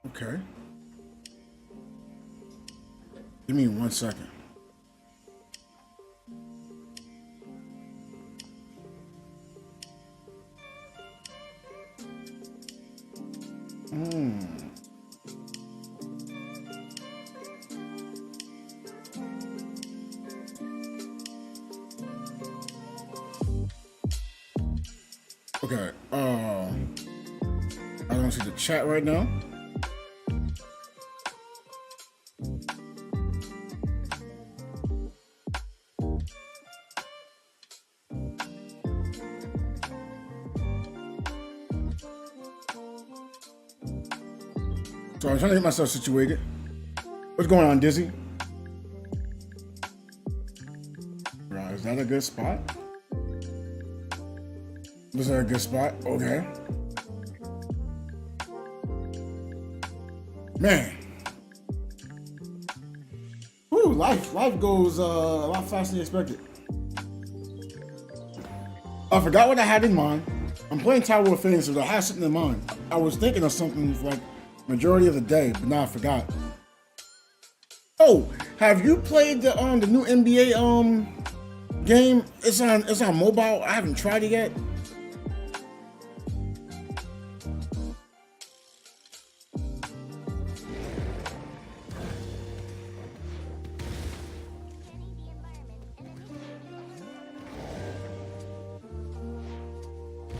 Okay. Give me 1 second. Okay. I don't see the chat right now. So I'm trying to get myself situated. What's going on, Dizzy? Right, is that a good spot? Is that a good spot? Okay. Man. Whew, life goes a lot faster than expected. I forgot what I had in mind. I'm playing Tower of Fantasy, so I had something in mind. I was thinking of something for like majority of the day, but now I forgot. Oh, have you played the new NBA game? It's on mobile. I haven't tried it yet.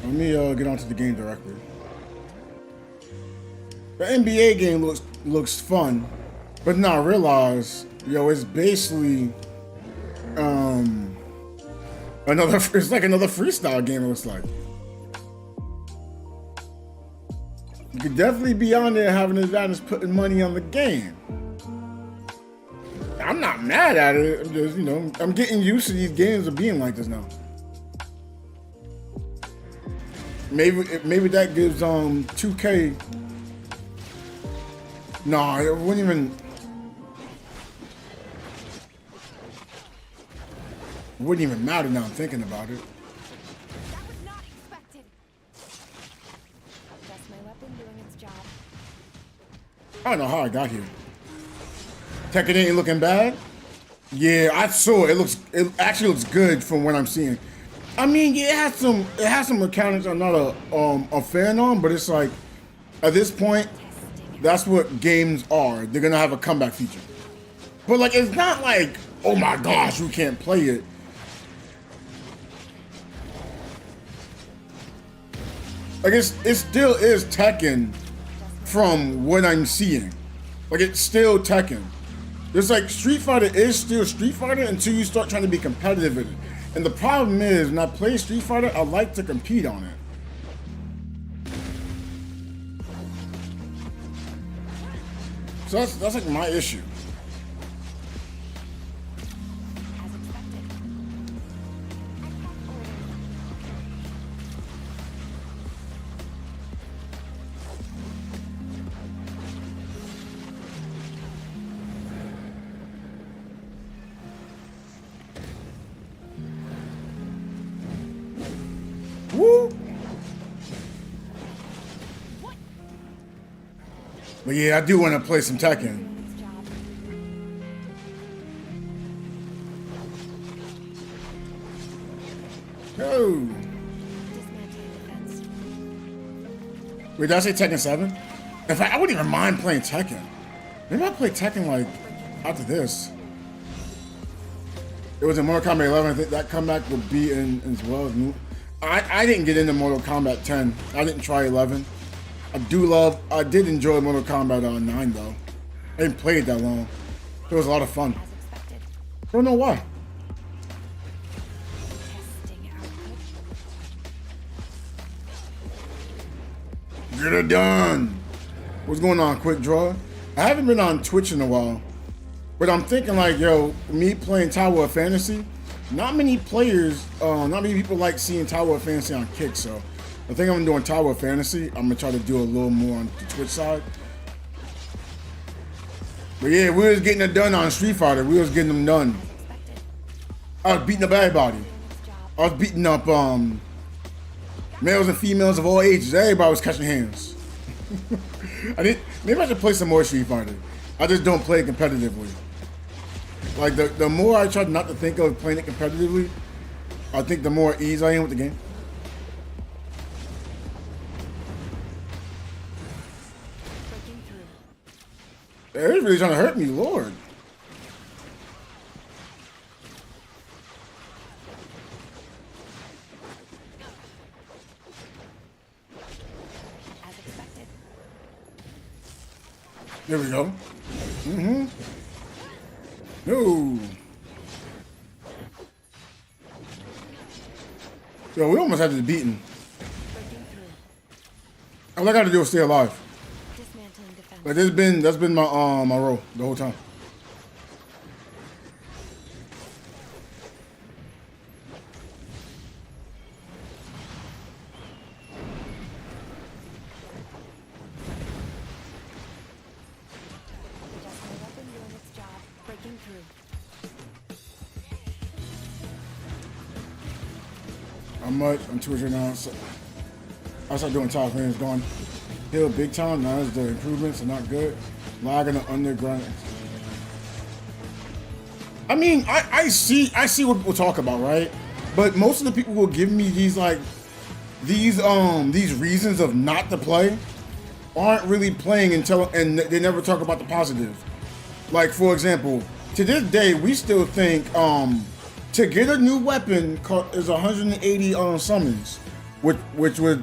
Let me get onto the game directly. The NBA game looks fun, but now I realize, it's basically it's like another freestyle game. It looks like you could definitely be on there having an advantage putting money on the game. I'm not mad at it. I'm just I'm getting used to these games of being like this now. Maybe that gives 2K. No, it wouldn't even matter now I'm thinking about it. That was not expected. Guess my weapon doing its job. I don't know how I got here. Tekken ain't looking bad. Yeah, I saw it. It actually looks good from what I'm seeing. I mean, yeah, it has some mechanics I'm not a fan on, but it's like at this point, that's what games are. They're gonna have a comeback feature. But like, it's not like, oh my gosh, you can't play it. Like it still is Tekken from what I'm seeing. Like it's still Tekken. There's like Street Fighter is still Street Fighter until you start trying to be competitive in it. And the problem is, when I play Street Fighter, I like to compete on it. So that's like my issue. Woo! But yeah, I do want to play some Tekken. Oh. Wait, did I say Tekken 7? In fact, I wouldn't even mind playing Tekken. Maybe I'll play Tekken like after this. It was in Mortal Kombat 11. I think that comeback would be in as well as new. I didn't get into Mortal Kombat 10. I didn't try 11. I did enjoy Mortal Kombat 9 though. I didn't play it that long. It was a lot of fun. I don't know why. Get it done. What's going on, Quick Draw? I haven't been on Twitch in a while, but I'm thinking like, me playing Tower of Fantasy, not many people like seeing Tower of Fantasy on Kick, so I think I'm doing Tower of Fantasy. I'm gonna try to do a little more on the Twitch side. But yeah, we was getting it done on Street Fighter. We was getting them done. I was beating up everybody. I was beating up males and females of all ages. Everybody was catching hands. Maybe I should play some more Street Fighter. I just don't play it competitively. Like the more I try not to think of playing it competitively, I think the more ease I am with the game. Breaking through. They're really trying to hurt me, Lord. As expected. There we go. No. Yo, we almost had this beaten. Breaking through. All I gotta do is stay alive. Dismantling defense. But that's been my my role the whole time. Just my weapon doing its job. Breaking through. How much? I'm 200 now. So I start doing top frames going. Hill big time. Now the improvements are not good. Lagging the underground. I mean, I see what people talk about, right? But most of the people who will give me these these reasons of not to play aren't really playing until, and they never talk about the positive. Like, for example, to this day, we still think to get a new weapon is 180 summons, which was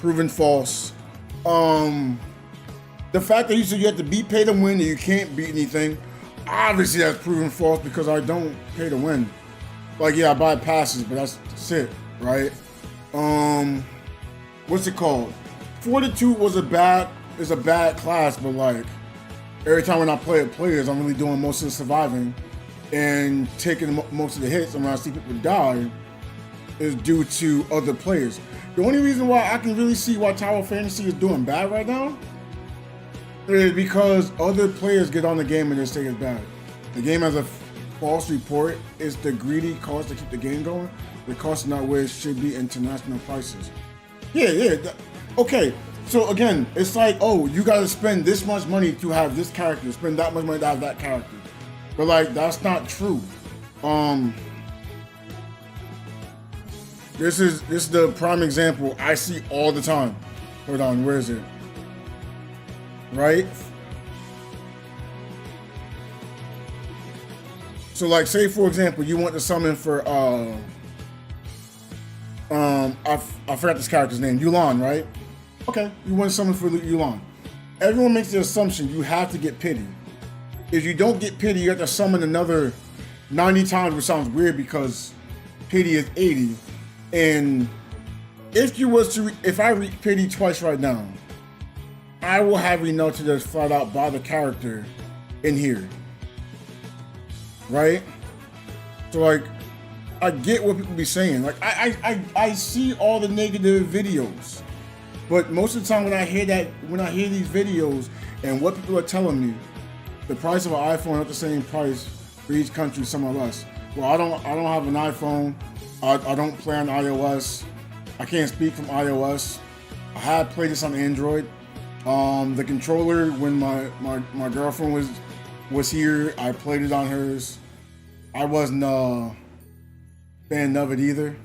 proven false. The fact that you said you have to beat pay to win and you can't beat anything, obviously that's proven false because I don't pay to win. Like, yeah, I buy passes, but that's it, right? What's it called? Fortitude is a bad class, but like every time when I play with players, I'm really doing most of the surviving and taking most of the hits. And when I see people die, is due to other players. The only reason why I can really see why Tower of Fantasy is doing bad right now is because other players get on the game and they say it's bad. The game has a false report. It's the greedy cost to keep the game going. The cost is not where it should be international prices. Yeah. Okay, so again, it's like, oh, you gotta spend this much money to have this character, spend that much money to have that character. But like, that's not true. This is the prime example I see all the time. Hold on, where is it? Right? So like, say for example, you want to summon for I forgot this character's name, Yulan, right? Okay, you want to summon for Yulan. Everyone makes the assumption you have to get pity. If you don't get pity, you have to summon another 90 times, which sounds weird because pity is 80. And if I reach pity twice right now, I will have enough to just flat out buy the character in here. Right? So like, I get what people be saying. Like, I see all the negative videos, but most of the time when I hear these videos and what people are telling me, the price of an iPhone is not the same price for each country, somewhere less. Well, I don't have an iPhone. I don't play on iOS. I can't speak from iOS. I have played this on Android. The controller, when my girlfriend was here, I played it on hers. I wasn't a fan of it either.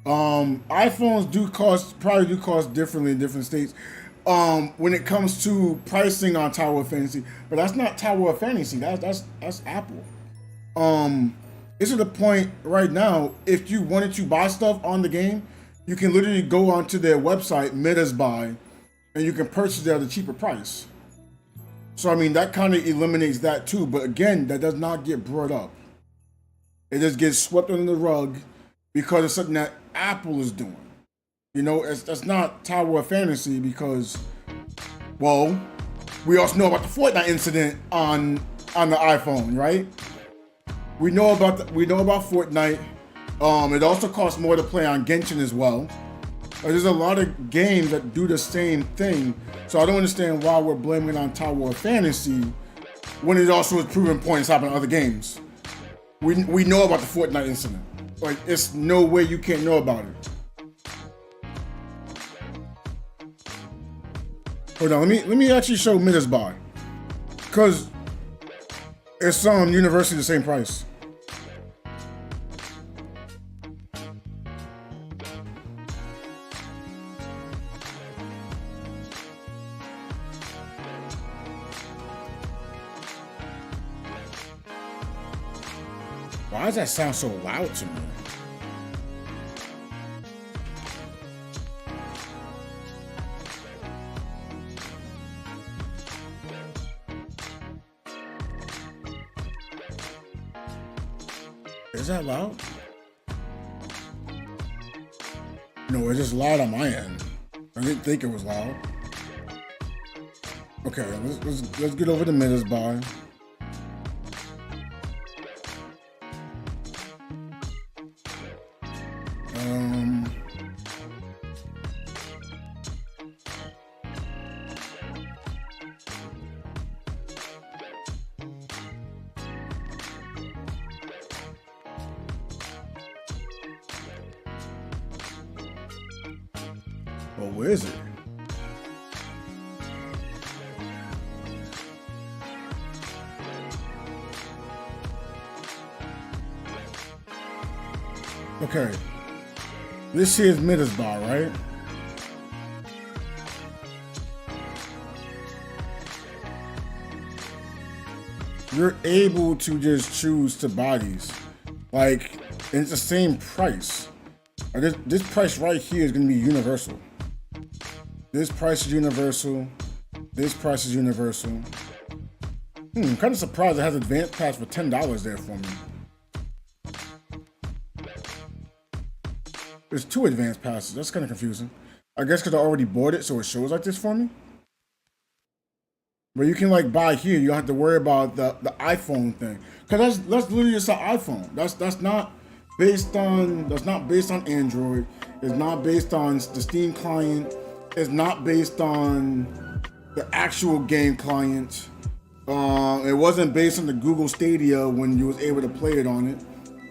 iPhones probably do cost differently in different states. When it comes to pricing on Tower of Fantasy, but that's not Tower of Fantasy. That's Apple. It's to the point right now, if you wanted to buy stuff on the game, you can literally go onto their website, Meta's Buy, and you can purchase it at a cheaper price. So I mean, that kind of eliminates that too. But again, that does not get brought up. It just gets swept under the rug because it's something that Apple is doing. You know, that's not Tower of Fantasy because, well, we also know about the Fortnite incident on the iPhone, right? We know about Fortnite. It also costs more to play on Genshin as well. There's a lot of games that do the same thing, so I don't understand why we're blaming it on Tower of Fantasy when it also is proven points happen in other games. We know about the Fortnite incident. Like, it's no way you can't know about it. Hold on, let me actually show Midas buy. Cause it's universally the same price. Why does that sound so loud to me? Is that loud? No, it's just loud on my end. I didn't think it was loud. Okay, let's get over the Midas buy. Well, where is it? Okay. This here is Midas bar, right? You're able to just choose to buy these. Like, and it's the same price. This price right here is going to be universal. This price is universal. This price is universal. I'm kind of surprised it has advanced pass for $10 there for me. There's 2 advanced passes. That's kind of confusing. I guess because I already bought it, so it shows like this for me. But you can like buy here. You don't have to worry about the iPhone thing, because that's literally just an iPhone. That's not based on Android. It's not based on the Steam client. It's not based on the actual game client. It wasn't based on the Google Stadia when you was able to play it on it.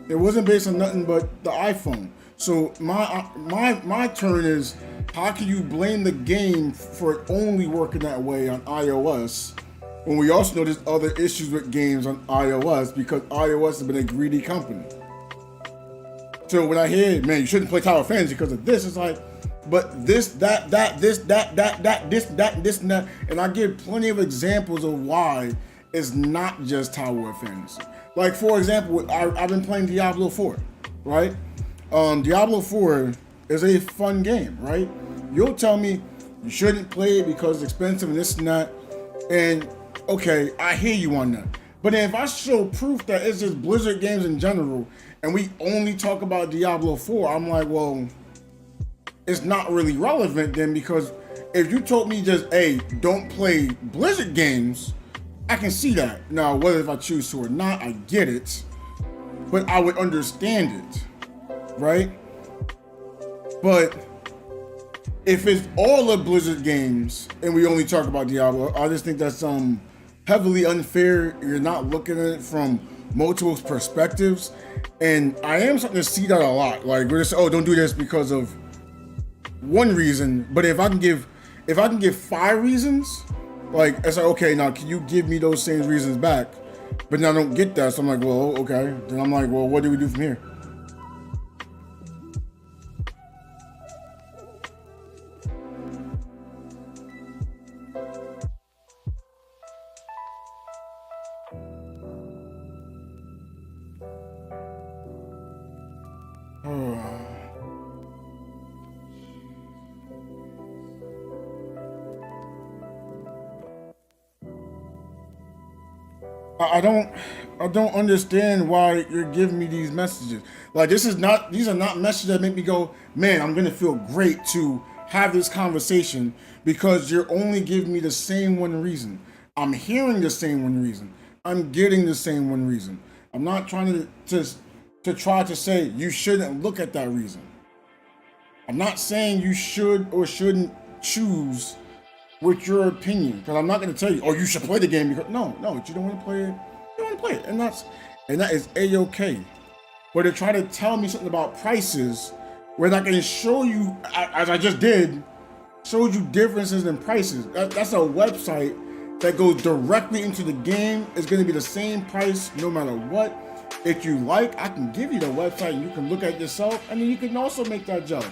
It wasn't based on nothing but the iPhone. So my turn is, how can you blame the game for it only working that way on iOS when we also know there's other issues with games on iOS because iOS has been a greedy company? So when I hear, man, you shouldn't play Tower of Fantasy because of this, it's like, but this, that, this, and that, and I give plenty of examples of why it's not just Tower of Fantasy. Like, for example, I've been playing Diablo 4, right? Diablo 4 is a fun game, right? You'll tell me you shouldn't play it because it's expensive and this and that, and okay, I hear you on that. But if I show proof that it's just Blizzard games in general, and we only talk about Diablo 4, I'm like, well, it's not really relevant then, because if you told me just, hey, don't play Blizzard games, I can see that. Now, whether if I choose to or not, I get it, but I would understand it, right? But if it's all of Blizzard games and we only talk about Diablo, I just think that's heavily unfair. You're not looking at it from multiple perspectives, and I am starting to see that a lot. Like, we're just, oh, don't do this because of one reason, but if I can give 5 reasons, like, it's like, okay, now can you give me those same reasons back? But now I don't get that, so I'm like, well, okay. Then I'm like, well, what do we do from here? I don't understand why you're giving me these messages. Like, these are not messages that make me go, man, I'm gonna feel great to have this conversation, because you're only giving me the same one reason. I'm hearing the same one reason. I'm getting the same one reason. I'm not trying to try to say you shouldn't look at that reason. I'm not saying you should or shouldn't choose with your opinion, because I'm not going to tell you, oh, you should play the game, because no, if you don't want to play it, you don't want to play it, and that is a-okay. But to try to tell me something about prices, where I can show you, as I just did, shows you differences in prices. That's a website that goes directly into the game. It's going to be the same price no matter what. If you like, I can give you the website and you can look at it yourself, and then you can also make that judge.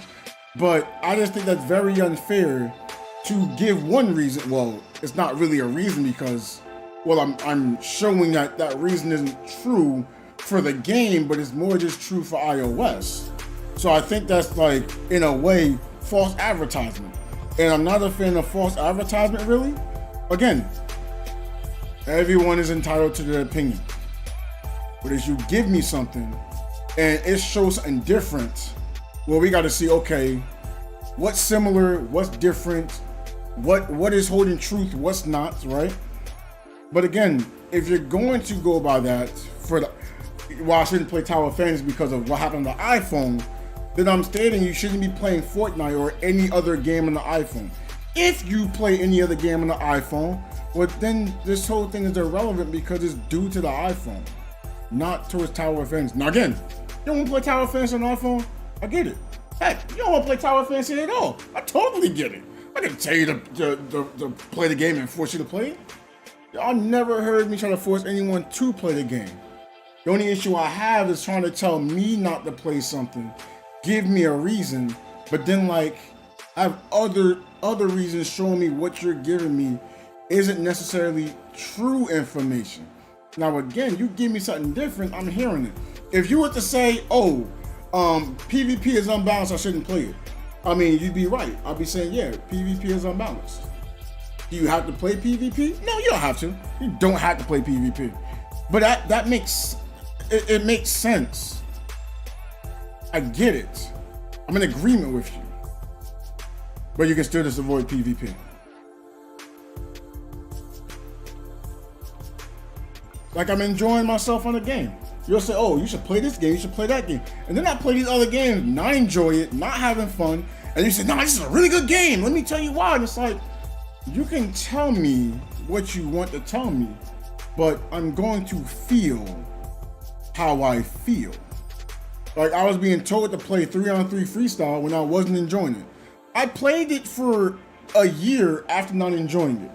But I just think that's very unfair to give one reason. Well, it's not really a reason because, well, I'm showing that that reason isn't true for the game, but it's more just true for iOS. So I think that's like, in a way, false advertisement. And I'm not a fan of false advertisement, really. Again, everyone is entitled to their opinion. But as you give me something and it shows something different, well, we got to see, okay, what's similar, what's different, what is holding truth, what's not, right? But again, if you're going to go by that, I shouldn't play Tower of Fantasy because of what happened on the iPhone, then I'm stating you shouldn't be playing Fortnite or any other game on the iPhone. If you play any other game on the iPhone, well, then this whole thing is irrelevant because it's due to the iPhone, not towards Tower of Fantasy. Now again, you don't want to play Tower of Fantasy on the iPhone? I get it. Heck, you don't want to play Tower of Fantasy at all. I totally get it. I didn't tell you to play the game and force you to play it. Y'all never heard me try to force anyone to play the game. The only issue I have is trying to tell me not to play something, give me a reason, but then like I have other reasons showing me what you're giving me isn't necessarily true information. Now again, you give me something different, I'm hearing it. If you were to say, oh, PvP is unbalanced, I shouldn't play it, I mean, you'd be right. I'd be saying, yeah, PvP is unbalanced. Do you have to play PvP? No, you don't have to. You don't have to play PvP. But that makes it makes sense. I get it. I'm in agreement with you. But you can still just avoid PvP. Like I'm enjoying myself on the game. You'll say, oh, you should play this game, you should play that game. And then I play these other games, not enjoy it, not having fun. And you say, no, this is a really good game. Let me tell you why. And it's like, you can tell me what you want to tell me, but I'm going to feel how I feel. Like I was being told to play 3-on-3 freestyle when I wasn't enjoying it. I played it for a year after not enjoying it.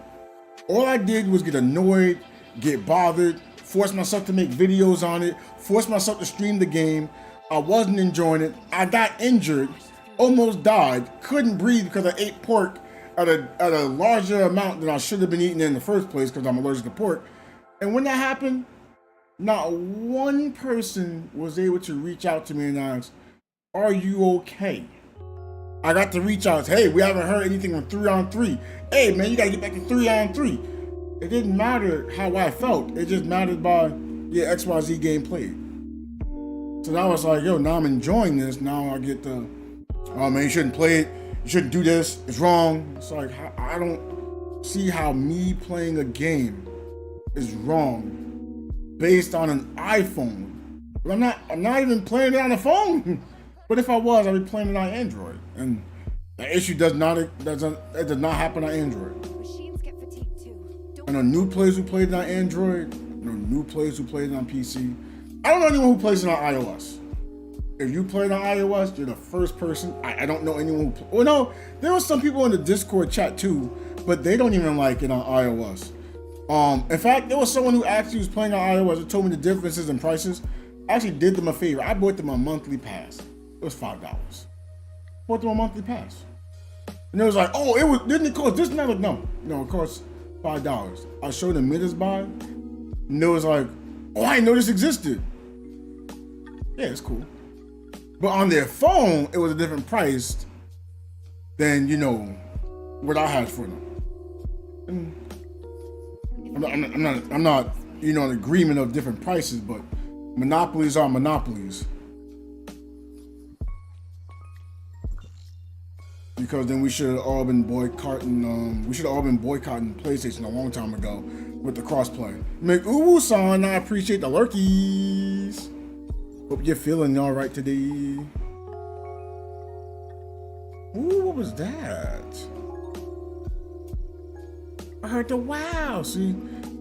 All I did was get annoyed, get bothered, force myself to make videos on it, force myself to stream the game. I wasn't enjoying it. I got injured, almost died, couldn't breathe because I ate pork at a larger amount than I should have been eating in the first place because I'm allergic to pork. And when that happened, not one person was able to reach out to me and ask, are you okay? I got to reach out, hey, we haven't heard anything on 3-on-3. Hey man, you gotta get back to 3-on-3. It didn't matter how I felt. It just mattered by, yeah, XYZ game played. So now it's like, yo, now I'm enjoying this. Now I get the, oh man, you shouldn't play it. You shouldn't do this. It's wrong. It's like, I don't see how me playing a game is wrong based on an iPhone. But I'm not even playing it on a phone. But if I was, I'd be playing it on Android. And the issue does not happen on Android. Machines get fatigued too. I know new players who played it on Android. I know new players who played it on PC. I don't know anyone who plays it on iOS. If you played on iOS, you're the first person. I don't know anyone who. Well, no, there were some people in the Discord chat too, but they don't even like it on iOS. In fact, there was someone who actually was playing on iOS and told me the differences in prices. I actually did them a favor. I bought them a monthly pass. It was $5. Bought them a monthly pass. And it was like, oh, didn't it cost this much? No, it cost $5. I showed them Midas buy, and it was like, oh, I didn't know this existed. Yeah, it's cool. But on their phone, it was a different price than, what I had for them. And I'm not, in agreement of different prices, but monopolies are monopolies. Because then we should have all been boycotting. PlayStation a long time ago with the crossplay. McUwu-san, I appreciate the lurkies. Hope you're feeling all right today. Ooh, what was that? I heard the wow. See,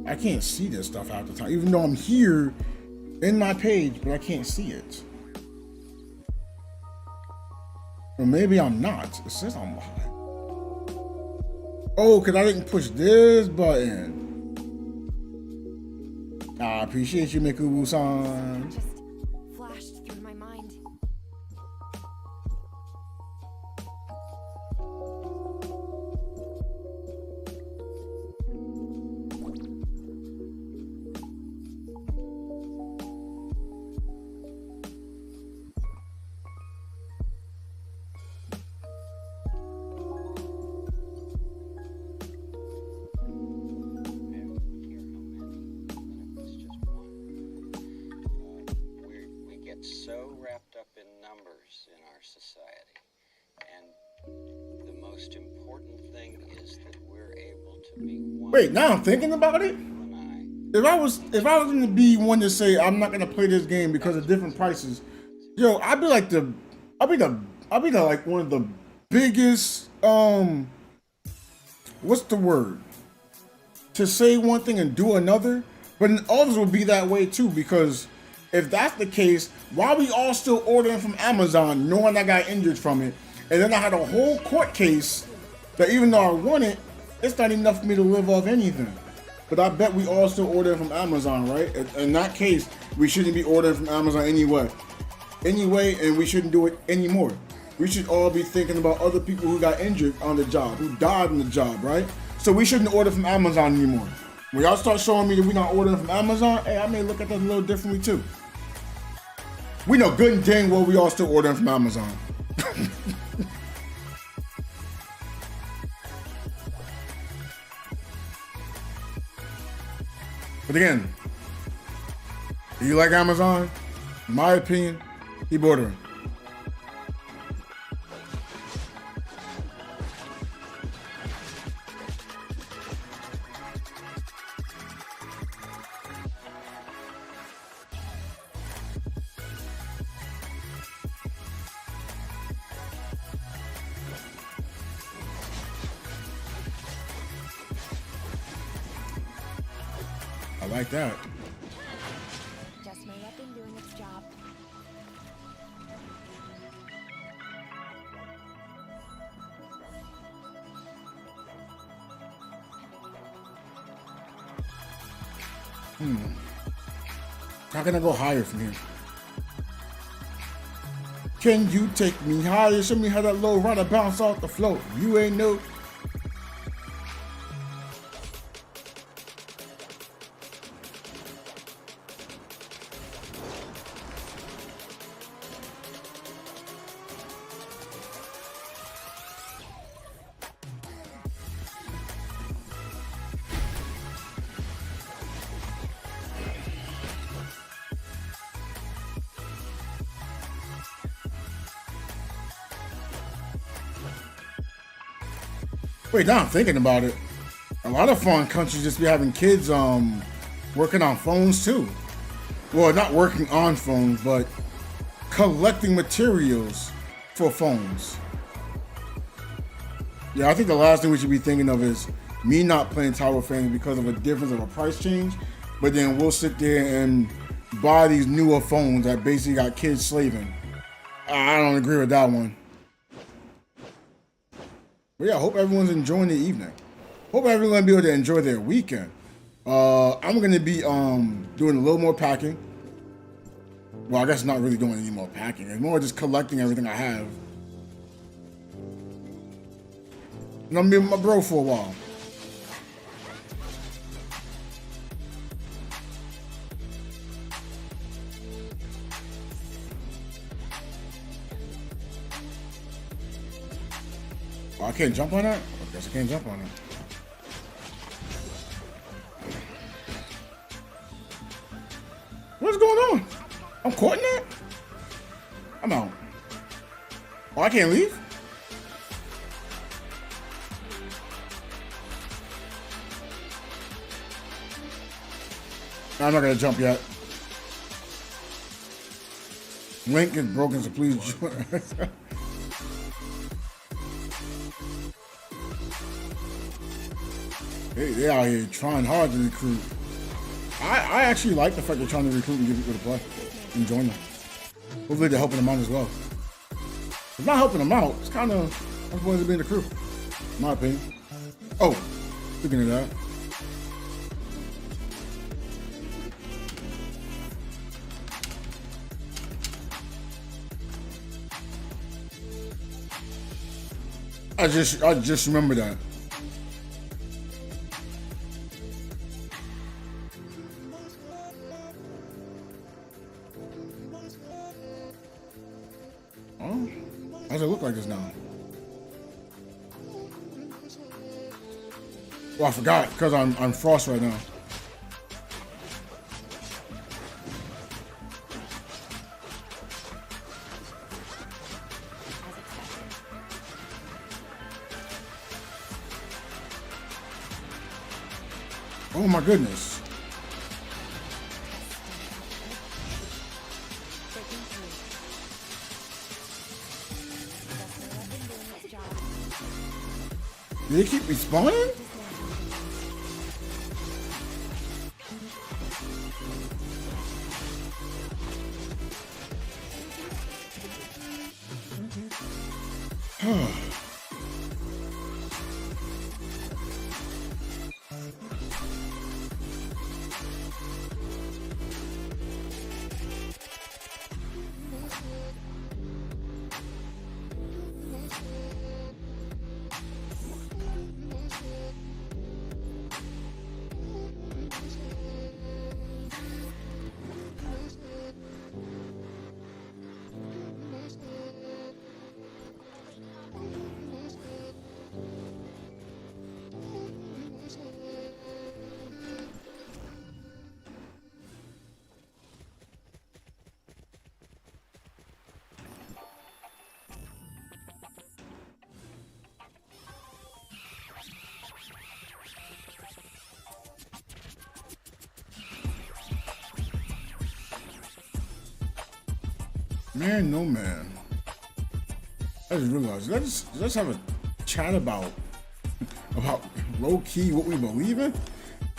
I can't see this stuff half the time, even though I'm here in my page, but I can't see it. Or maybe I'm not. It says I'm live. Oh, because I didn't push this button. I appreciate you, Mikubu-san. Just flashed through my mind. So wrapped up in numbers in our society, and the most important thing is that we're able to be one. Wait, now I'm thinking about it. If I was gonna be one to say I'm not gonna play this game because of different prices, yo, I'd be like like one of the biggest what's the word? To say one thing and do another, but then others will be that way too, because if that's the case, why we all still ordering from Amazon knowing I got injured from it? And then I had a whole court case that even though I won it, it's not enough for me to live off anything. But I bet we all still order from Amazon, right? In that case, we shouldn't be ordering from Amazon anyway. And we shouldn't do it anymore. We should all be thinking about other people who got injured on the job, who died on the job, right? So we shouldn't order from Amazon anymore. When y'all start showing me that we're not ordering from Amazon, hey, I may look at that a little differently too. We know good and dang well we all still ordering from Amazon. But again, if you like Amazon, in my opinion, keep ordering. I like that. Just my weapon doing its job. How can I go higher from here? Can you take me higher? Show me how that low rider bounce off the float. You ain't no. Wait, now I'm thinking about it. A lot of foreign countries just be having kids working on phones too. Well, not working on phones, but collecting materials for phones. Yeah, I think the last thing we should be thinking of is me not playing Tower of Fantasy because of a difference of a price change, but then we'll sit there and buy these newer phones that basically got kids slaving. I don't agree with that one. But yeah, I hope everyone's enjoying the evening. Hope everyone's gonna be able to enjoy their weekend. I'm gonna be doing a little more packing. Well, I guess not really doing any more packing. It's more just collecting everything I have. And I'm being with my bro for a while. Oh, I can't jump on that? I guess I can't jump on it. What's going on? I'm caught in that? I'm out. Oh, I can't leave? No, I'm not gonna jump yet. Link is broken, so please join. They out here trying hard to recruit. I actually like the fact they're trying to recruit and give people to play and join them. Hopefully they're helping them out as well. If not helping them out, it's kind of, I'm supposed to be in the crew, in my opinion. Oh, speaking of that. I just remember that. Oh, how does it look like this now? Oh, I forgot because I'm frost right now. Oh my goodness. Did they keep respawning? Man, no man. I just realized, let's have a chat about low key what we believe in.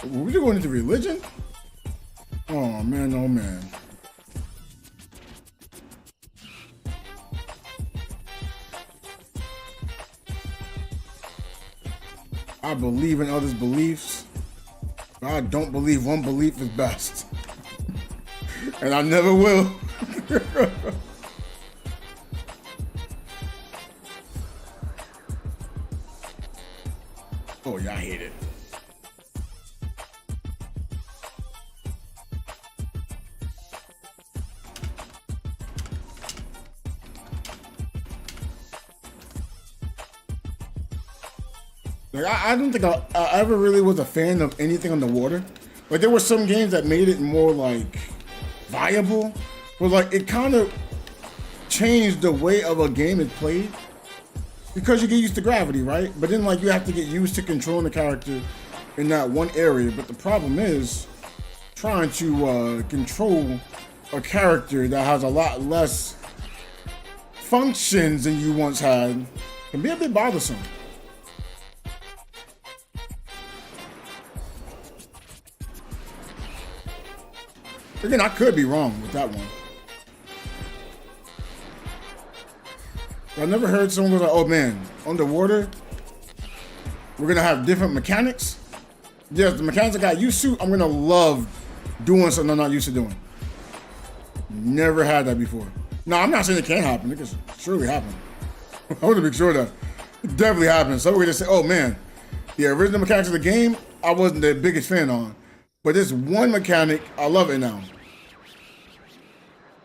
Were we going into religion? Oh man, no man. I believe in others' beliefs, but I don't believe one belief is best. And I never will. Oh yeah, I hate it. Like I don't think I ever really was a fan of anything underwater. Like there were some games that made it more like viable, but like it kind of changed the way of a game is played because you get used to gravity, right? But then like you have to get used to controlling the character in that one area. But the problem is trying to control a character that has a lot less functions than you once had can be a bit bothersome. Again, I could be wrong with that one. I never heard someone go like, oh man, underwater, we're gonna have different mechanics. Yes, the mechanics I got used to, I'm gonna love doing something I'm not used to doing. Never had that before. No, I'm not saying it can't happen. It can surely happen. I want to make sure that it definitely happens. So we're gonna say, oh man, the original mechanics of the game, I wasn't the biggest fan on. But this one mechanic, I love it now.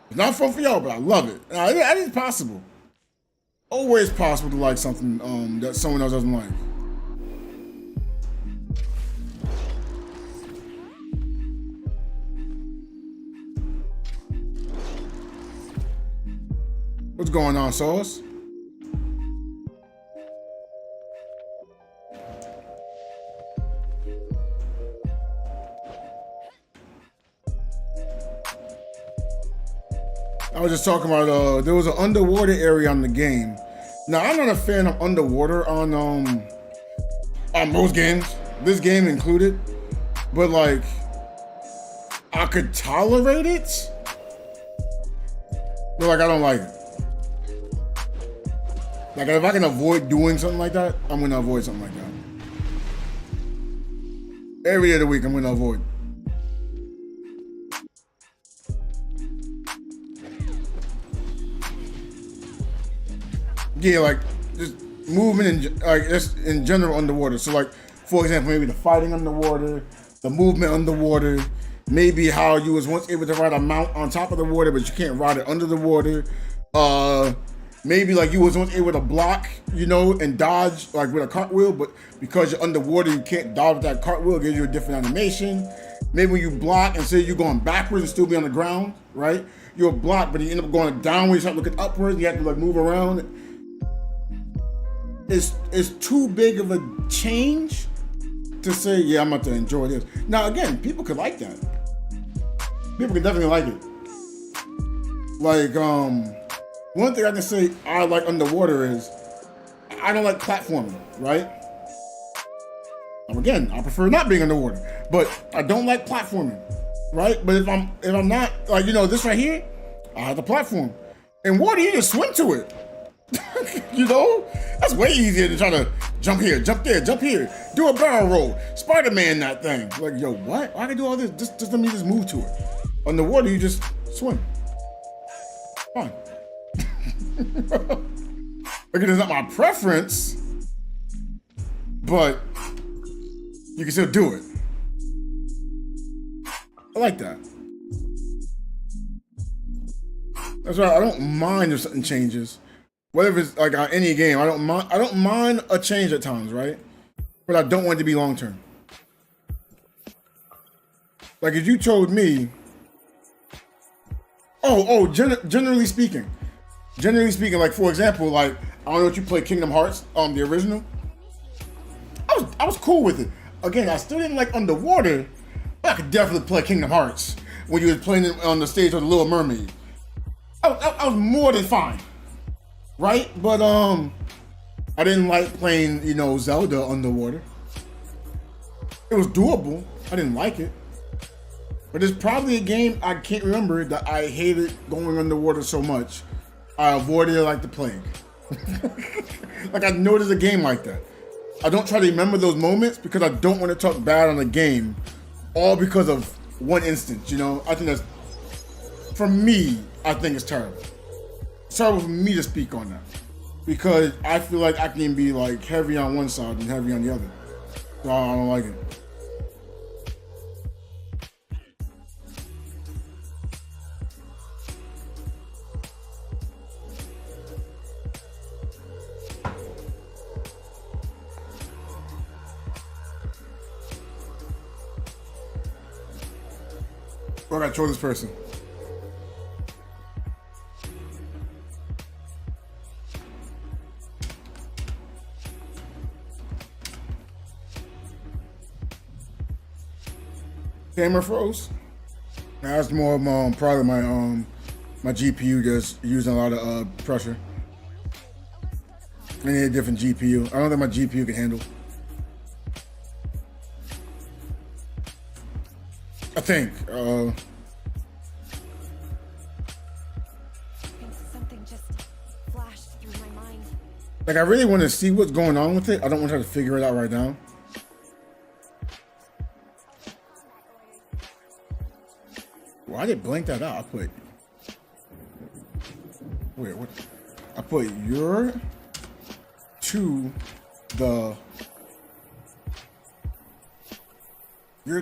It's not fun for y'all, but I love it. That is possible. Always possible to like something that someone else doesn't like. What's going on, Sauce? I was just talking about there was an underwater area on the game. Now I'm not a fan of underwater on most games, this game included, but like I could tolerate it, but like I don't like it. Like if I can avoid doing something like that, I'm gonna avoid something like that. Every day of the week, I'm gonna avoid. Yeah, like just movement and like just in general underwater. So like, for example, maybe the fighting underwater, the movement underwater, maybe how you was once able to ride a mount on top of the water, but you can't ride it under the water. Maybe like you was once able to block, you know, and dodge like with a cartwheel, but because you're underwater, you can't dodge with that cartwheel. It gives you a different animation. Maybe when you block and say you're going backwards and still be on the ground, right? You'll block, but you end up going downwards, you start looking upwards, you have to like move around. It's too big of a change to say, yeah, I'm about to enjoy this. Now again, people could like that. People could definitely like it. Like, one thing I can say I like underwater is I don't like platforming, right? Again, I prefer not being underwater, but I don't like platforming, right? But if I'm not, like, you know, this right here, I have the platform. In water, you just swim to it. You know? That's way easier than trying to jump here, jump there, jump here, do a barrel roll, Spider-Man that thing. Like, yo, what? Why can I do all this? Just let me just move to it. On the water, you just swim. Fine. Again, it's not my preference, but you can still do it. I like that. That's right. I don't mind if something changes. Whatever it's like on any game, I don't mind a change at times, right? But I don't want it to be long term. Like if you told me, generally speaking, like for example, like I don't know if you play Kingdom Hearts, the original. I was cool with it. Again, I still didn't like underwater, but I could definitely play Kingdom Hearts when you was playing it on the stage of the Little Mermaid. I was more than fine. Right? But I didn't like playing, you know, Zelda underwater. It was doable. I didn't like it. But it's probably a game I can't remember that I hated going underwater so much. I avoided it like the plague. Like I know there's a game like that. I don't try to remember those moments because I don't want to talk bad on the game, all because of one instance, you know? I think that's, for me, I think it's terrible. It's terrible for me to speak on that because I feel like I can be like heavy on one side and heavy on the other. So I don't like it. I gotta troll this person. Camera froze. That's more of probably my GPU just using a lot of pressure. I need a different GPU. I don't think my GPU can handle. I think. Something just flashed through my mind. Like I really want to see what's going on with it. I don't want to try to figure it out right now. Why did it blank that out? Wait, what? I put you're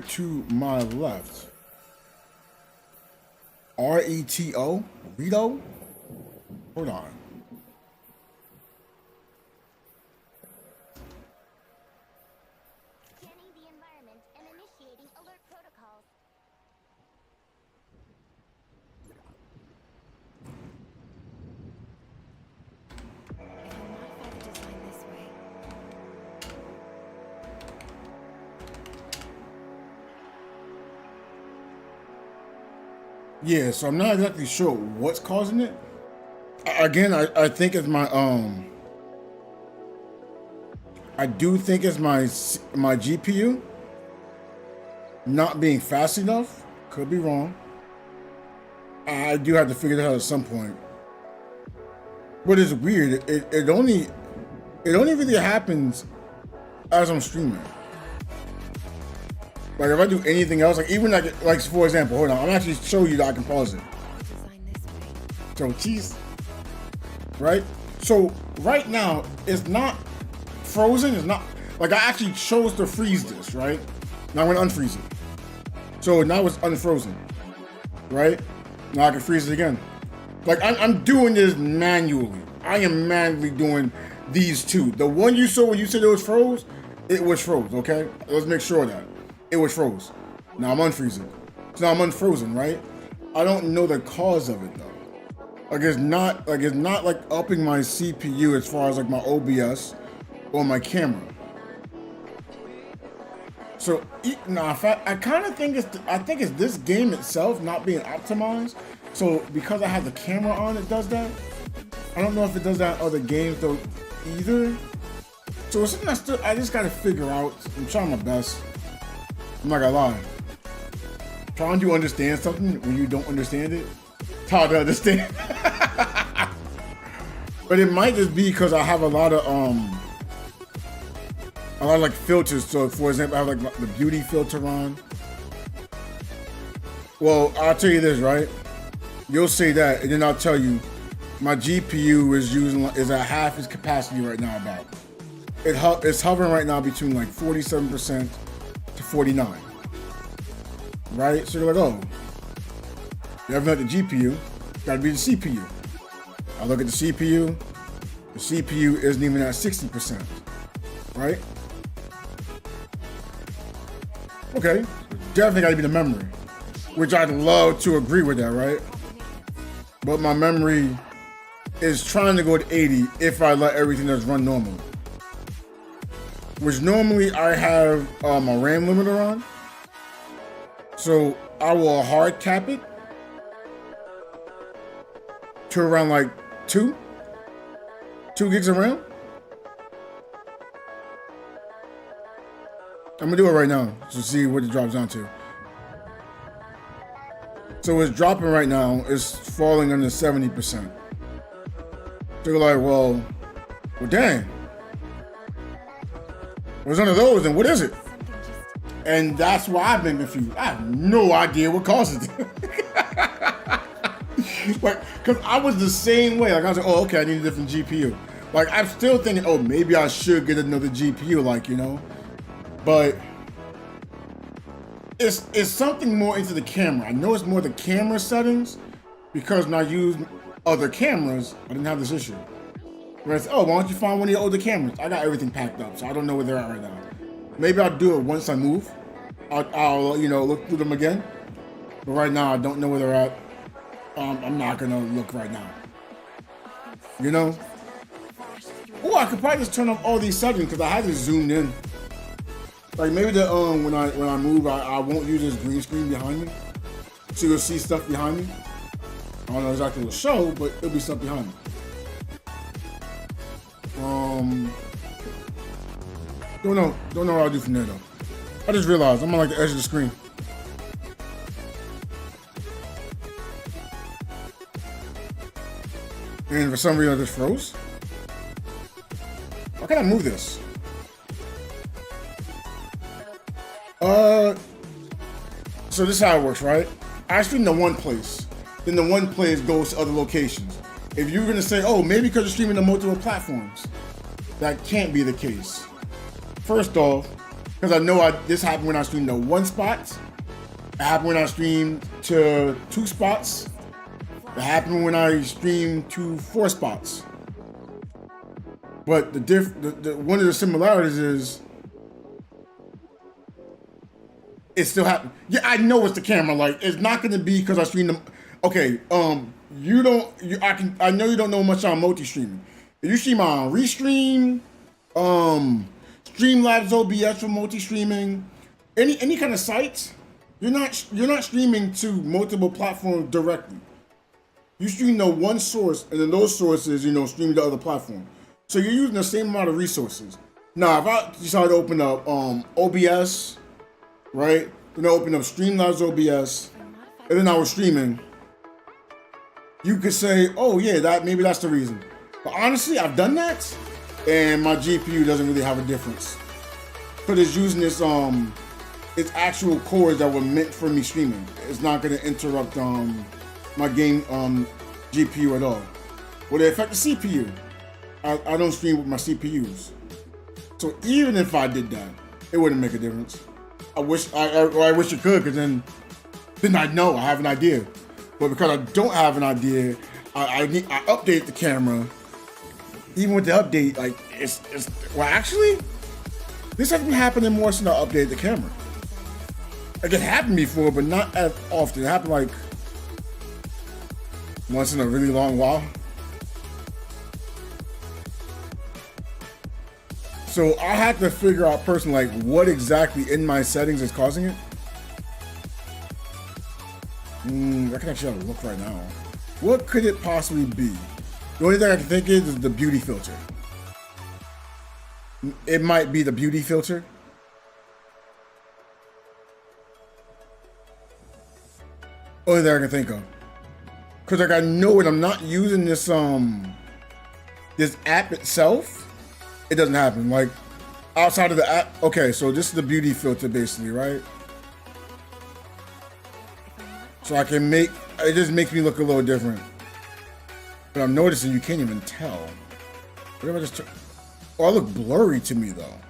to my left. RETO? Rito? Hold on. Scanning the environment and initiating alert protocols. If I modify the design this way, Yeah, so I'm not exactly sure what's causing it. Again, I think it's my I do think it's my GPU not being fast enough. Could be wrong. I do have to figure that out at some point. But it's weird. It only really happens as I'm streaming. Like if I do anything else, like even like for example, hold on, I'm actually show you that I can pause it. Design this way. So cheese, right? So right now it's not frozen. It's not like I actually chose to freeze this, right? Now I'm gonna unfreeze it. So now it's unfrozen, right? Now I can freeze it again. Like I'm doing this manually. I am manually doing these two. The one you saw when you said it was froze, it was froze, okay? Let's make sure of that. It was froze. Now I'm unfreezing. So now I'm unfrozen, right? I don't know the cause of it though. Like it's not like upping my CPU as far as like my OBS or my camera. So no, in fact, I kind of think it's this game itself not being optimized. So because I have the camera on, it does that. I don't know if it does that in other games though either. So it's something I just gotta figure out. I'm trying my best. I'm not gonna lie. Trying to understand something when you don't understand it, it's hard to understand. But it might just be because I have a lot of like filters. So for example, I have like the beauty filter on. Well, I'll tell you this, right? You'll say that, and then I'll tell you my GPU is at half its capacity right now. About it's hovering right now between like 47% to 49%. Right? So you're like, oh, you haven't had the GPU, gotta be the CPU. I look at the CPU isn't even at 60%. Right? Okay, definitely gotta be the memory, which I'd love to agree with that, right? But my memory is trying to go to 80 if I let everything that's run normal. Which normally I have my RAM limiter on. So I will hard cap it to around like 2 gigs of RAM. I'm gonna do it right now to see what it drops down to. So it's dropping right now, it's falling under 70%. So you're like, well dang. What's under those and what is it? And that's why I've been confused. I have no idea what causes it. Like, cause I was the same way. Like I was like, oh, okay, I need a different GPU. Like I'm still thinking, oh, maybe I should get another GPU, like, you know. But it's something more into the camera. I know it's more the camera settings because when I use other cameras, I didn't have this issue. Whereas, oh, why don't you find one of your older cameras? I got everything packed up, so I don't know where they're at right now. Maybe I'll do it once I move. I'll you know, look through them again. But right now, I don't know where they're at. I'm not gonna look right now. You know? Oh, I could probably just turn off all these settings because I had it zoomed in. Like maybe the when I move, I won't use this green screen behind me, so you'll see stuff behind me. I don't know exactly what show, but it'll be stuff behind me. Don't know what I'll do from there though. I just realized I'm on like the edge of the screen. And for some reason I just froze. How can I move this? So this is how it works, right? I stream to one place, then the one place goes to other locations. If you're gonna say, oh, maybe because you're streaming to multiple platforms, that can't be the case. First off, because I know this happened when I streamed to one spot. It happened when I streamed to 2 spots. It happened when I streamed to 4 spots. But one of the similarities is it still happened. Yeah, I know it's the camera. Like it's not gonna be because I streamed them. Okay, I know you don't know much on multi-streaming. If you stream on Restream, Streamlabs OBS for multi-streaming, any kind of sites, you're not streaming to multiple platforms directly. You stream to one source, and then those sources, you know, stream to other platforms. So you're using the same amount of resources. Now, if I decide to open up OBS, right? Then I open up Streamlabs OBS, and then I was streaming. You could say, oh yeah, maybe that's the reason. But honestly, I've done that, and my GPU doesn't really have a difference. But it's using this it's actual cores that were meant for me streaming. It's not gonna interrupt my game GPU at all. Would it affect the CPU? I don't stream with my CPUs. So even if I did that, it wouldn't make a difference. I wish it could, because then I'd know, I have an idea. But because I don't have an idea, I update the camera. Even with the update, like well, actually, this hasn't happened more since I updated the camera. Like, it happened before, but not as often. It happened like once in a really long while. So I had to figure out personally, like, what exactly in my settings is causing it. I can actually have a look right now. What could it possibly be? The only thing I can think is the beauty filter. It might be the beauty filter. Only thing I can think of. Cause like I know when I'm not using this this app itself, it doesn't happen. Like outside of the app. Okay, so this is the beauty filter basically, right? So I can it just makes me look a little different. But I'm noticing you can't even tell. What if I just oh, I look blurry to me though.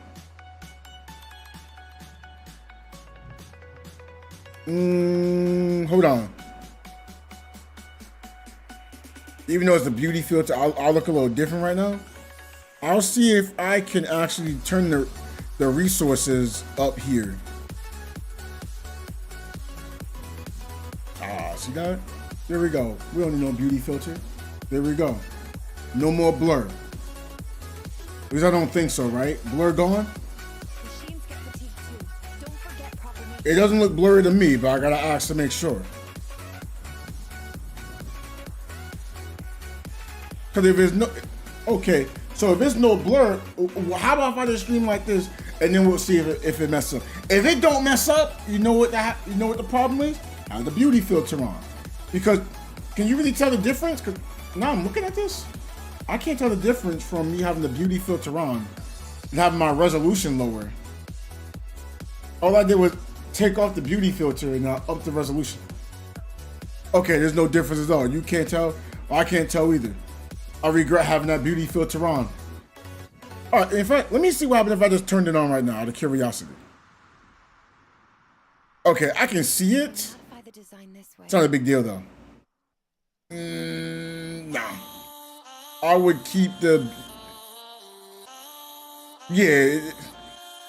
Hold on. Even though it's the beauty filter, I'll look a little different right now. I'll see if I can actually turn the resources up here. See that? There we go. We don't need no beauty filter. There we go. No more blur. At least I don't think so, right? Blur gone? Machines get fatigued too. Don't forget proper maintenance. It doesn't look blurry to me, but I gotta ask to make sure. Because if there's no, okay, so if there's no blur, how about if I just stream like this, and then we'll see if it messes up. If it don't mess up, you know what the problem is? Have the beauty filter on. Because can you really tell the difference? Because now I'm looking at this, I can't tell the difference from me having the beauty filter on and having my resolution lower. All I did was take off the beauty filter and up the resolution. Okay, there's no difference at all. You can't tell. I can't tell either. I regret having that beauty filter on. All right, in fact, let me see what happens if I just turned it on right now out of curiosity. Okay, I can see it. Modify the design this way. It's not a big deal though. Nah. I would keep the, yeah,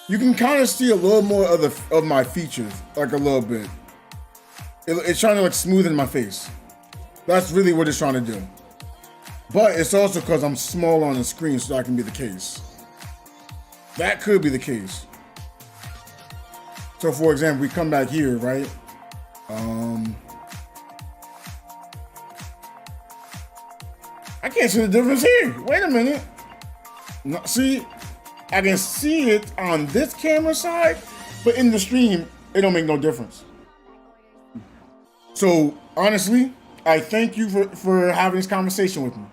you can kind of see a little more of my features, like a little bit. It's trying to like smoothen my face. That's really what it's trying to do. But it's also because I'm small on the screen, so that can be the case. That could be the case. So for example, we come back here, right? I can't see the difference here. Wait a minute. No, see, I can see it on this camera side, but in the stream, it don't make no difference. So honestly, I thank you for having this conversation with me.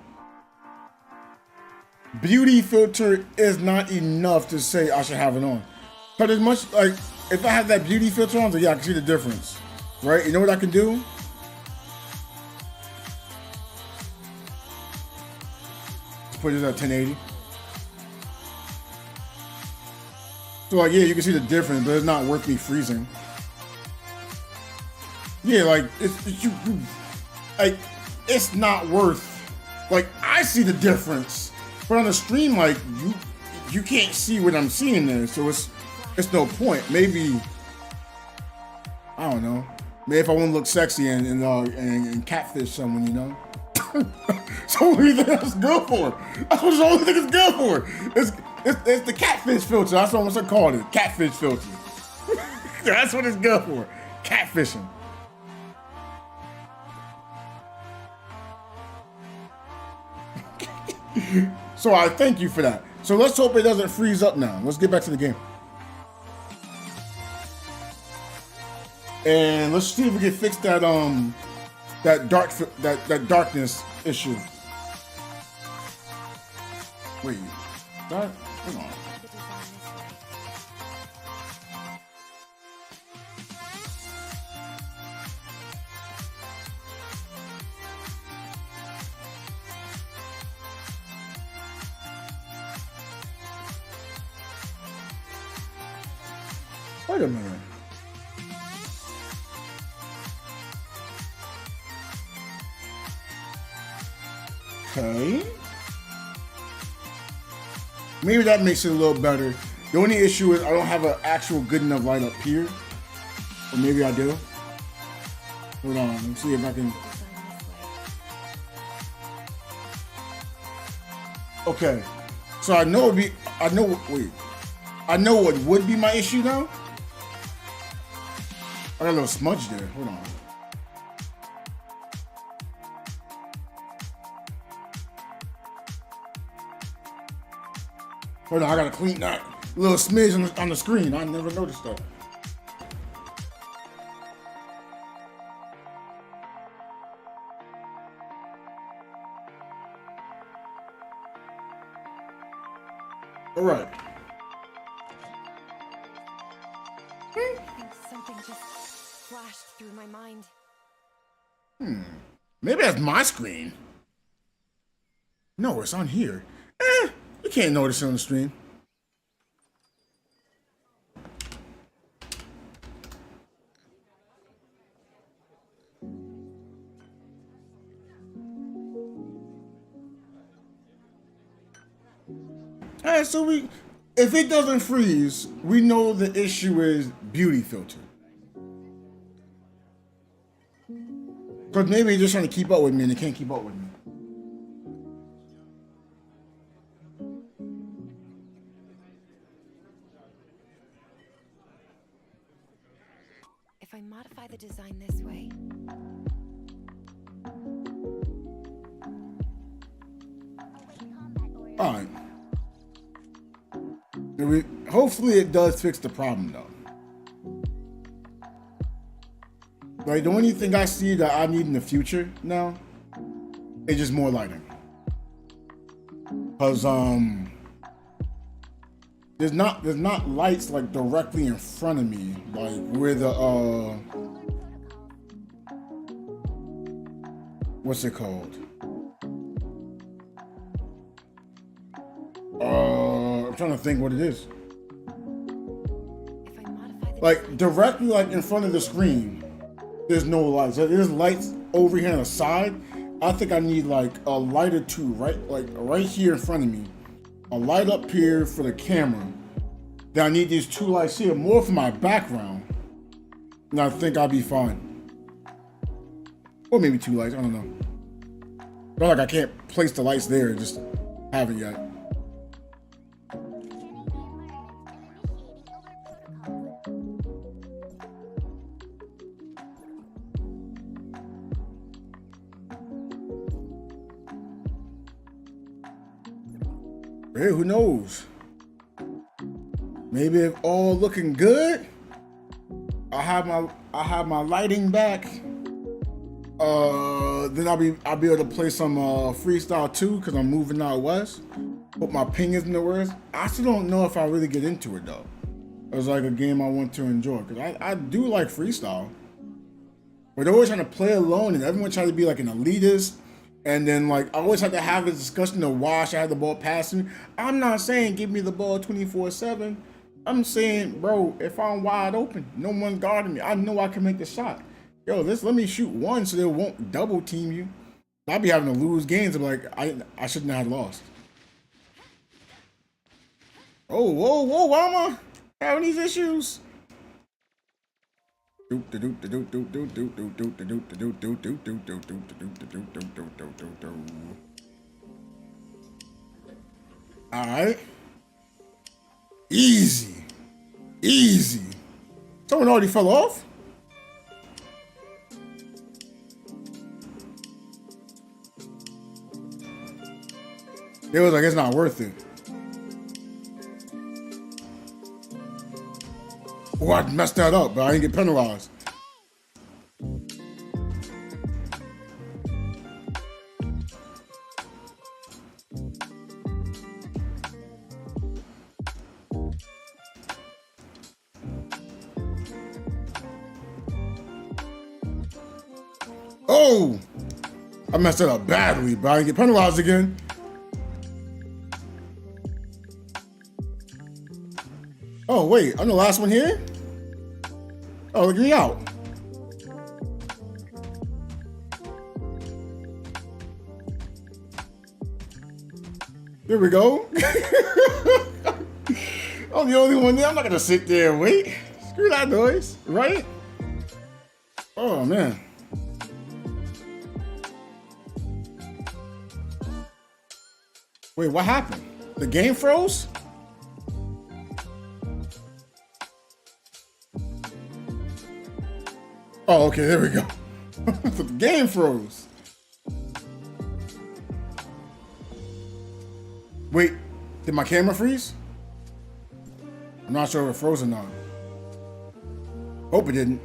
Beauty filter is not enough to say I should have it on. But as much like, if I have that beauty filter on, so yeah, I can see the difference, right? You know what I can do? Let's put this at 1080. So like, yeah, you can see the difference, but it's not worth me freezing. Yeah, like it's not worth. Like I see the difference, but on the stream, like you can't see what I'm seeing there, so it's no point. Maybe I don't know. Maybe if I want to look sexy and catfish someone, you know. That's the only thing that's good for. That's what the only thing it's good for. It's the catfish filter. That's what I called it. Catfish filter. That's what it's good for. Catfishing. So I thank you for that. So let's hope it doesn't freeze up now. Let's get back to the game. And let's see if we can fix that that darkness issue. Wait, hold on. Wait a minute. Okay. Maybe that makes it a little better. The only issue is I don't have an actual good enough light up here. Or maybe I do. Hold on, let me see if I can. Okay. So I know it'd be, I know what would be my issue now. I got a little smudge there, hold on. Hold on, I gotta clean that little smidge on the screen. I never noticed that. All right. Something just flashed through my mind. Maybe that's my screen. No, it's on here. You can't notice it on the screen. Alright, so if it doesn't freeze, we know the issue is beauty filter. Because maybe they're just trying to keep up with me and they can't keep up with me. If I modify the design this way. Alright. Hopefully it does fix the problem though. Like the only thing I see that I need in the future now is just more lighting. Cause there's not lights like directly in front of me, like where the what's it called? I'm trying to think what it is. If I modify the Like directly like in front of the screen, there's no lights. There's lights over here on the side. I think I need like a light or two right here in front of me. A light up here for the camera. Then I need these two lights here, more for my background. And I think I'll be fine. Or maybe two lights, I don't know. But like I can't place the lights there, just haven't yet. Hey, who knows? Maybe if all looking good, I have my lighting back. Then I'll be able to play some freestyle too, because I'm moving out west. Put my pingers in the words. I still don't know if I really get into it though. It's like a game I want to enjoy, because I do like freestyle. But they're always trying to play alone, and everyone tries to be like an elitist. And then, like, I always have to have this discussion of why I should have the ball pass me. I'm not saying give me the ball 24/7. I'm saying, bro, if I'm wide open, no one's guarding me. I know I can make the shot. Yo, let me shoot one so they won't double team you. I'll be having to lose games. I'm like, I shouldn't have lost. Oh, whoa, why am I having these issues? Alright. Easy. Someone already fell off? It was like, it's not worth it. Oh, I messed that up, but I didn't get penalized. Oh! I messed that up badly, but I didn't get penalized again. Oh, wait, I'm the last one here? Oh, look me out. There we go. I'm the only one there. I'm not gonna sit there and wait. Screw that noise, right? Oh man. Wait, what happened? The game froze? Oh, okay, there we go. The game froze. Wait, did my camera freeze? I'm not sure if it froze or not. Hope it didn't.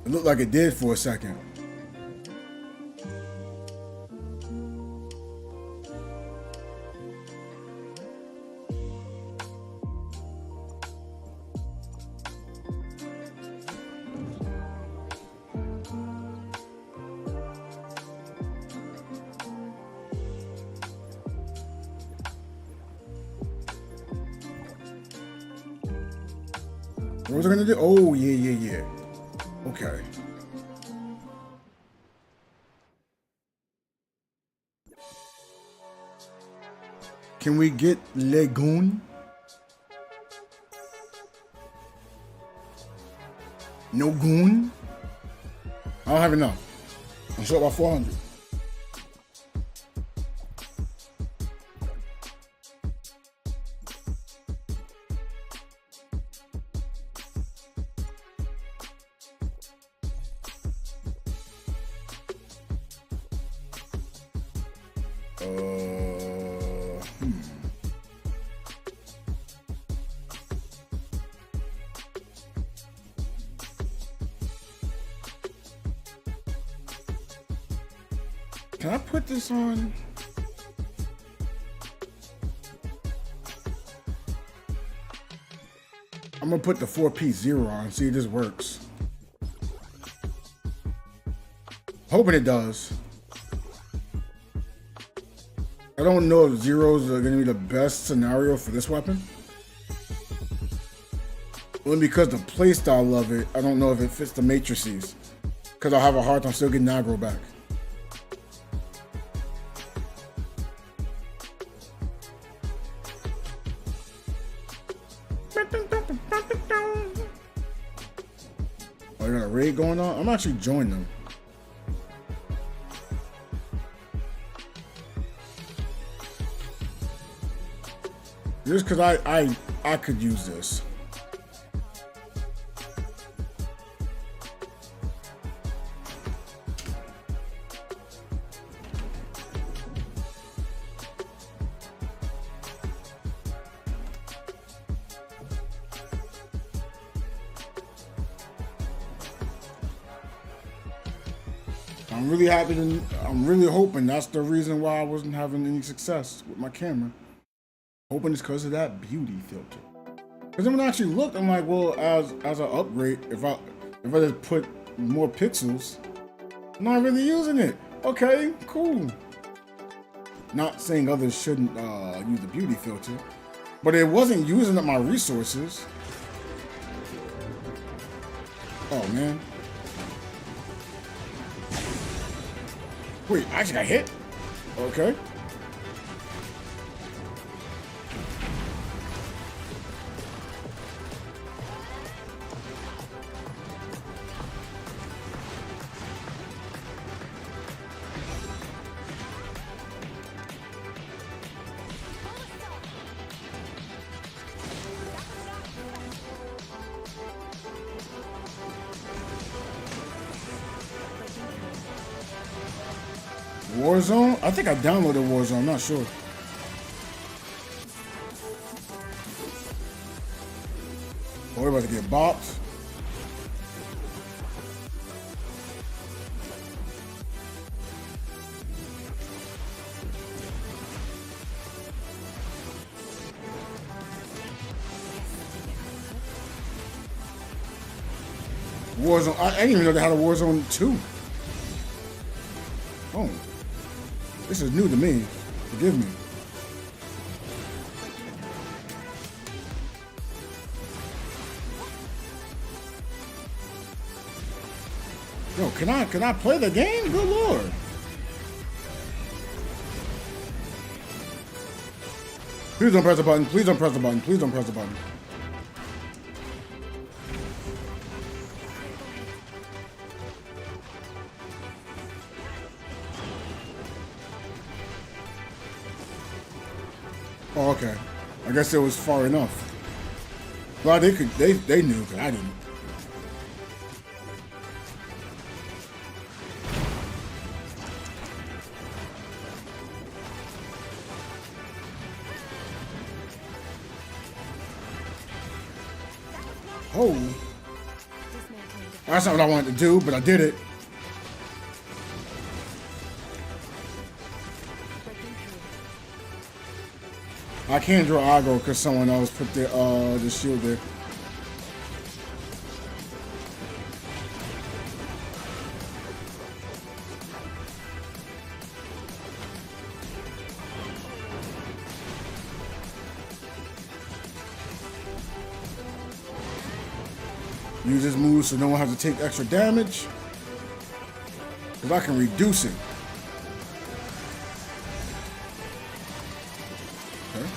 It looked like it did for a second. What was I gonna do? Oh, yeah. Okay. Can we get Lagoon? No goon? I don't have enough. I'm short by 400. Can I put this on? I'm gonna put the 4P zero on and see if this works. Hoping it does. I don't know if zeros are gonna be the best scenario for this weapon. Only because the playstyle of it, I don't know if it fits the matrices. Because I'll have a hard time still getting aggro back. Oh, you got a raid going on? I'm actually joining them. Just because I could use this. I'm really hoping that's the reason why I wasn't having any success with my camera. Hoping it's because of that beauty filter. Because then when I actually looked, I'm like, well, as an upgrade, if I just put more pixels, I'm not really using it. Okay, cool. Not saying others shouldn't use the beauty filter, but it wasn't using up my resources. Oh man. Wait, I actually got hit? Okay. Warzone? I think I downloaded Warzone, I'm not sure. Oh, we're about to get bopped. Warzone, I didn't even know they had a Warzone 2. Oh. This is new to me. Forgive me. Yo, can I play the game? Good lord. Please don't press the button. Please don't press the button. Please don't press the button. Oh, okay. I guess it was far enough. Well, they knew, but I didn't. Oh, that's not what I wanted to do, but I did it. I can't draw aggro because someone else put the shield there. Use this move so no one has to take extra damage. Because I can reduce it. Okay.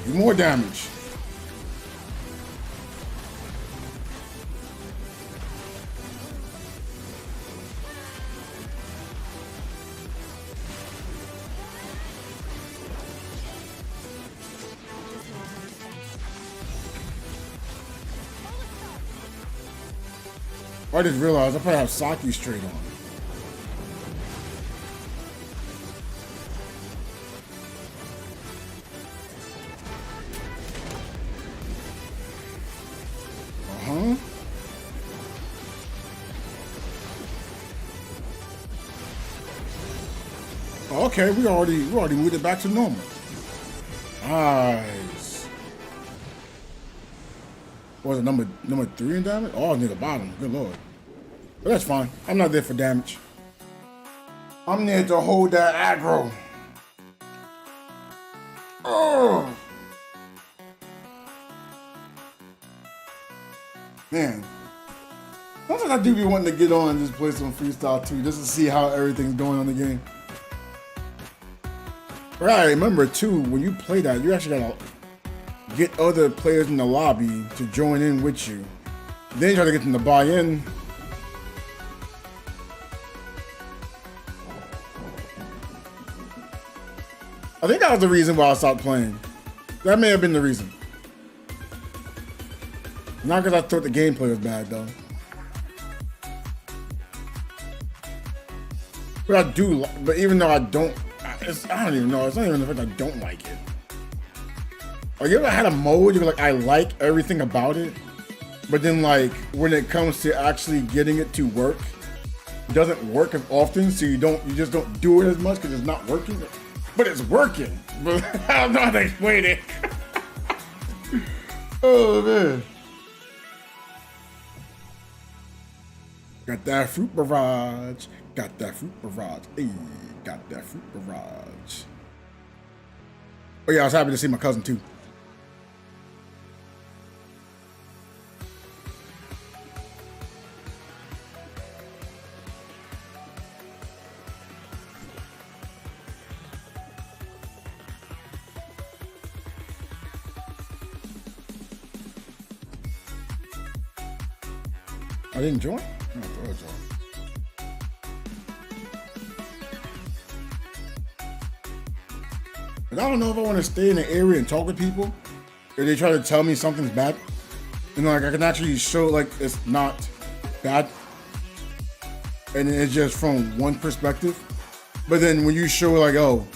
Do more damage. I just realized I probably have Saki straight on. Uh-huh. Oh, okay, we already moved it back to normal. Nice. What was it, number 3 in damage? Oh, near the bottom. Good lord. But that's fine. I'm not there for damage. I'm there to hold that aggro. Oh. Man. Sometimes I do be wanting to get on and just play some freestyle too, just to see how everything's going on the game. But I remember too, when you play that, you actually gotta get other players in the lobby to join in with you. Then you try to get them to buy in. I think that was the reason why I stopped playing. That may have been the reason. Not because I thought the gameplay was bad though. But I do, but even though I don't even know, it's not even the fact I don't like it. Like, you ever had a mode you're like, I like everything about it, but then like when it comes to actually getting it to work, it doesn't work as often, so you just don't do it as much because it's not working. But it's working. But I don't know how to explain it. Oh man. Got that fruit barrage. Got that fruit barrage. Hey, got that fruit barrage. Oh yeah, I was happy to see my cousin too. I didn't join? No, I joined. But I don't know if I want to stay in the area and talk with people. If they try to tell me something's bad. And like I can actually show like it's not bad. And it's just from one perspective. But then when you show like, oh,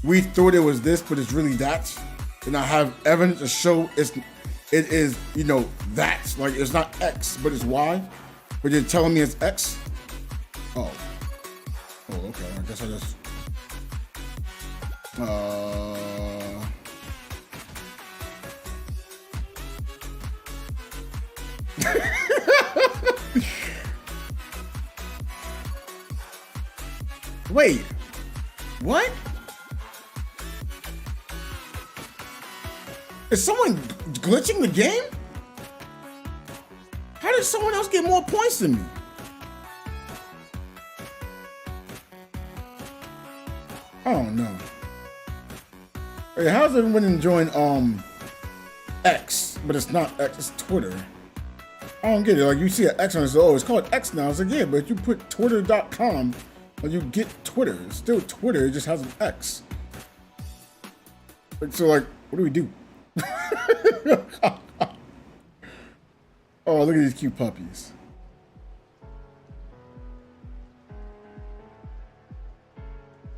we thought it was this, but it's really that. And I have evidence to show it is, you know, that. Like, it's not X, but it's Y. But you're telling me it's X? Oh. Oh, okay. I guess I just... Wait. What? Is someone glitching the game? How did someone else get more points than me? I don't know. Hey, how's everyone enjoying X? But it's not X, it's Twitter. I don't get it. Like you see an X on it, oh, it's called X now. It's like, yeah, but you put twitter.com and you get Twitter. It's still Twitter, it just has an X. Like, so like, what do we do? Oh, look at these cute puppies.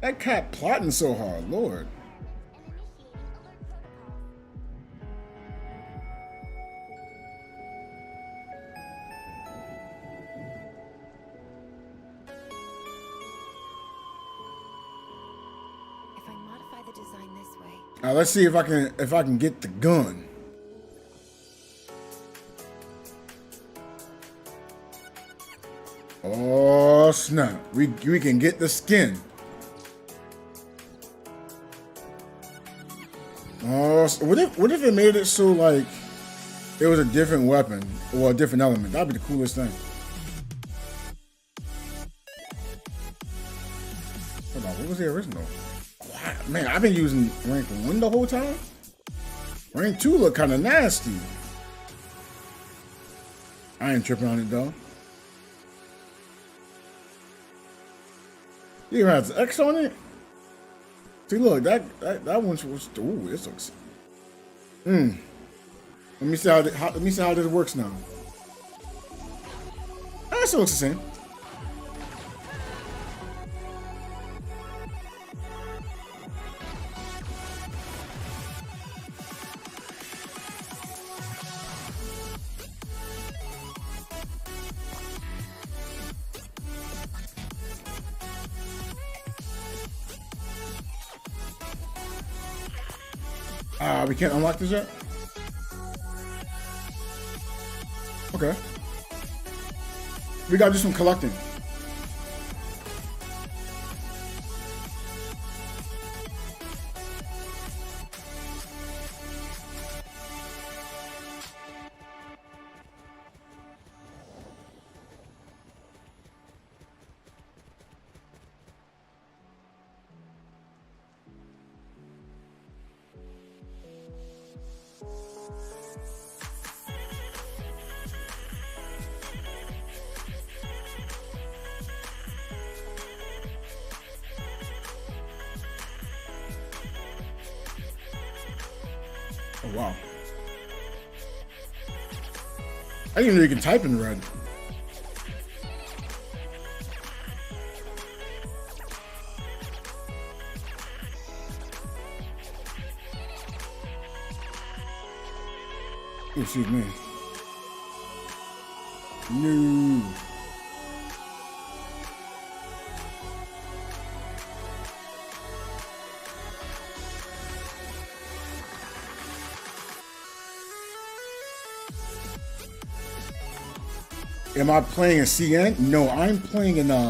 That cat plotting so hard, Lord. If I modify the design this way. Now let's see if I can get the gun. Oh snap! We can get the skin. Oh, so what if it made it so like it was a different weapon or a different element? That'd be the coolest thing. Hold on, what was the original? Wow, man, I've been using rank 1 the whole time. Rank 2 look kind of nasty. I ain't tripping on it though. You even has X on it. See, look, that one's was. Ooh, this looks. Let me see how this works now. That still looks the same. We can't unlock this yet? Okay. We gotta do some collecting. Oh, wow. I didn't even know you can type in red. Oh, excuse me. No. Am I playing a CN? No, I'm playing in NA.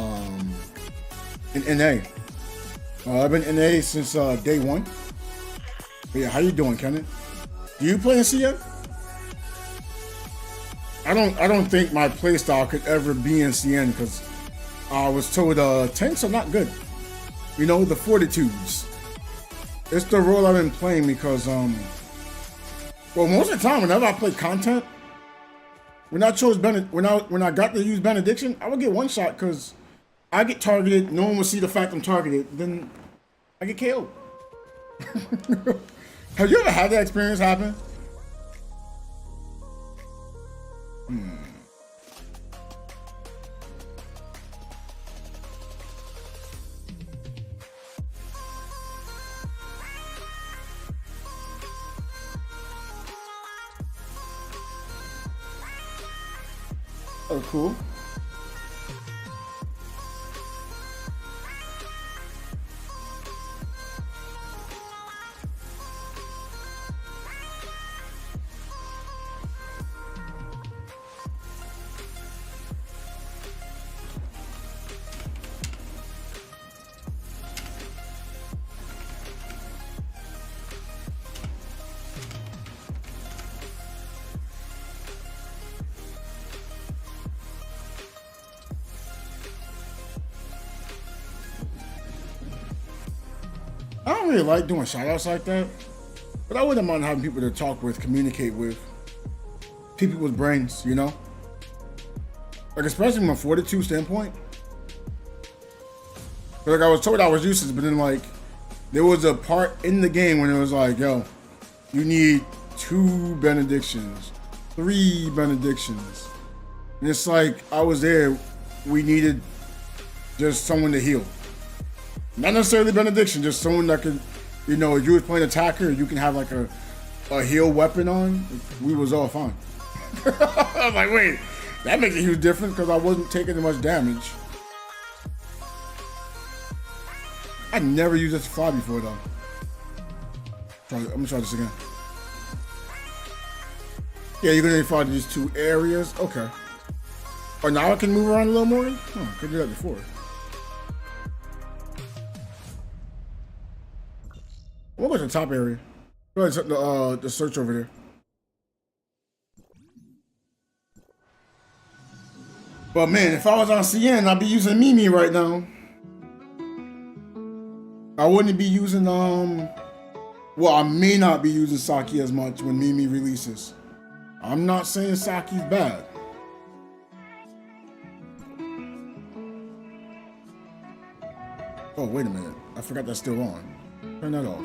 I've been NA since day one. But yeah, how you doing, Kenneth? Do you play in CN? I don't think my playstyle could ever be in CN because I was told tanks are not good. You know, the fortitudes. It's the role I've been playing because well, most of the time whenever I play content. When I got to use benediction, I would get one shot because I get targeted. No one will see the fact I'm targeted. Then I get killed. Have you ever had that experience happen? Oh, cool. I don't really like doing shoutouts like that, but I wouldn't mind having people to talk with, communicate with, people with brains, you know? Like, especially from a fortitude standpoint. But like, I was told I was useless, but then like, there was a part in the game when it was like, yo, you need 2 benedictions, 3 benedictions. And it's like, I was there, we needed just someone to heal. Not necessarily benediction, just someone that could, you know, if you was playing attacker, you can have like a heal weapon on, we was all fine. I was like, wait, that makes a huge difference because I wasn't taking as much damage. I never used this fly before though. I'm gonna try this again. Yeah, you're gonna fly to these 2 areas. Okay. Oh, now I can move around a little more? Oh, I couldn't do that before. What was the top area? Go ahead, the search over there. But man, if I was on CN, I'd be using Mimi right now. I wouldn't be using, well, I may not be using Saki as much when Mimi releases. I'm not saying Saki's bad. Oh, wait a minute. I forgot that's still on. Turn that off.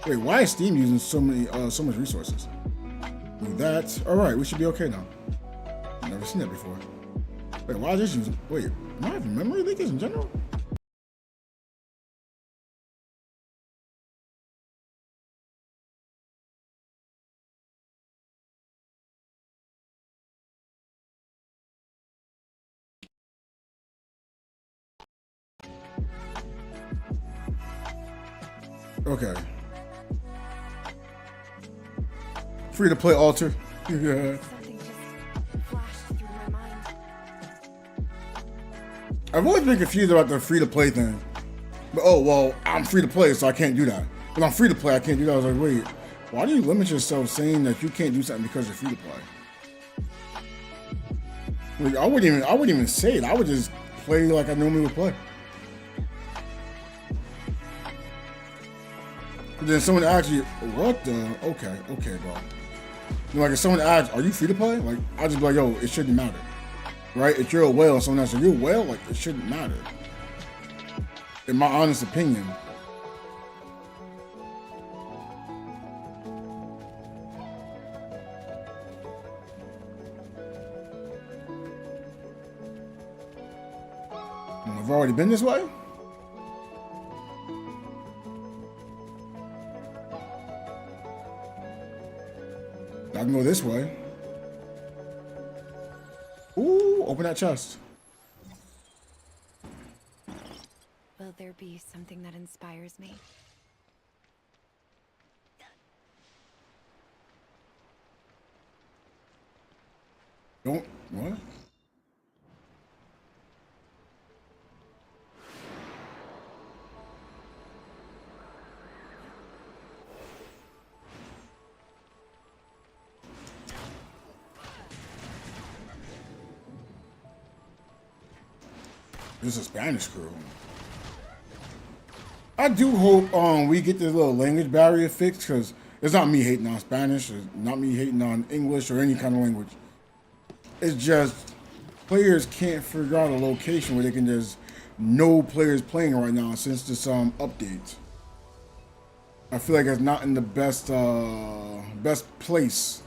Wait, why is Steam using so much resources? Do that. All right, we should be okay now. I've never seen that before. Wait, why is this using? Wait, am I having memory leakage in general? Okay. Free to play altar. Yeah. Something just flashed through my mind. I've always been confused about the free to play thing. But oh well, I'm free to play, so I can't do that. But I'm free to play, I can't do that. I was like, wait, why do you limit yourself saying that you can't do something because you're free to play? Like, I wouldn't even say it. I would just play like I normally would play. But then someone asks you, what the? Okay, bro. Like if someone asks, are you free to play? Like I just be like, yo, it shouldn't matter, right? If you're a whale, someone asks, are you a whale? Like it shouldn't matter. In my honest opinion. I've already been this way. I can go this way. Ooh, open that chest. Will there be something that inspires me? Don't, what? This is a Spanish crew. I do hope we get this little language barrier fixed, because it's not me hating on Spanish, it's not me hating on English or any kind of language. It's just players can't figure out a location where they can just know players playing right now since this update. I feel like it's not in the best place.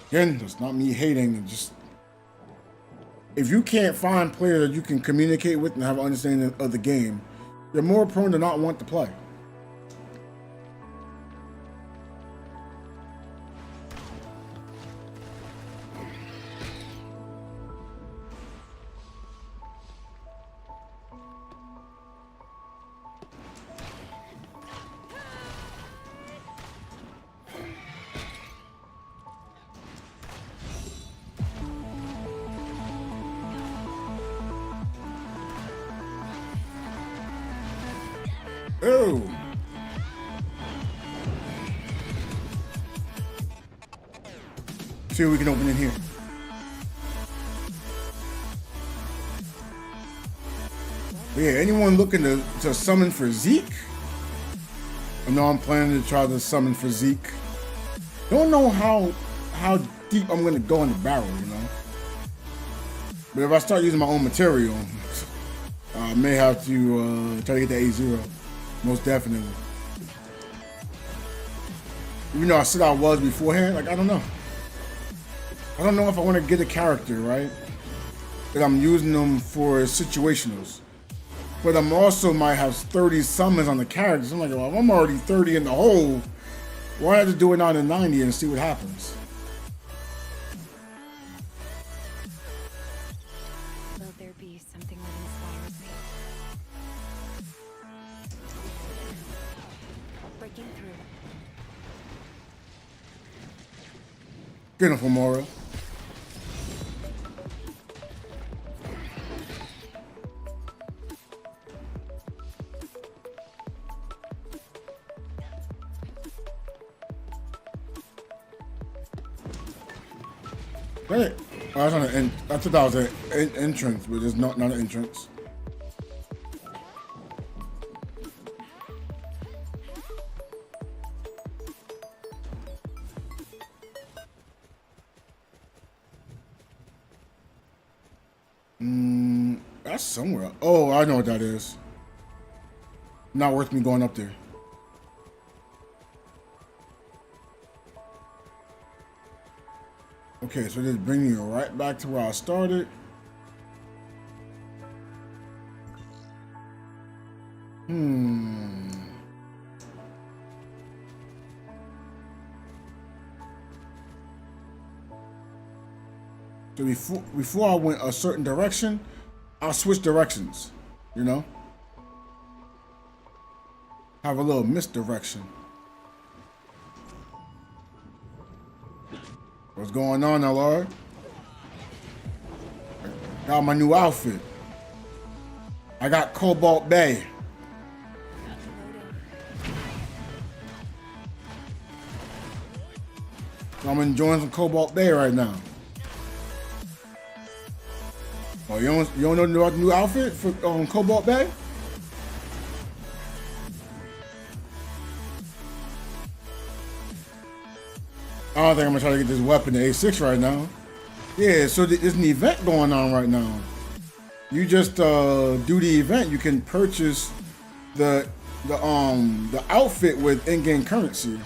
Again, it's not me hating, just if you can't find players that you can communicate with and have an understanding of the game, you're more prone to not want to play. Oh. See what we can open in here. But yeah, anyone looking to summon for Zeke? I know I'm planning to try to summon for Zeke. Don't know how deep I'm gonna go in the barrel, you know. But if I start using my own material, I may have to try to get the A0. Most definitely. Even though I said I was beforehand, like I don't know. I don't know if I want to get a character, right? That I'm using them for situationals. But I'm also might have 30 summons on the characters. I'm like, well, if I'm already 30 in the hole, why not just do it on the 90 and see what happens? Will there be something that inspires me? Breaking through. Get him for Mora. Right. Oh, that's not an I thought that was an entrance, but it's not an entrance. That's somewhere. Oh, I know what that is. Not worth me going up there. Okay, so this brings me right back to where I started. So before I went a certain direction, I'll switch directions, you know? Have a little misdirection. What's going on, LR? Got my new outfit. I got Cobalt Bay. So I'm enjoying some Cobalt Bay right now. Oh, you don't know the new outfit for Cobalt Bay? I don't think I'm gonna try to get this weapon, the A6 right now. Yeah, so there's an event going on right now. You just do the event. You can purchase the outfit with in-game currency.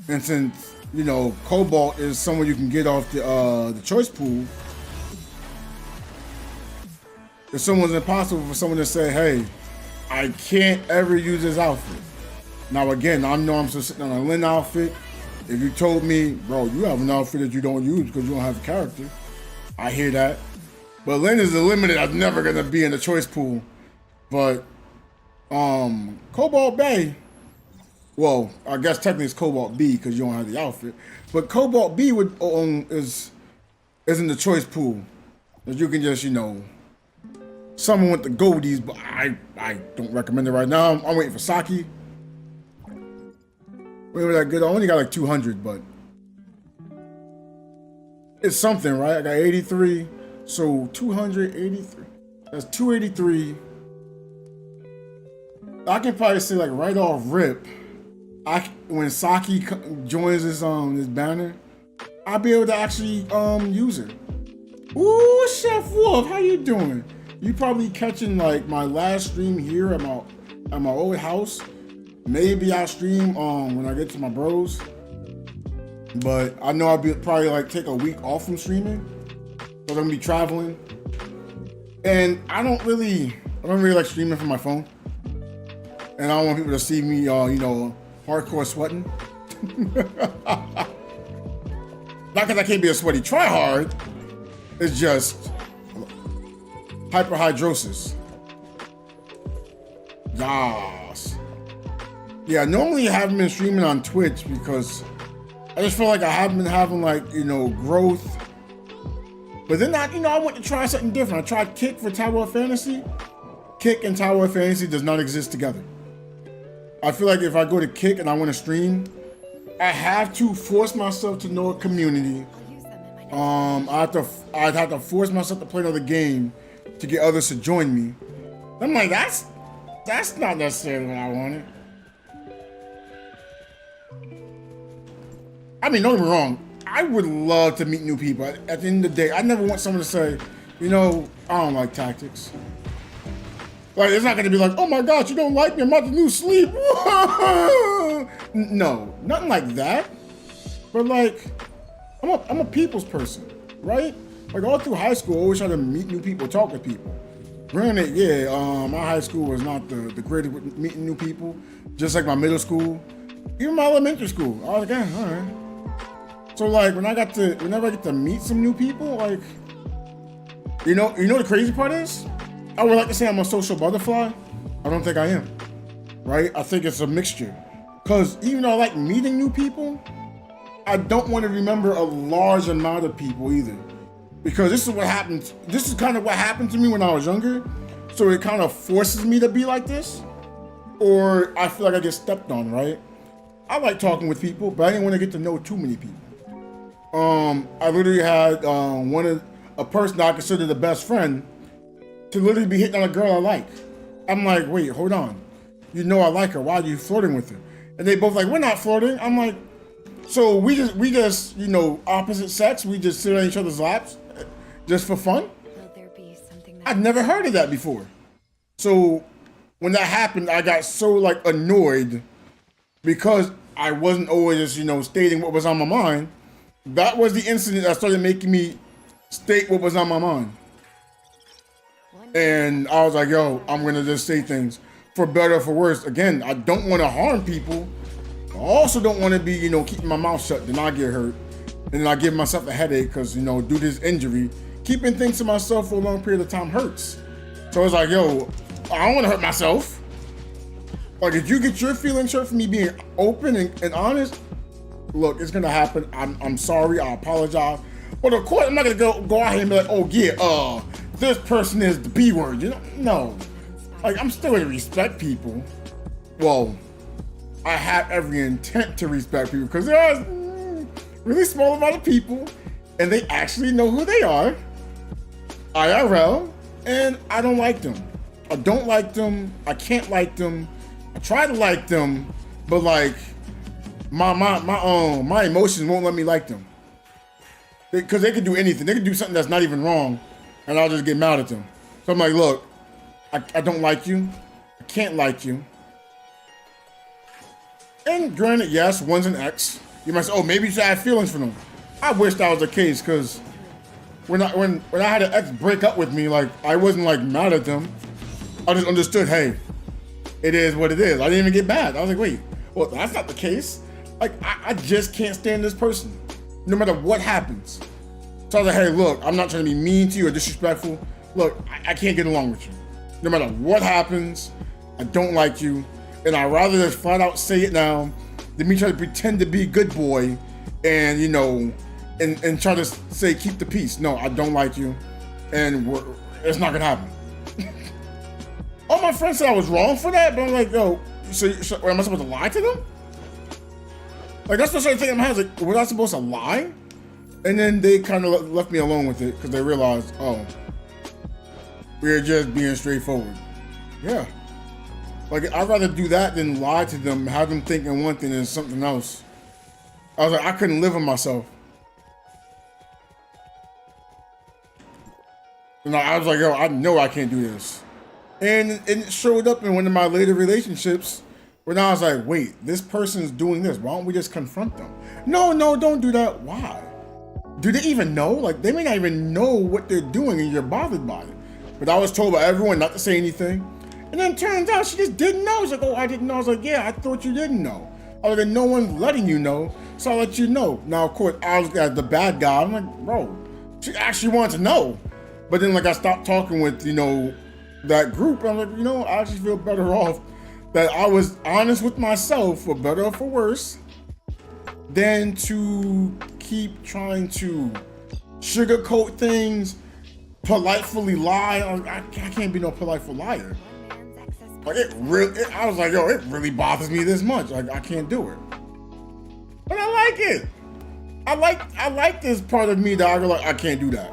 And since you know Cobalt is someone you can get off the choice pool, if someone's impossible for someone to say, hey, I can't ever use this outfit. Now again, I know I'm still sitting on a Lynn outfit. If you told me, bro, you have an outfit that you don't use because you don't have a character, I hear that. But Lynn is the limited. I'm never gonna be in the choice pool. But Cobalt Bay, well, I guess technically it's Cobalt B because you don't have the outfit. But Cobalt B would is in the choice pool. That you can just, you know, someone with the goldies, but I don't recommend it right now. I'm waiting for Saki. Wait, was that good? I only got like 200, but it's something, right? I got 83, so 283. That's 283. I can probably say like right off rip, when Saki joins this banner, I'll be able to actually use it. Ooh, Chef Wolf, how you doing? You probably catching like my last stream here at my old house. Maybe I'll stream when I get to my bros. But I know I'll be probably like take a week off from streaming. So I'm gonna be traveling. And I don't really like streaming from my phone. And I don't want people to see me you know, hardcore sweating. Not because I can't be a sweaty tryhard. It's just hyperhidrosis. Yas. Yeah, normally I haven't been streaming on Twitch because I just feel like I haven't been having like, you know, growth. But then I went to try something different. I tried Kick for Tower of Fantasy. Kick and Tower of Fantasy does not exist together. I feel like if I go to Kick and I want to stream, I have to force myself to know a community I'd have to force myself to play another game to get others to join me. I'm like, that's not necessarily what I wanted. I mean, don't get me wrong. I would love to meet new people. At the end of the day, I never want someone to say, you know, I don't like tactics. Like, it's not gonna be like, oh my gosh, you don't like me, I'm about to lose sleep. No, nothing like that. But like, I'm a people's person, right? Like all through high school, I always try to meet new people, talk with people. Granted, yeah, my high school was not the greatest with meeting new people, just like my middle school, even my elementary school. I was like, yeah, all right. So like, whenever I get to meet some new people, like, you know the crazy part is, I would like to say I'm a social butterfly. I don't think I am, right? I think it's a mixture. Because even though I like meeting new people, I don't want to remember a large amount of people either. Because this is kind of what happened to me when I was younger. So it kind of forces me to be like this. Or I feel like I get stepped on, right? I like talking with people, but I didn't want to get to know too many people. I literally had a person that I consider the best friend to literally be hitting on a girl I like. I'm like, wait, hold on. You know I like her. Why are you flirting with her? And they both like, we're not flirting. I'm like, so we just, you know, opposite sex. We just sit on each other's laps just for fun. Will there be something that I'd never heard of that before. So when that happened, I got so like annoyed because I wasn't always just, you know, stating what was on my mind. That was the incident that started making me state what was on my mind. And I was like, yo, I'm gonna just say things for better or for worse. Again, I don't want to harm people. I also don't want to be, you know, keeping my mouth shut, then I get hurt. And then I give myself a headache because, you know, due to this injury, keeping things to myself for a long period of time hurts. So it's like, yo, I don't want to hurt myself. Like, if you get your feelings hurt from me being open and honest, look, it's gonna happen. I'm sorry. I apologize. But of course, I'm not gonna go out here and be like, oh yeah, this person is the B word. You know, no. Like, I'm still gonna respect people. Well, I have every intent to respect people because there are really small amount of people, and they actually know who they are, IRL, and I don't like them. I don't like them. I can't like them. I try to like them, but like. My emotions won't let me like them. Because they could do anything. They could do something that's not even wrong, and I'll just get mad at them. So I'm like, look, I don't like you. I can't like you. And granted, yes, one's an ex. You might say, oh, maybe you should have feelings for them. I wish that was the case, because when I had an ex break up with me, like, I wasn't like mad at them. I just understood, hey, it is what it is. I didn't even get mad. I was like, wait, well, that's not the case. Like, I just can't stand this person, no matter what happens. So I was like, hey, look, I'm not trying to be mean to you or disrespectful. Look, I can't get along with you. No matter what happens, I don't like you. And I'd rather just flat out say it now than me try to pretend to be a good boy and, you know, and try to say, keep the peace. No, I don't like you. And it's not gonna happen. All my friends said I was wrong for that, but I'm like, yo, so am I supposed to lie to them? Like, that's the sort of thing in my head. Like, was I supposed to lie? And then they kind of left me alone with it because they realized, oh, we're just being straightforward. Yeah. Like, I'd rather do that than lie to them, have them thinking one thing and something else. I was like, I couldn't live with myself. And I was like, yo, I know I can't do this. And it showed up in one of my later relationships when I was like, wait, this person's doing this. Why don't we just confront them? No, don't do that. Why? Do they even know? Like, they may not even know what they're doing and you're bothered by it. But I was told by everyone not to say anything. And then it turns out she just didn't know. She's like, oh, I didn't know. I was like, yeah, I thought you didn't know. I was like, no one's letting you know, so I'll let you know. Now, of course, I was the bad guy. I'm like, bro, she actually wanted to know. But then, like, I stopped talking with, you know, that group. I'm like, you know, I actually feel better off that I was honest with myself, for better or for worse, than to keep trying to sugarcoat things, politely lie. I can't be no politeful liar. Like, I was like, yo, it really bothers me this much. Like, I can't do it. But I like it. I like this part of me that I go like, I can't do that.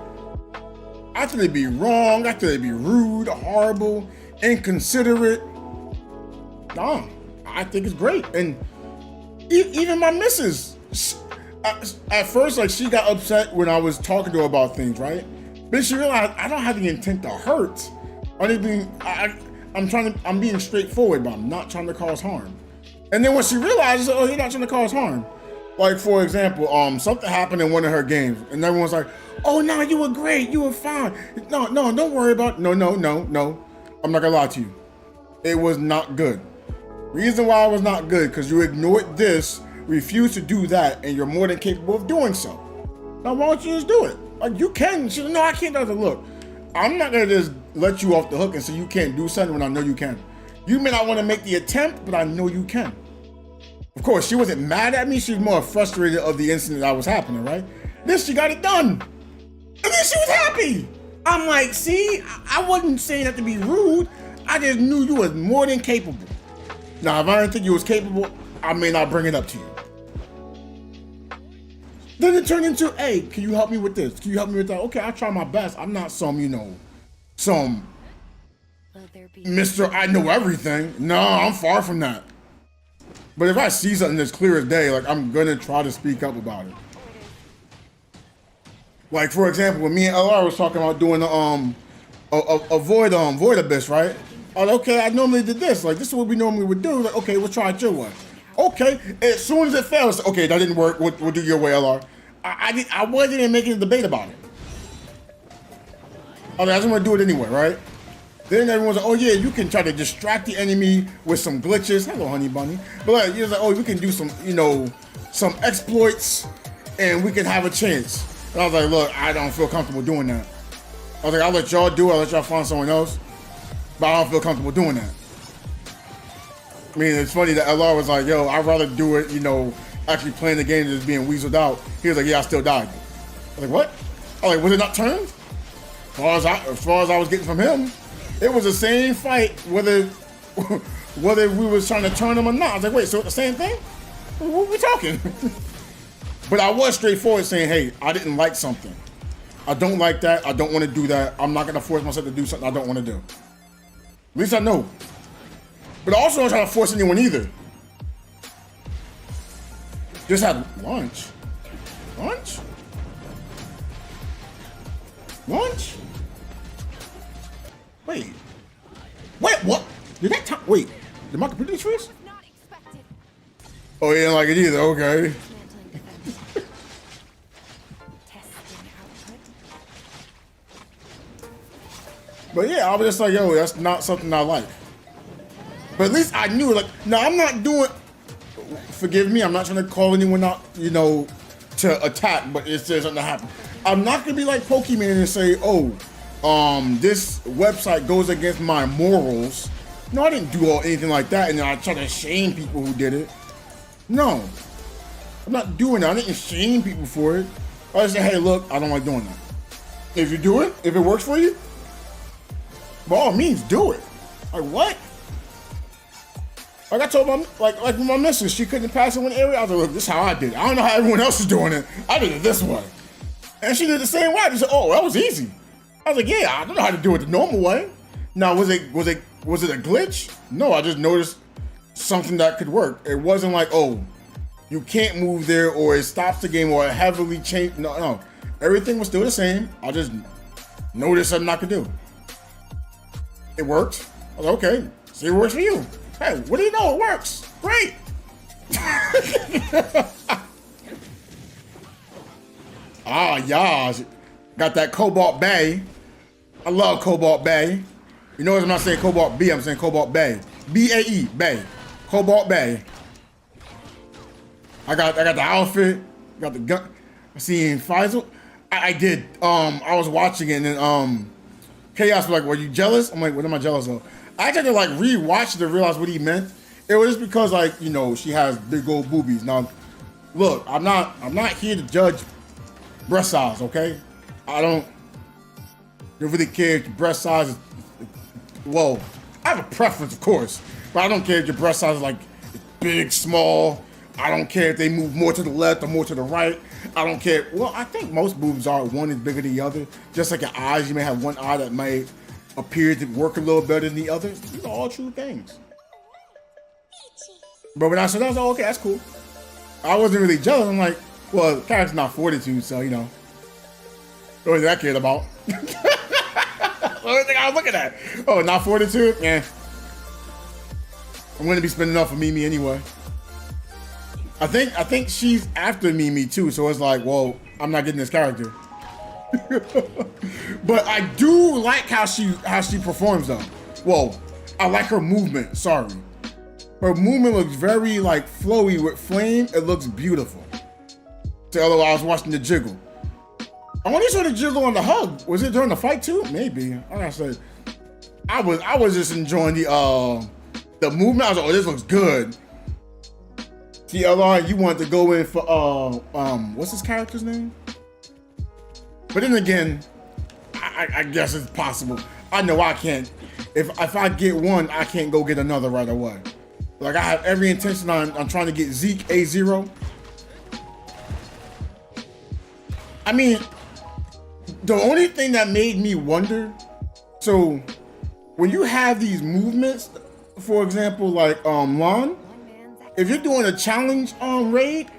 I think it'd be wrong. I think it'd be rude, horrible, inconsiderate. No, I think it's great. And even my missus, at first, like, she got upset when I was talking to her about things, right? But she realized I don't have the intent to hurt. I'm being straightforward, but I'm not trying to cause harm. And then when she realizes, oh, you're not trying to cause harm. Like, for example, something happened in one of her games, and everyone's like, oh, no, you were great, you were fine. No, don't worry about it. No. I'm not gonna lie to you. It was not good. Reason why it was not good, because you ignored this, refused to do that, and you're more than capable of doing so. Now, why don't you just do it? Like, you can. She said, no, I can't. I said, look, I'm not gonna just let you off the hook and say you can't do something when I know you can. You may not want to make the attempt, but I know you can. Of course, she wasn't mad at me. She was more frustrated of the incident that was happening, right? Then she got it done. And then she was happy. I'm like, see, I wasn't saying that to be rude. I just knew you was more than capable. Now, if I didn't think you was capable, I may not bring it up to you. Then it turned into, hey, can you help me with this? Can you help me with that? Okay, I'll try my best. I'm not some Mr. I know everything. No, I'm far from that. But if I see something that's clear as day, like, I'm gonna try to speak up about it. Like, for example, when me and LR was talking about doing the void abyss, right? I was like, okay, I normally did this. Like, this is what we normally would do. Like, okay, we'll try it your way. Okay, as soon as it fails, okay, that didn't work. We'll do your way, LR. I wasn't even making a debate about it. I just want to do it anyway, right? Then everyone's like, oh yeah, you can try to distract the enemy with some glitches. Hello, honey bunny. But like, you're like, oh, we can do some, some exploits, and we can have a chance. And I was like, look, I don't feel comfortable doing that. I was like, I'll let y'all do it. I'll let y'all find someone else. But I don't feel comfortable doing that. I mean, it's funny that LR was like, yo, I'd rather do it, actually playing the game than just being weaseled out. He was like, yeah, I still died. I was like, what? I was like, was it not turned? As far as I was getting from him, it was the same fight, whether we was trying to turn him or not. I was like, wait, so it's the same thing? What are we talking? But I was straightforward saying, hey, I didn't like something. I don't like that. I don't want to do that. I'm not going to force myself to do something I don't want to do. At least I know. But I also don't try to force anyone either. Just had lunch. Lunch? Lunch? Wait, what? Did that time? Wait, did my computer freeze? Oh, you didn't like it either, okay. But yeah, I was just like, yo, that's not something I like. But at least I knew, like, no, I'm not doing, forgive me, I'm not trying to call anyone out, to attack, but it's just something that happened. I'm not gonna be like Pokemon and say, oh, this website goes against my morals. No, I didn't do anything like that, and then I try to shame people who did it. No, I'm not doing that. I didn't shame people for it. I just say, hey, look, I don't like doing that. If you do it, if it works for you, by all means, do it. Like, what? Like I told like my missus, she couldn't pass in one area. I was like, look, this is how I did it. I don't know how everyone else is doing it. I did it this way. And she did the same way. She said, oh, that was easy. I was like, yeah, I don't know how to do it the normal way. Now, was it a glitch? No, I just noticed something that could work. It wasn't like, oh, you can't move there, or it stops the game, or it heavily changed. No. Everything was still the same. I just noticed something I could do. It worked. I was like, okay, see if it works for you. Hey, what do you know? It works. Great. Ah, yeah. Got that Cobalt Bay. I love Cobalt Bay. You notice I'm not saying Cobalt B, I'm saying Cobalt Bay. B-A-E, Bay. Cobalt Bay. I got the outfit, got the gun. I seen Faisal. I did. I was watching it, and then Chaos was like, were you jealous? I'm like, what am I jealous of? I had to like re-watch it to realize what he meant. It was just because, like, she has big old boobies. Now, look, I'm not here to judge breast size, okay? I don't really care if your breast size is, well, I have a preference, of course, but I don't care if your breast size is like big, small, I don't care if they move more to the left or more to the right. I don't care. Well, I think most moves are one is bigger than the other. Just like your eyes, you may have one eye that may appear to work a little better than the other. These are all true things. But when I said that, I was like, okay, that's cool. I wasn't really jealous. I'm like, well, the character's not 42, so, you know. What was that kid about? What was the thing I was looking at? Oh, not 42? Yeah. I'm going to be spending enough for Mimi anyway. I think she's after Mimi too, so it's like, well, I'm not getting this character. But I do like how she performs though. Well, I like her movement. Sorry, her movement looks very like flowy with flame. It looks beautiful. So otherwise, I was watching the jiggle. I only saw the jiggle on the hug. Was it during the fight too? Maybe. Like I said, I was just enjoying the movement. I was like, oh, this looks good. TLR, you want to go in for what's his character's name? But then again, I guess it's possible. I know I can't. If I get one, I can't go get another right away. Like I have every intention on trying to get Zeke A0. I mean, the only thing that made me wonder, so when you have these movements, for example, like Lon, if you're doing a challenge raid,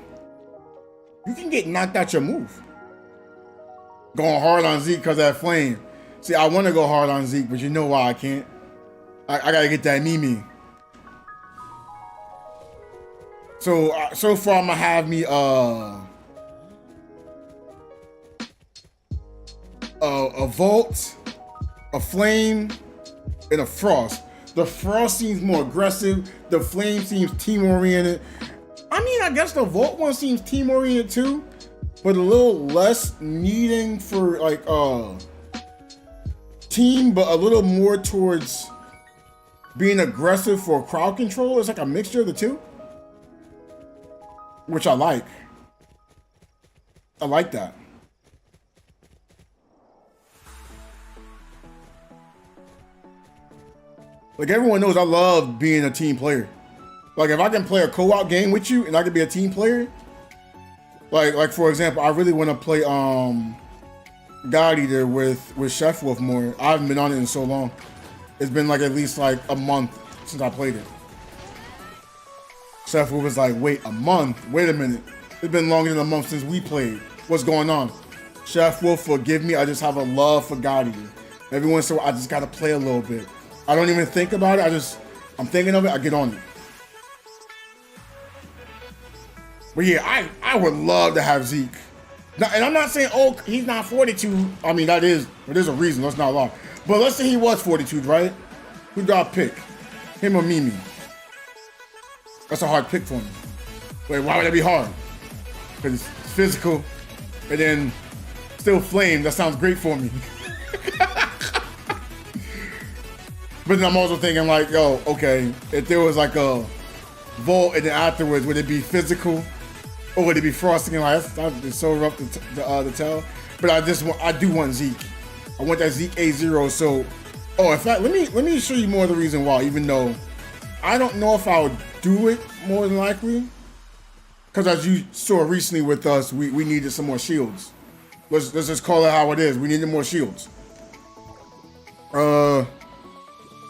you can get knocked out your move. Going hard on Zeke because of that flame. See, I want to go hard on Zeke, but you know why I can't? I gotta get that Mimi. So far I'm gonna have me a Vault, a Flame, and a Frost. The Frost seems more aggressive. The Flame seems team-oriented. I mean, I guess the Vault one seems team-oriented too, but a little less needing for like team, but a little more towards being aggressive for crowd control. It's like a mixture of the two, which I like. I like that. Like everyone knows I love being a team player. Like if I can play a co-op game with you and I can be a team player, like for example, I really want to play God Eater with Chef Wolf more. I haven't been on it in so long. It's been like at least like a month since I played it. Chef Wolf was like, wait, a month? Wait a minute. It's been longer than a month since we played. What's going on? Chef Wolf, forgive me. I just have a love for God Eater. Every once in a while, I just got to play a little bit. I don't even think about it. I'm thinking of it, I get on it. But yeah, I would love to have Zeke. Now, and I'm not saying, oh, he's not 42. I mean, there's a reason, let's not lie. But let's say he was 42, right? Who do I pick? Him or Mimi? That's a hard pick for me. Wait, why would that be hard? Because it's physical, and then still flame. That sounds great for me. But then I'm also thinking like, yo, okay, if there was like a Vault and then afterwards, would it be physical? Or would it be frosting? Like, that's so rough to tell. But I do want Zeke. I want that Zeke A0. So, in fact, let me show you more of the reason why, even though I don't know if I would do it more than likely. Because as you saw recently with us, we needed some more shields. Let's just call it how it is. We needed more shields. As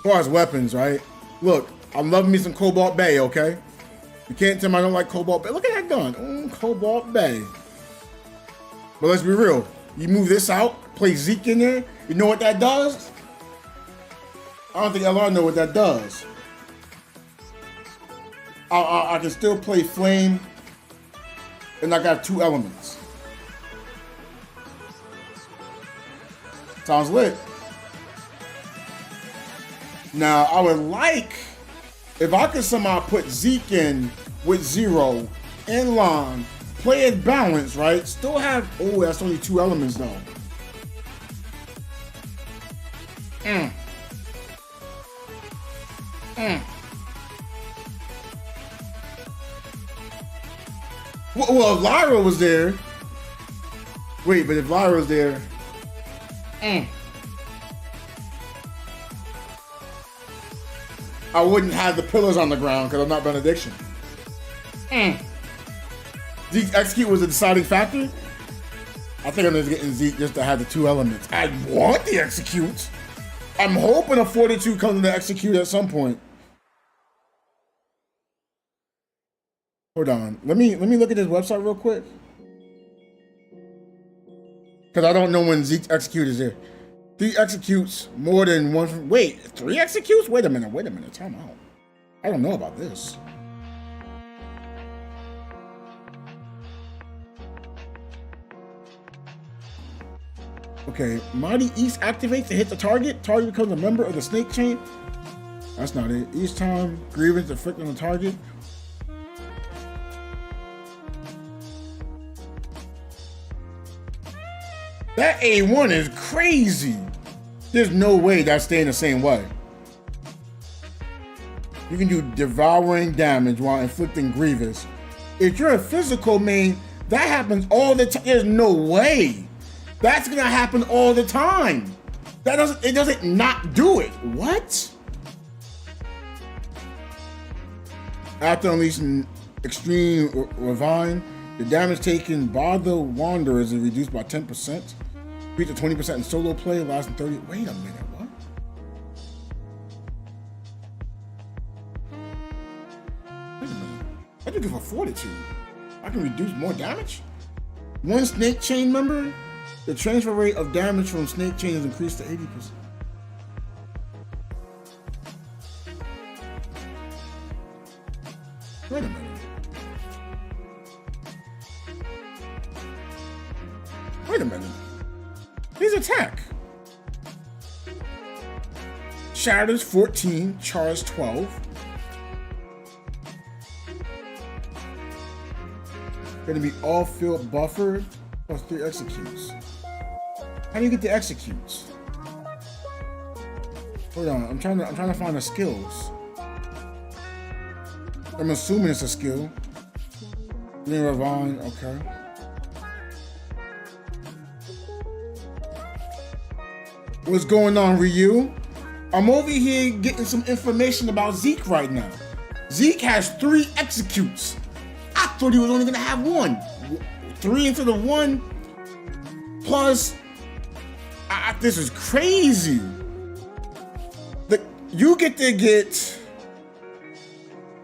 far as weapons, right? Look, I'm loving me some Cobalt Bay, okay? You can't tell me I don't like Cobalt Bay. Look at that gun. Cobalt Bay. But let's be real. You move this out, play Zeke in there, you know what that does? I don't think LR know what that does. I can still play Flame, and I got 2 elements. Sounds lit. Now, I would like, if I could somehow put Zeke in with Zero and Lon, play it balanced, right? Still have, oh, that's only 2 elements though. Well, if Lyra was there, wait, but if Lyra was there, I wouldn't have the pillars on the ground because I'm not Benediction. Zeke's execute was a deciding factor. I think I'm just getting Zeke just to have the 2 elements. I want the execute. I'm hoping a 42 comes into execute at some point. Hold on. Let me look at this website real quick. Because I don't know when Zeke's execute is there. 3 executes more than one. Wait, 3 executes? Wait a minute. Time out. I don't know about this. Okay, Mighty East activates to hit the target. Target becomes a member of the snake chain. That's not it. Each time grievance inflicted on the target. That A1 is crazy. There's no way that's staying the same way. You can do devouring damage while inflicting grievous. If you're a physical main, that happens all the time. There's no way. That's gonna happen all the time. It doesn't not do it. What? After unleashing extreme ravine, the damage taken by the wanderers is reduced by 10%. Beat to 20% in solo play, lasting 30. Wait a minute, what? Wait a minute. I can do for fortitude. I can reduce more damage? One snake chain member? The transfer rate of damage from snake chain is increased to 80%. Wait a minute. Wait a minute. His attack. Shatters 14, Chars 12. Gonna be all field buffered plus 3 executes. How do you get the executes? Hold on, I'm trying to find the skills. I'm assuming it's a skill. Near Ravine, okay. What's going on, Ryu? I'm over here getting some information about Zeke right now. Zeke has 3 executes. I thought he was only gonna have 1. 3 into the 1 plus. This is crazy. You get to get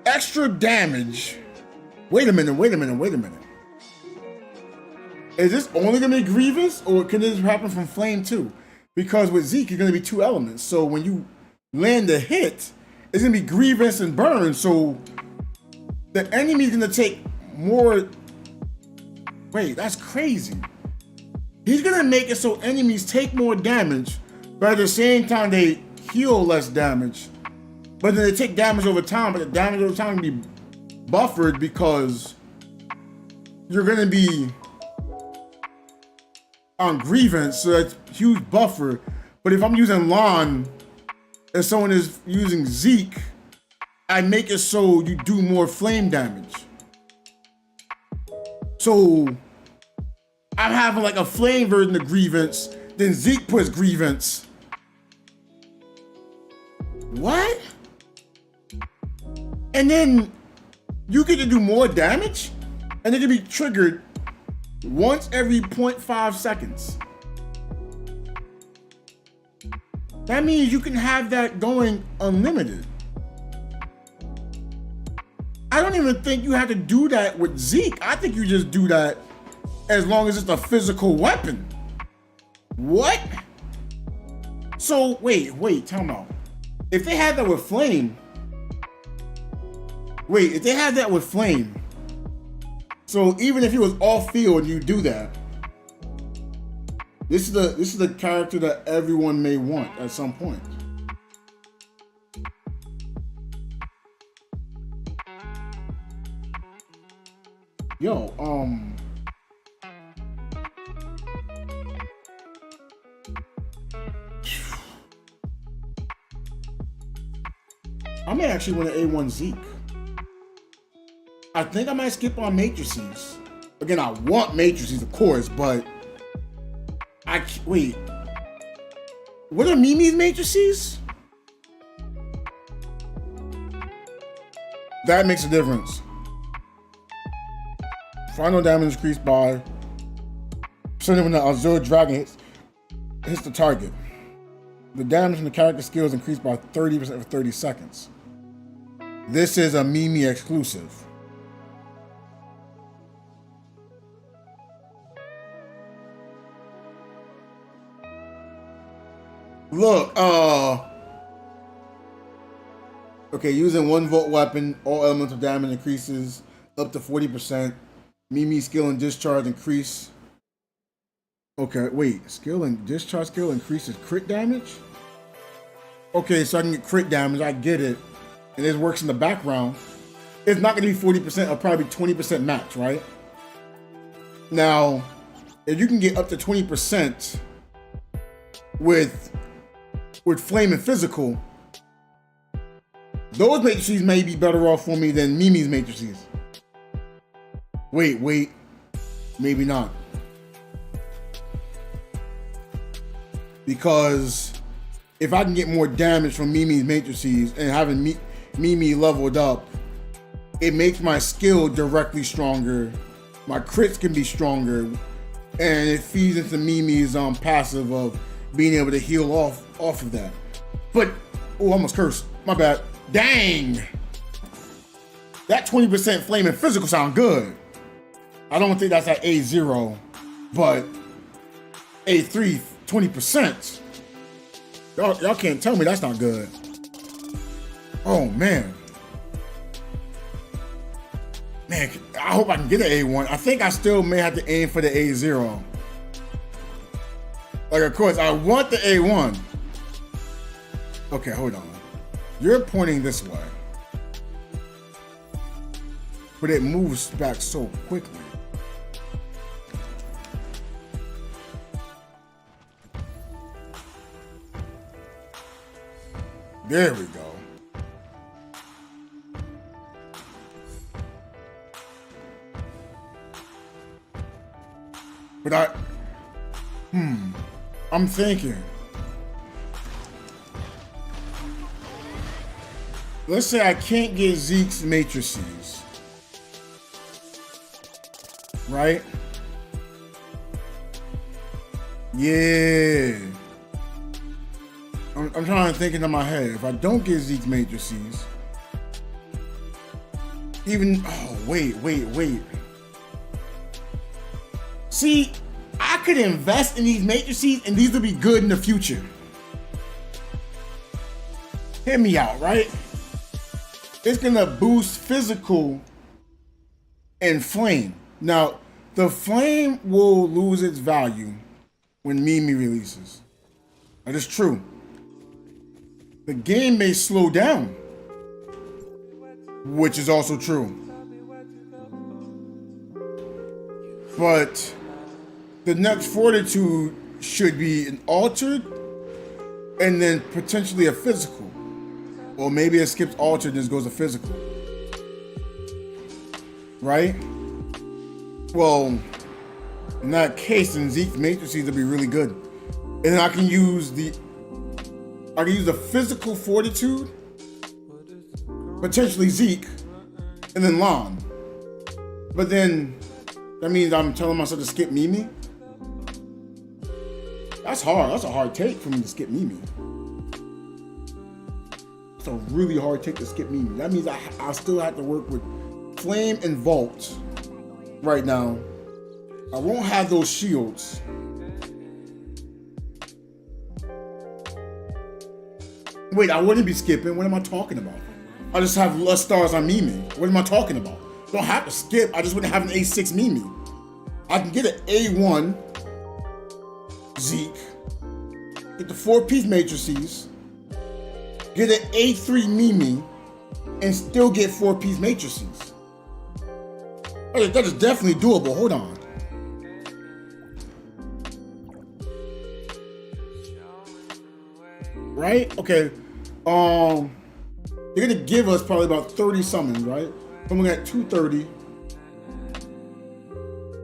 extra damage. Wait a minute. Is this only gonna be Grievous, or can this happen from Flame too? Because with Zeke, it's gonna be 2 elements. So when you land a hit, it's gonna be Grievous and Burn. So the enemy's gonna take more. Wait, that's crazy. He's gonna make it so enemies take more damage, but at the same time they heal less damage. But then they take damage over time, but the damage over time can be buffered because you're gonna be on Grievance, so that's huge buffer. But if I'm using Lon and someone is using Zeke, I make it so you do more flame damage. So I'm having like a flame version of Grievance, then Zeke puts Grievance. What? And then you get to do more damage, and it can be triggered once every 0.5 seconds. That means you can have that going unlimited. I don't even think you have to do that with Zeke. I think you just do that as long as it's a physical weapon. What? So wait, time out. If they had that with Flame, so even if he was off field, you do that. This is the character that everyone may want at some point. Yo, I may actually want an A1 Zeke. I think I might skip on Matrices. Again, I want Matrices, of course, but wait. What are Mimi's Matrices? That makes a difference. Final damage increased by percentage when the Azure Dragon hits the target. The damage from the character skills increased by 30% for 30 seconds. This is a Mimi exclusive. Look, okay, using 1 volt weapon, all elemental damage increases up to 40%. Mimi skill and discharge increase. Okay, wait, skill and discharge skill increases crit damage? Okay, so I can get crit damage, I get it. And it works in the background. It's not gonna be 40%, or probably 20% max, right? Now, if you can get up to 20% with Flame and Physical, those matrices may be better off for me than Mimi's matrices. Wait, maybe not. Because if I can get more damage from Mimi's matrices and having Mimi leveled up, it makes my skill directly stronger. My crits can be stronger, and it feeds into Mimi's passive of being able to heal off of that. But oh, I almost cursed. My bad. Dang! That 20% flame and physical sound good. I don't think that's at A0, but A3, 20%. Y'all can't tell me that's not good. Oh man. Man, I hope I can get an A1. I think I still may have to aim for the A0. Like, of course, I want the A1. Okay, hold on. You're pointing this way. But it moves back so quickly. There we go. But I'm thinking. Let's say I can't get Zeke's matrices. Right? Yeah. I'm trying to think in my head. If I don't get Zeke's matrices, wait. See, I could invest in these matrices and these will be good in the future. Hear me out, right? It's gonna boost physical and flame. Now, the flame will lose its value when Mimi releases. That is true. The game may slow down, which is also true. But the next fortitude should be an altered and then potentially a physical. Or maybe it skips altered and just goes to physical. Right? Well, in that case, then Zeke's matrices will be really good. And then I can use the physical fortitude, potentially Zeke, and then Lon. But then that means I'm telling myself to skip Mimi. That's hard. That's a hard take for me to skip Mimi. It's a really hard take to skip Mimi. That means I still have to work with Flame and Vault right now. I won't have those shields. Wait, I wouldn't be skipping. What am I talking about? I just have less stars on Mimi. What am I talking about? Don't have to skip. I just wouldn't have an A6 Mimi. I can get an A1 Zeke, get the 4-piece matrices, get an A3 Mimi, and still get 4-piece matrices. That is definitely doable. Hold on. Right? Okay. They're gonna give us probably about 30 summons, right? I'm looking at 230.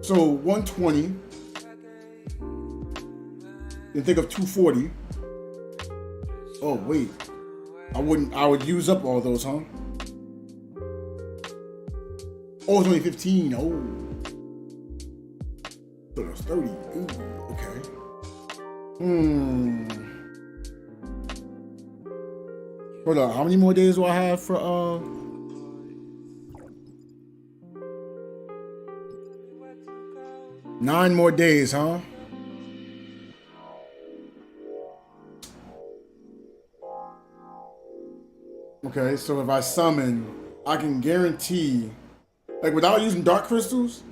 So 120. Then think of 240. Oh wait. I would use up all those, huh? Oh, it's only 15. Oh. it's 30. Ooh, okay. Hold on, how many more days do I have for 9 more days, huh? Okay, so if I summon, I can guarantee, like without using dark crystals,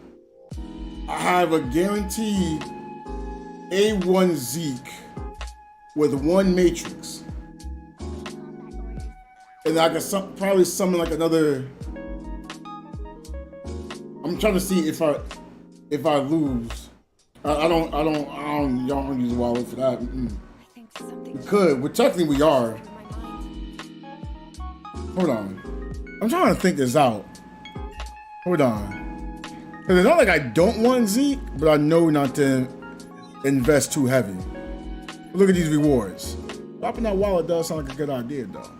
I have a guaranteed A1 Zeke with 1 matrix. And I can probably summon like another. I'm trying to see if I lose. Y'all don't use a wallet for that. I think something We could, but technically we are. in my mind. Hold on. I'm trying to think this out. Hold on. Because it's not like I don't want Zeke, but I know not to invest too heavy. Look at these rewards. Dropping that wallet does sound like a good idea, though.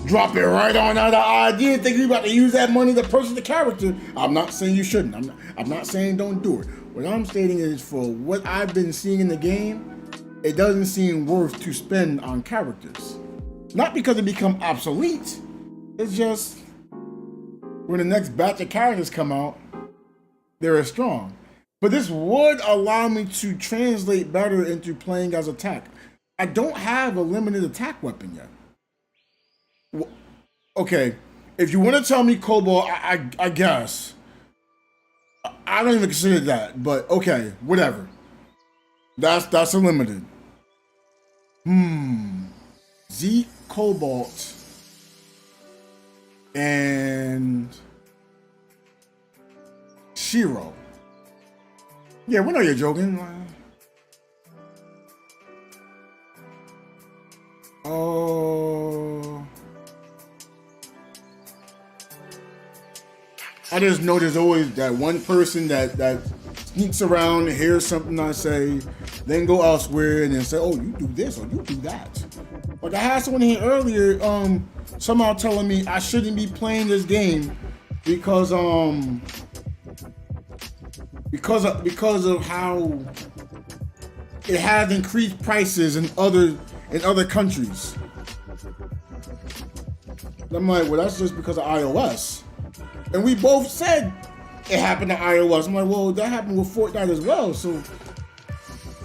Drop it right on out of the idea. Think you about to use that money to purchase the character. I'm not saying you shouldn't. I'm not saying don't do it. What I'm stating is for what I've been seeing in the game, it doesn't seem worth to spend on characters. Not because they become obsolete. It's just when the next batch of characters come out, they're strong. But this would allow me to translate better into playing as attack. I don't have a limited attack weapon yet. Okay, if you want to tell me Cobalt, I guess. I don't even consider that, but okay, whatever. That's a limited. Zeke, Cobalt, and Shiro. Yeah, we know you're joking. Oh. I just know there's always that one person that sneaks around, hears something I say, then go elsewhere and then say, oh, you do this or you do that. Like I had someone here earlier, somehow telling me I shouldn't be playing this game because of how it has increased prices in other countries. And I'm like, well, that's just because of iOS. And we both said it happened to iOS. I'm like, well, that happened with Fortnite as well. So,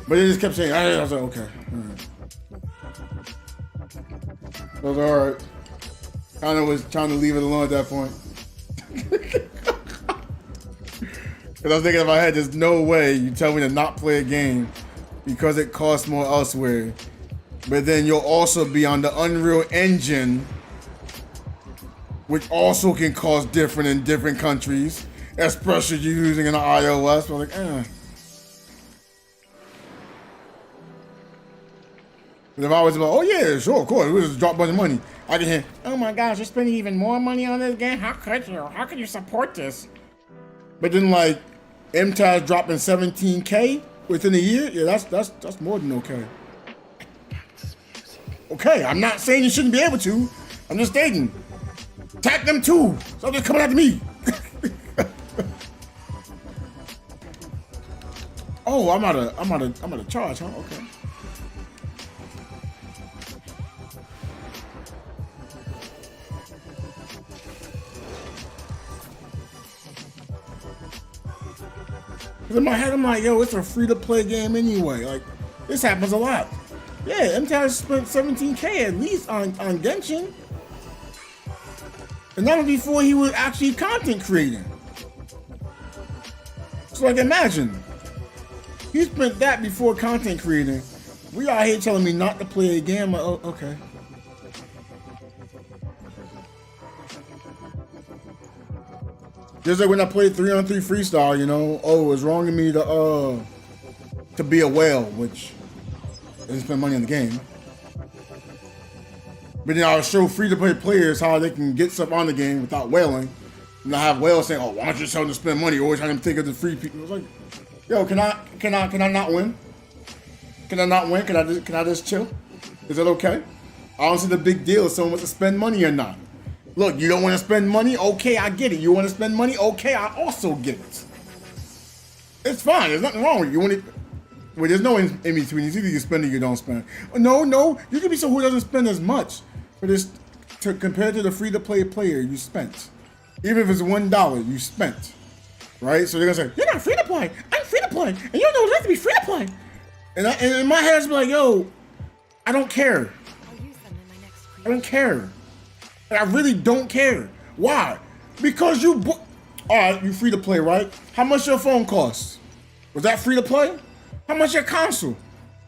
but they just kept saying, I was like, okay, all right. I was all right. Kind of was trying to leave it alone at that point. Because I was thinking in my head, there's no way you tell me to not play a game because it costs more elsewhere. But then you'll also be on the Unreal Engine, which also can cost different in different countries, especially you using an iOS. I'm like, But if I was like, oh yeah, sure, of course, we just drop a bunch of money, I can hear, oh my gosh, you're spending even more money on this game? How could you? How could you support this? But then like, MTAS dropping 17K within a year, yeah, that's more than okay. Okay, I'm not saying you shouldn't be able to. I'm just stating. Attack them too. So they're coming after me. Oh, I'm out of charge, huh? Okay. In my head, I'm like, yo, it's a free-to-play game anyway. Like, this happens a lot. Yeah, MTAS spent 17K at least on Genshin. And that was before he was actually content creating. So like imagine, he spent that before content creating. We out here telling me not to play a game. Like, oh, okay. Just like when I played 3-on-3 freestyle, you know, oh, it was wrong of me to be a whale, which doesn't spend money on the game. But then I'll show free-to-play players how they can get stuff on the game without whaling. And I have whales saying, oh, why don't you tell them to spend money? Always trying to think of the free people. I was like, yo, can I not win? Can I not win? Can I just chill? Is that okay? I don't see the big deal if someone wants to spend money or not. Look, you don't want to spend money? Okay, I get it. You want to spend money? Okay, I also get it. It's fine. There's nothing wrong with you. Well, there's no in between. It's either you spend or you don't spend. No, you can be someone who doesn't spend as much, but it's compared to the free-to-play player you spent. Even if it's $1, you spent, right? So they're gonna say, "You're not free to play. I'm free to play, and you don't know what it is to be free to play." And in my head, it's like, "Yo, I don't care. I'll use them in my next I don't care. And I really don't care. Why? Because you all right, you free to play, right? How much your phone costs? Was that free to play? How much your console?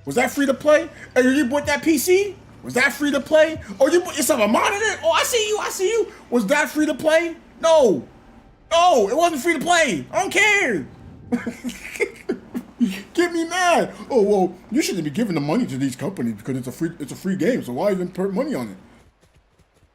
Was that free to play? And you bought that PC? Was that free to play? Or you bought yourself a monitor? Oh, I see you. Was that free to play? No, it wasn't free to play. I don't care. Get me mad. Oh, well, you shouldn't be giving the money to these companies because it's a free game, so why even put money on it?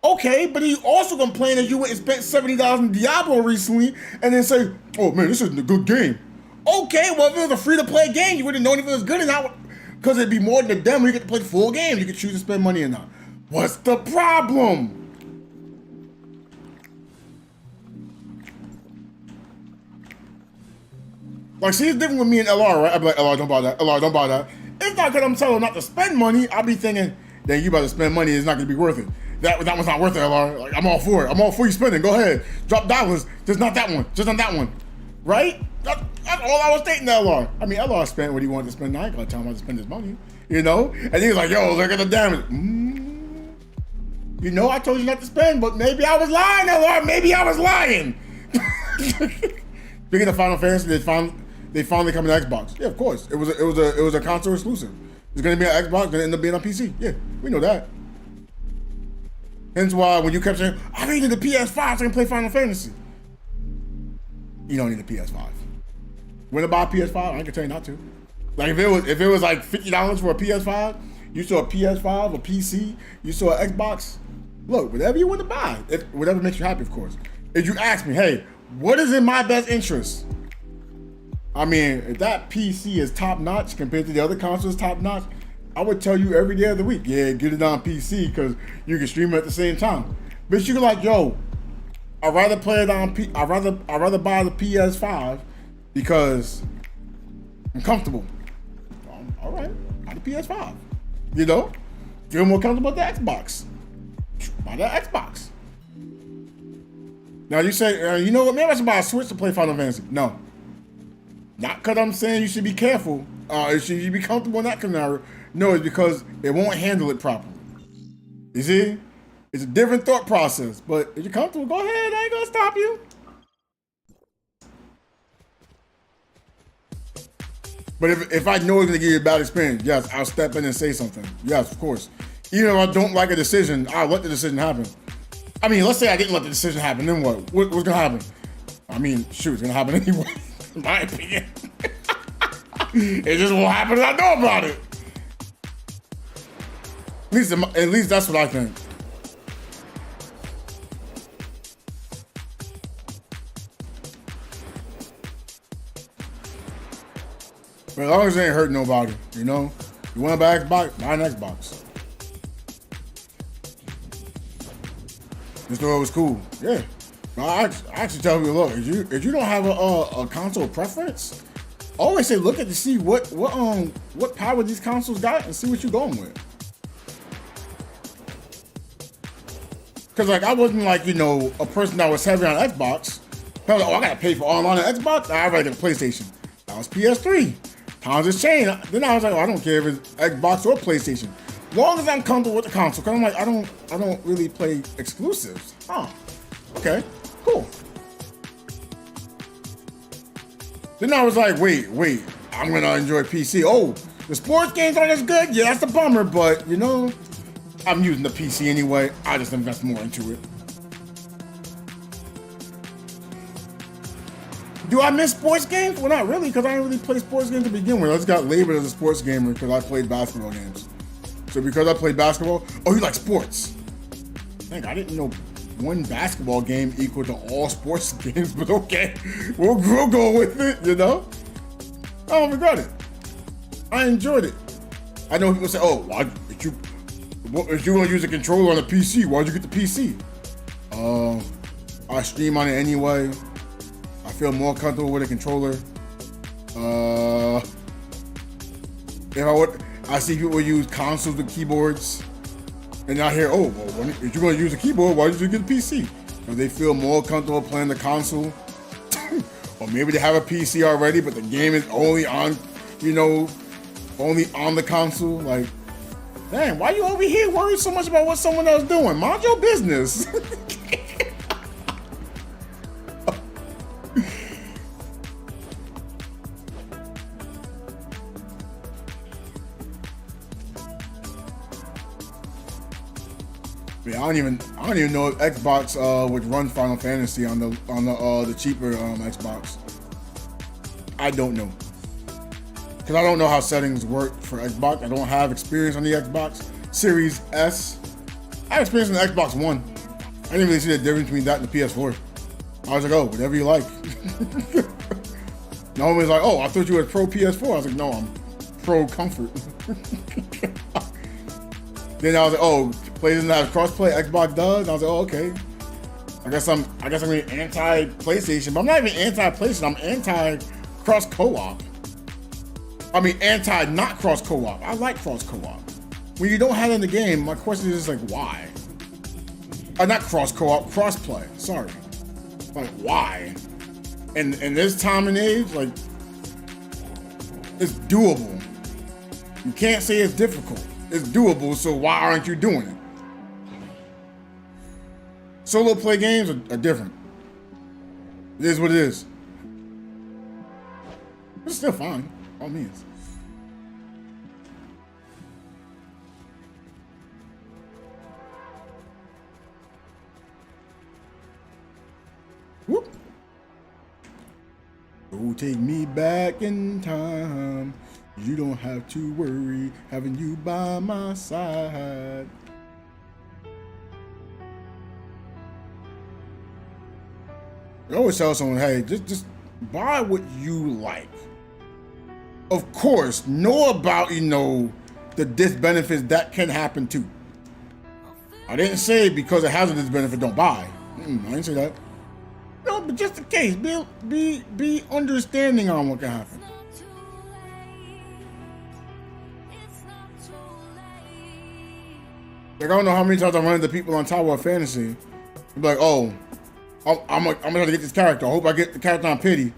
Okay, but you also complain that you went and spent $70 in Diablo recently and then say, "Oh man, this isn't a good game." Okay, well if it was a free-to-play game, you would have known if it was good or not, because it'd be more than a demo. You get to play the full game. You can choose to spend money or not. What's the problem? Like, see, it's different with me and LR, right? I'd be like, "LR, don't buy that. LR, don't buy that." It's not because I'm telling her not to spend money. I'll be thinking, "Then you about to spend money. It's not going to be worth it. That one's not worth it, LR. Like, I'm all for it. I'm all for you spending. Go ahead. Drop dollars. Just not that one. Just not that one." Right? That's all I was stating to LR. I mean, LR spent what he wanted to spend. I ain't going to tell him how to spend his money. You know? And he was like, "Yo, look at the damage." You know, I told you not to spend, but maybe I was lying, LR. Maybe I was lying. Speaking of Final Fantasy, they finally come to Xbox. Yeah, of course. It was a console exclusive. It's gonna be on Xbox, gonna end up being on PC. Yeah, we know that. Hence why when you kept saying, "I needed the PS5 so I can play Final Fantasy." You don't need a PS5. When to buy a PS5, I can tell you not to. Like if it was like $50 for a PS5, you saw a PS5, a PC, you saw an Xbox. Look, whatever you want to buy, whatever makes you happy, of course. If you ask me, "Hey, what is in my best interest?" I mean, if that PC is top notch compared to the other consoles top notch, I would tell you every day of the week, yeah, get it on PC because you can stream it at the same time. But you're like, "Yo, I'd rather play it on I'd rather buy the PS5 because I'm comfortable." All right, buy the PS5. You know, feel more comfortable with the Xbox. Buy the Xbox. Now you say, "You know what? Maybe I should buy a Switch to play Final Fantasy." No. Not because I'm saying you should be careful. Should you be comfortable in that scenario? No, it's because it won't handle it properly. You see? It's a different thought process. But if you're comfortable, go ahead. I ain't going to stop you. But if I know it's going to give you a bad experience, yes, I'll step in and say something. Yes, of course. Even if I don't like a decision, I'll let the decision happen. I mean, let's say I didn't let the decision happen. Then what? What's going to happen? I mean, shoot, it's going to happen anyway. In my opinion. It just won't happen if I know about it. At least that's what I think. But as long as it ain't hurting nobody, you know? You want to buy Xbox? Buy an Xbox. Just thought it was cool. Yeah. I actually tell people, look, if you don't have a console preference, always say look at to see what power these consoles got and see what you're going with. Cause like I wasn't like, you know, a person that was heavy on Xbox. I was like, "Oh, I gotta pay for online on Xbox." I'd rather get a PlayStation. That was PS3. Times has changed. Then I was like, "Oh, I don't care if it's Xbox or PlayStation, long as I'm comfortable with the console." Cause I'm like, I don't really play exclusives. Huh? Okay. Cool. Then I was like, wait, I'm gonna enjoy PC. Oh, the sports games aren't as good? Yeah, that's a bummer, but you know, I'm using the PC anyway. I just invest more into it. Do I miss sports games? Well, not really, because I didn't really play sports games to begin with. I just got labeled as a sports gamer because I played basketball games. So because I played basketball, oh, you like sports? Dang, I didn't know one basketball game equal to all sports games, but okay, we'll go with it, you know? I don't regret it. I enjoyed it. I know people say, "Oh, why if you want to use a controller on a PC, why'd you get the PC?" I stream on it anyway. I feel more comfortable with a controller. I see people use consoles with keyboards, and I hear, oh, well, if you're going to use a keyboard, why did you get a PC? Because they feel more comfortable playing the console, or maybe they have a PC already, but the game is only on, only on the console. Like, damn, why you over here worried so much about what someone else doing? Mind your business. Yeah, I don't even know if Xbox would run Final Fantasy on the cheaper Xbox. I don't know, because I don't know how settings work for Xbox. I don't have experience on the Xbox Series S. I have experience on the Xbox One. I didn't really see the difference between that and the PS4. I was like, oh, whatever you like. No one was like, oh, I thought you were pro PS4. I was like, no, I'm pro comfort. Then I was like, oh, Play doesn't have crossplay, Xbox does. I was like, oh, okay. I guess I'm anti-PlayStation, but I'm not even anti-PlayStation. I'm anti-cross co-op. I mean, anti-not cross co-op. I like cross co-op. When you don't have it in the game, my question is just like, why? Not cross co-op, cross-play. Sorry. Like, why? And in this time and age, like, it's doable. You can't say it's difficult. It's doable, so why aren't you doing it? Solo play games are different. It is what it is. It's still fine, by all means. Whoop. Go take me back in time. You don't have to worry having you by my side. I always tell someone, hey, just buy what you like. Of course, know about, the disbenefits that can happen too. I didn't say because it has a disbenefit, don't buy. I didn't say that. No, but just in case, be understanding on what can happen. Like, I don't know how many times I run into people on Tower of Fantasy. Be like, oh, I'm gonna try to get this character. I hope I get the character on pity.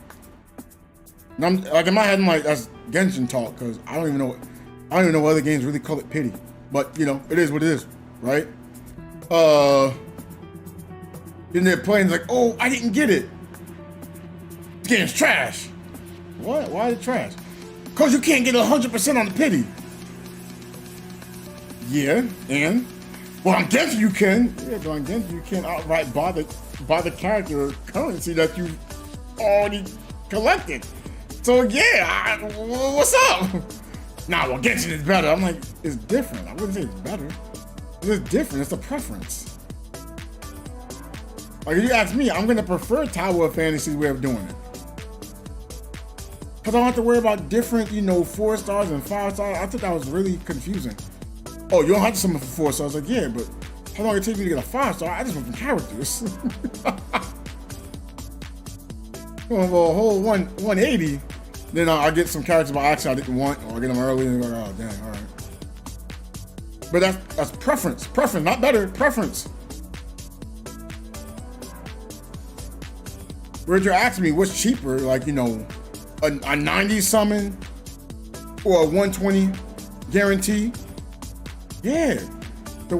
And I'm like, in my head, I'm like, that's Genshin talk, because I don't even know what other games really call it pity. But it is what it is, right? Then they're playing like, oh, I didn't get it. This game's trash. What? Why is it trash? Because you can't get 100% on the pity. Yeah, and well, on Genshin you can. Yeah, but on Genshin you can't outright buy the character currency that you already collected. So yeah, what's up? Nah, well, Genshin is better. I'm like, it's different. I wouldn't say it's better. It's different. It's a preference. Like, if you ask me, I'm gonna prefer Tower of Fantasy's way of doing it. Cause I don't have to worry about different, 4 stars and 5 stars. I thought that was really confusing. Oh, you don't have to summon for 4 stars. Like, yeah, but how long it take me to get a 5 star? I just want the characters. Well, a whole 180, then I get some characters by accident I didn't want, or I get them early and go, oh, dang, all right. But that's preference. Preference, not better. Preference. Where'd you ask me what's cheaper, like, a 90 summon or a 120 guarantee? Yeah, the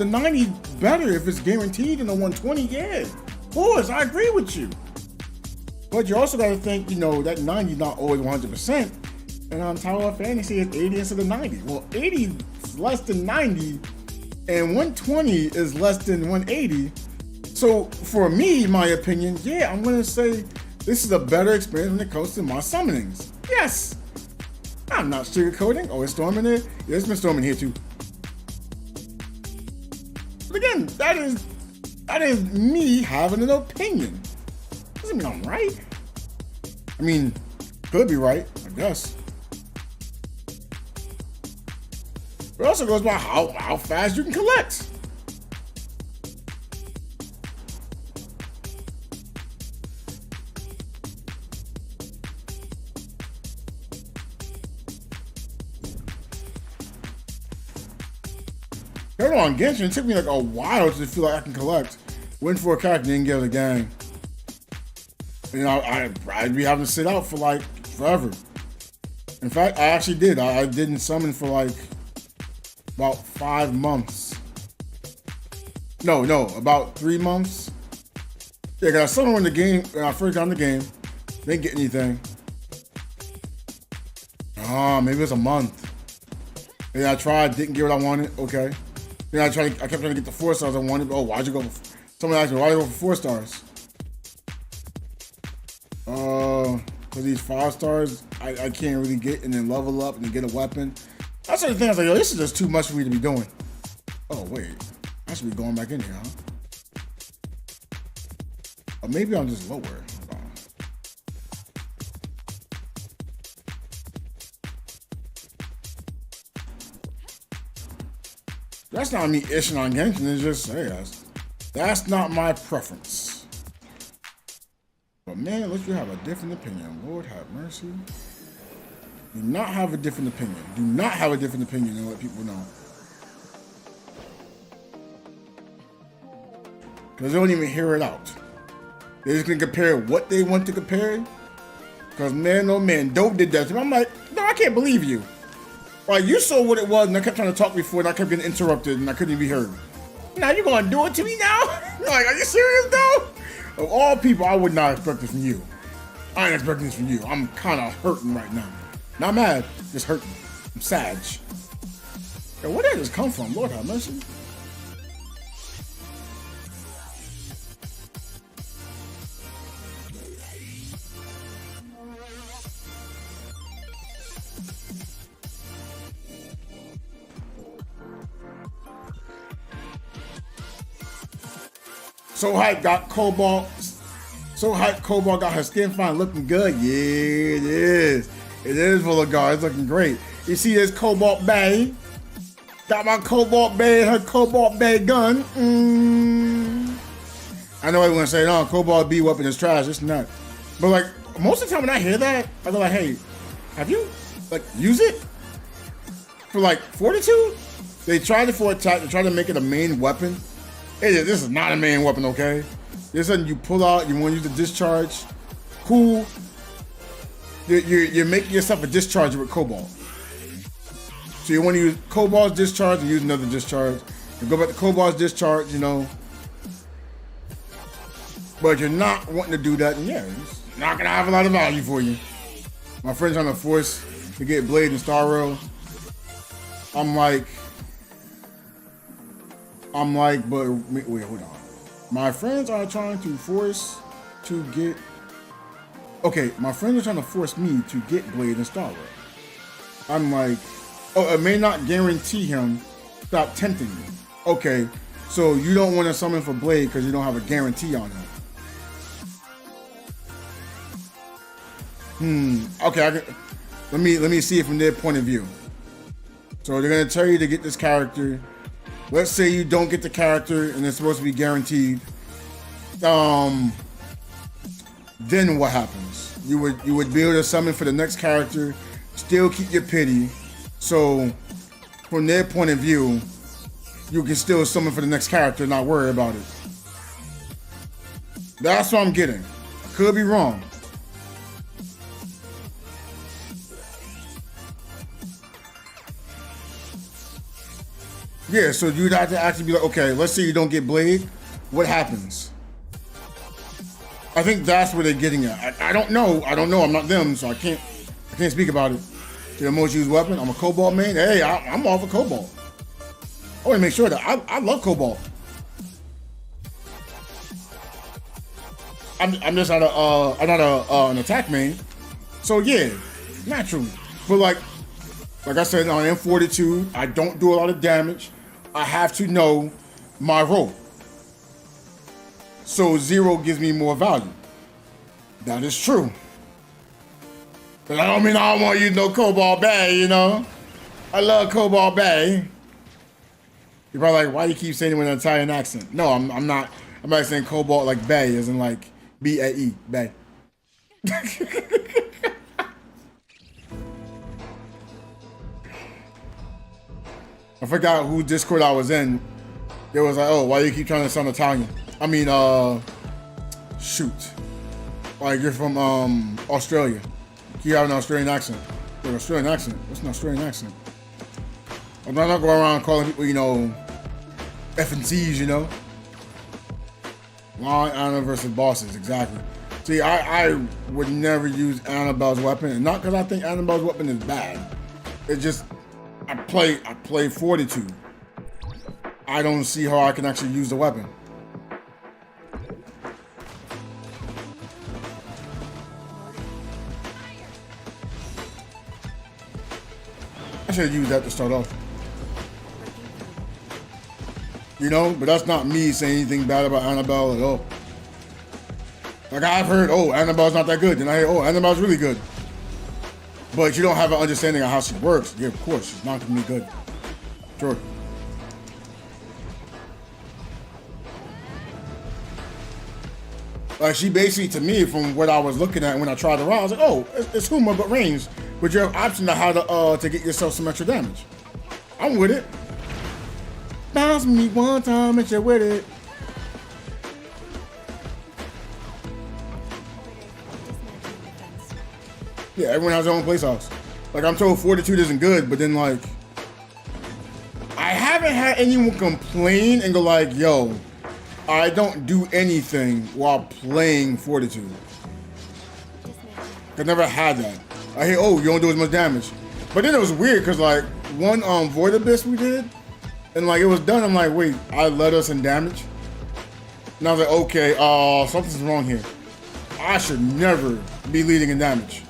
90 better if it's guaranteed than the 120. Yeah, of course, I agree with you. But you also got to think, that 90 is not always 100%. And on Tower of Fantasy, it's 80 instead of 90. Well, 80 is less than 90, and 120 is less than 180. So for me, my opinion, yeah, I'm gonna say this is a better experience when it comes to my summonings. Yes. I'm not sugarcoating. Oh, it's storming there? Yeah, it's been storming here too. But again, that is me having an opinion. Doesn't mean I'm right. I mean, could be right, I guess. But it also goes by how fast you can collect. Turn on Genshin, it took me like a while to feel like I can collect. Went for a character, didn't get a gang. You know, I'd be having to sit out for like forever. In fact, I actually did. I didn't summon for like about 5 months. No, about 3 months. Yeah, cause I summoned in the game, when I first got in the game, didn't get anything. Oh, maybe it was a month. And I tried, didn't get what I wanted, okay. Then I kept trying to get the 4 stars I wanted. Oh, why'd you go for, someone asked me, why'd you go for 4 stars? For these 5 stars, I can't really get and then level up and then get a weapon. That's the thing, I was like, yo, this is just too much for me to be doing. Oh, wait, I should be going back in here, huh? Or maybe I'm just lower. Hold on. That's not me ishing on Genshin, it's just, hey, that's not my preference. But man, unless you have a different opinion, Lord have mercy. Do not have a different opinion. Do not have a different opinion and let people know. Because they don't even hear it out. They're just gonna compare what they want to compare. Because man, oh man, Dope did that to me. I'm like, no, I can't believe you. Like, you saw what it was, and I kept trying to talk before, and I kept getting interrupted, and I couldn't even be heard. Now you're gonna do it to me now? Like, are you serious, though? Of all people, I would not expect this from you. I ain't expecting this from you. I'm kind of hurting right now. Not mad, just hurting. I'm sad. Yo, where did this come from? Lord have mercy. So hype got Cobalt. So hype Cobalt got her skin fine, looking good. Yeah, it is. It is full of guard. It's looking great. You see this Cobalt Bay? Got my Cobalt Bay and her Cobalt Bay gun. I know everyone's saying, "Oh, Cobalt B weapon is trash." This and that. But like most of the time when I hear that, I go like, "Hey, have you like use it for like fortitude?" They tried it for attack. They tried to make it a main weapon. This is not a main weapon, okay? This is something you pull out, you want to use the discharge. Cool. You're making yourself a discharge with Cobalt. So you want to use Cobalt's discharge and use another discharge. You go back to Cobalt's discharge, you know. But you're not wanting to do that, and yeah, it's not going to have a lot of value for you. My friend's trying to force to get Blade and Star Rail. I'm like, but wait, hold on. My friends are trying to force to get. Okay, my friends are trying to force me to get Blade and Star Rail. I'm like, oh, it may not guarantee him. Stop tempting me. Okay, so you don't want to summon for Blade because you don't have a guarantee on him. Okay, let me see it from their point of view. So they're gonna tell you to get this character. Let's say you don't get the character and it's supposed to be guaranteed. Then what happens? You would be able to summon for the next character, still keep your pity. So from their point of view, you can still summon for the next character and not worry about it. That's what I'm getting. I could be wrong. Yeah, so you'd have to actually be like, okay, let's say you don't get Blade. What happens? I think that's where they're getting at. I don't know. I'm not them, so I can't speak about it. The most used weapon. I'm a Cobalt main. Hey, I'm all for Cobalt. I want to make sure that I love Cobalt. I'm just not an attack main. So yeah, naturally. But like I said, on M42, I don't do a lot of damage. I have to know my role. So 0 gives me more value. That is true. But I don't mean I don't want to use no Cobalt Bay, you know? I love Cobalt Bay. You're probably like, why do you keep saying it with an Italian accent? No, I'm not. I'm not saying Cobalt like Bay, as in like B-A-E, Bay. I forgot who Discord I was in. It was like, oh, why you keep trying to sound Italian? I mean, shoot. Like you're from Australia. You have an Australian accent. An Australian accent? What's an Australian accent? I'm not going around calling people, you know, F and C's, you know? Law and honor versus bosses, exactly. See, I would never use Annabelle's weapon, and not because I think Annabelle's weapon is bad. It's just I play Fortitude. I don't see how I can actually use the weapon. I should have used that to start off. You know, but that's not me saying anything bad about Annabelle at all. Like I've heard, oh, Annabelle's not that good. Then I hear, oh, Annabelle's really good. But you don't have an understanding of how she works. Yeah, of course, she's not gonna be good. Sure. Like she basically, to me, from what I was looking at when I tried her out, I was like, oh, it's Huma but ranged. But you have option to how to get yourself some extra damage. I'm with it. Bounce me one time and you're with it. Yeah, everyone has their own playstyle. Like I'm told Fortitude isn't good, but then like I haven't had anyone complain and go like, yo, I don't do anything while playing Fortitude. I never had that. I hear, oh, you don't do as much damage. But then it was weird because like one Void Abyss we did, and like it was done, I'm like, wait, I let us in damage? And I was like, okay, something's wrong here. I should never be leading in damage.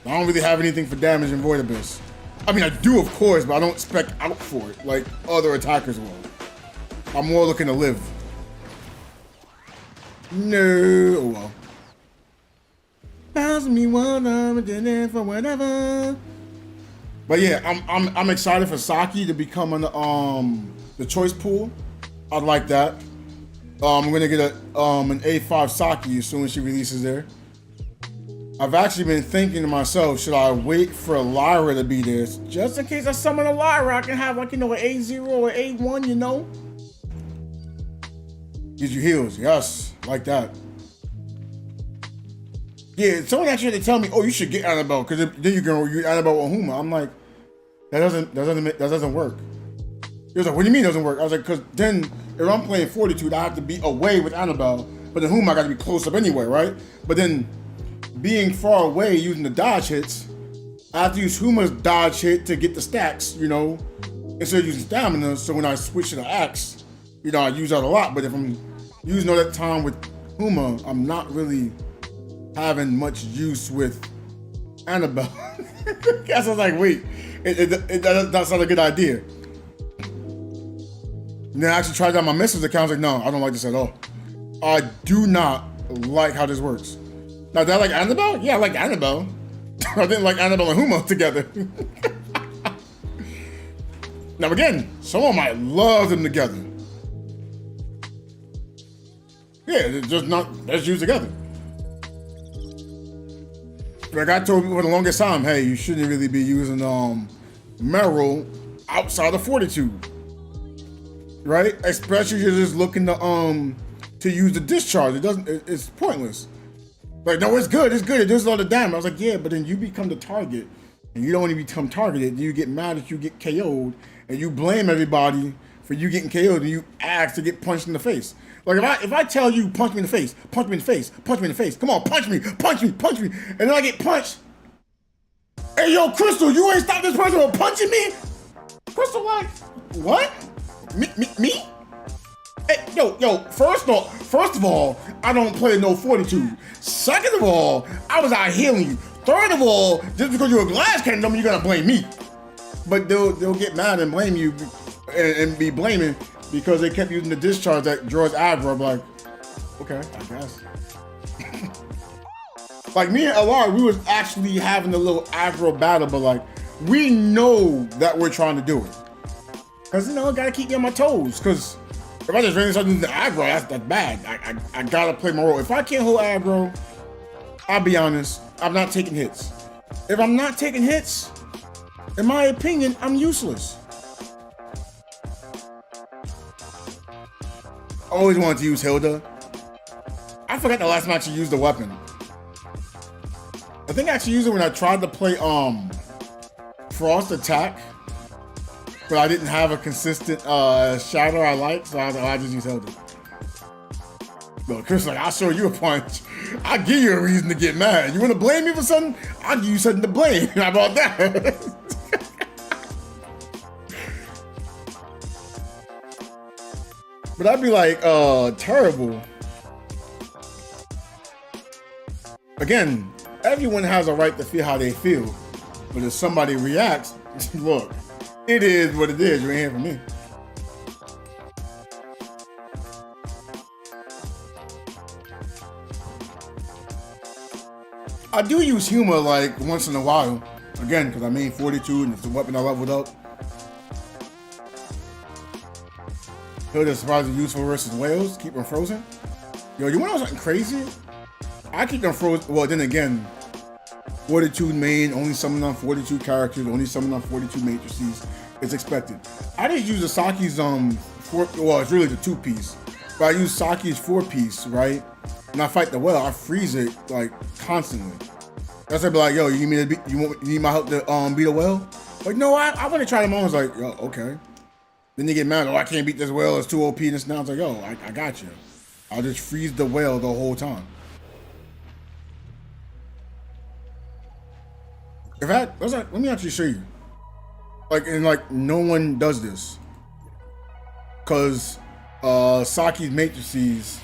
I don't really have anything for damage in Void Abyss. I mean, I do, of course, but I don't spec out for it like other attackers will. I'm more looking to live. No, oh well. Bounce me one time and then for whatever. But yeah, I'm excited for Saki to become on the choice pool. I'd like that. I'm gonna get an A5 Saki as soon as she releases there. I've actually been thinking to myself, should I wait for Lyra to be there? Just in case I summon a Lyra, I can have like, you know, an A0 or A1, you know? Gives you heals, yes, like that. Yeah, someone actually had to tell me, oh, you should get Annabelle, because then you can use Annabelle or Huma. I'm like, that doesn't work. He was like, what do you mean it doesn't work? I was like, because then if I'm playing Fortitude, I have to be away with Annabelle, but then Huma I got to be close up anyway, right? But then being far away using the dodge hits, I have to use Huma's dodge hit to get the stacks, you know, instead of using stamina. So when I switch to the axe, you know, I use that a lot. But if I'm using all that time with Huma, I'm not really having much use with Annabelle. Guess I was like, wait, that's not a good idea. And then I actually tried out my missus account. I was like, no, I don't like this at all. I do not like how this works. Now, did I like Annabelle? Yeah, I like Annabelle. I didn't like Annabelle and Huma together. Now again, someone might love them together. Yeah, they're just not best used together. Like I told people for the longest time, hey, you shouldn't really be using Meryl outside of Fortitude. Right? Especially if you're just looking to use the discharge. It's pointless. Like, no, it's good, it does a lot of damage. I was like, yeah, but then you become the target, and you don't want to become targeted, you get mad that you get KO'd, and you blame everybody for you getting KO'd, and you ask to get punched in the face. Like, if I tell you, punch me in the face, punch me in the face, punch me in the face, come on, punch me, and then I get punched. Hey, yo, Crystal, you ain't stopped this person from punching me? Crystal, what? Me? Hey, yo, first of all, I don't play no Fortitude. Second of all, I was out healing you. Third of all, just because you're a glass cannon, don't mean you're gonna blame me. But they'll get mad and blame you and be blaming because they kept using the discharge that draws aggro. I'm like, okay, I guess. Like me and LR, we was actually having a little aggro battle, but like, we know that we're trying to do it. Cause you know, I gotta keep you on my toes, cause if I just ran something to aggro, that's bad. I gotta play my role. If I can't hold aggro, I'll be honest, I'm not taking hits. If I'm not taking hits, In my opinion, I'm useless. I always wanted to use Hilda. I forgot the last match I used the weapon. I think I actually used it when I tried to play Frost Attack, but I didn't have a consistent shadow I liked, so I just used Hilda. But Chris is like, I'll show you a punch. I'll give you a reason to get mad. You want to blame me for something? I'll give you something to blame. How about that? But I'd be like, terrible. Again, everyone has a right to feel how they feel. But if somebody reacts, look, it is what it is. You ain't here for me. I do use humor like once in a while. Again, because I mean 42 and it's the weapon I leveled up. Hilda's surprisingly useful versus whales. Keep them frozen. Yo, you want to know something crazy? I keep them frozen. Well, then again, 42 main, only summon on 42 characters, only summon on 42 matrices. It's expected. I just use Asaki's well, it's really the 2-piece, but I use Saki's 4-piece, right? When I fight the whale, I freeze it like constantly. That's like, be like, yo, you need my help to beat a whale? Like, no, I want to try them on. I was like, yo, okay. Then they get mad, oh, I can't beat this whale, it's too OP, and this now. It's like, yo, I got you. I'll just freeze the whale the whole time. Let me actually show you. Like, no one does this. Cause Saki's matrices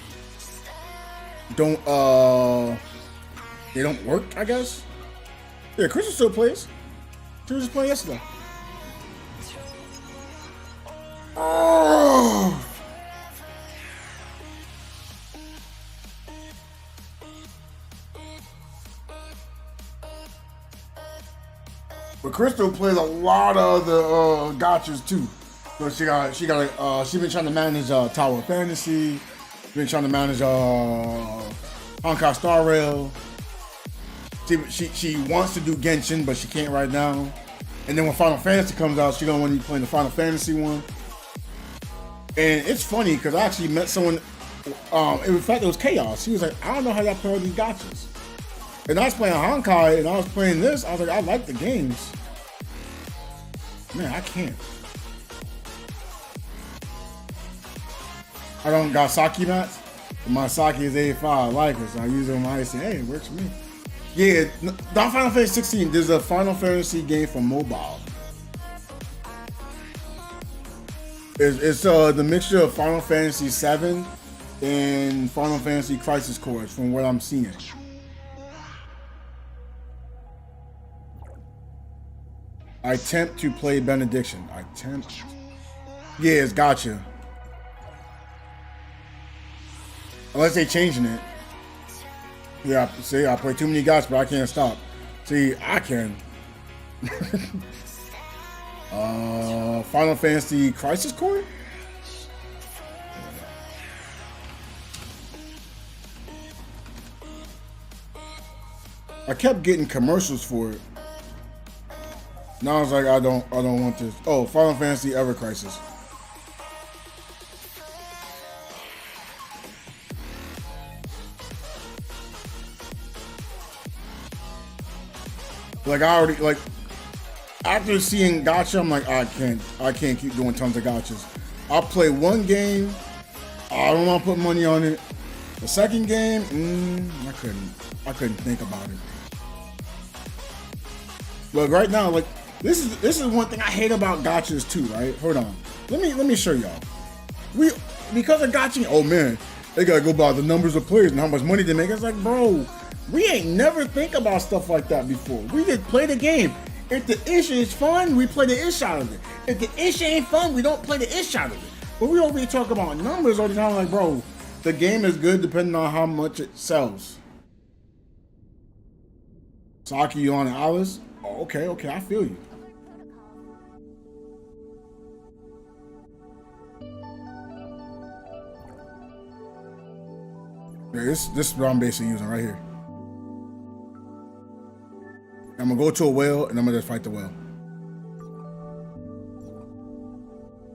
don't they don't work, I guess. Yeah, Crystal still plays. She was just playing yesterday. Oh. But Crystal plays a lot of the gotchas too. So she's been trying to manage Tower of Fantasy, been trying to manage Honkai Star Rail. She wants to do Genshin, but she can't right now. And then when Final Fantasy comes out, she's gonna want to be playing the Final Fantasy one. And it's funny because I actually met someone. In fact, it was Chaos. He was like, I don't know how y'all play all these gotchas. And I was playing Honkai, and I was playing this. I was like, I like the games. Man, I can't. I don't got Saki mats. My Saki is 85. I like it, so I use it on my ice. Hey, it works for me. Yeah, not Final Fantasy 16. There's a Final Fantasy game for mobile. It's the mixture of Final Fantasy 7 and Final Fantasy Crisis Core, from what I'm seeing. I attempt to play Benediction. Yeah, it's gotcha. Unless they changing it. Yeah, see, I play too many gotcha, but I can't stop. See, I can. Final Fantasy Crisis Core? I kept getting commercials for it. Now I was like, I don't want this. Oh, Final Fantasy Ever Crisis. Like after seeing gacha, I'm like, I can't keep doing tons of gachas. I'll play one game, I don't want to put money on it. The second game, I couldn't think about it. Look, right now, like this is one thing I hate about gachas too, right? Hold on, let me show y'all. Because of gacha, oh man, they gotta go by the numbers of players and how much money they make. It's like, bro, we ain't never think about stuff like that before. We just play the game. If the ish is fun, we play the ish out of it. If the ish ain't fun, we don't play the ish out of it. But we don't really talk about numbers all the time. Like, bro, the game is good depending on how much it sells. Saki, you on Alice? Oh, okay, I feel you. Yeah, this is what I'm basically using right here. I'm gonna go to a whale and I'm gonna just fight the whale.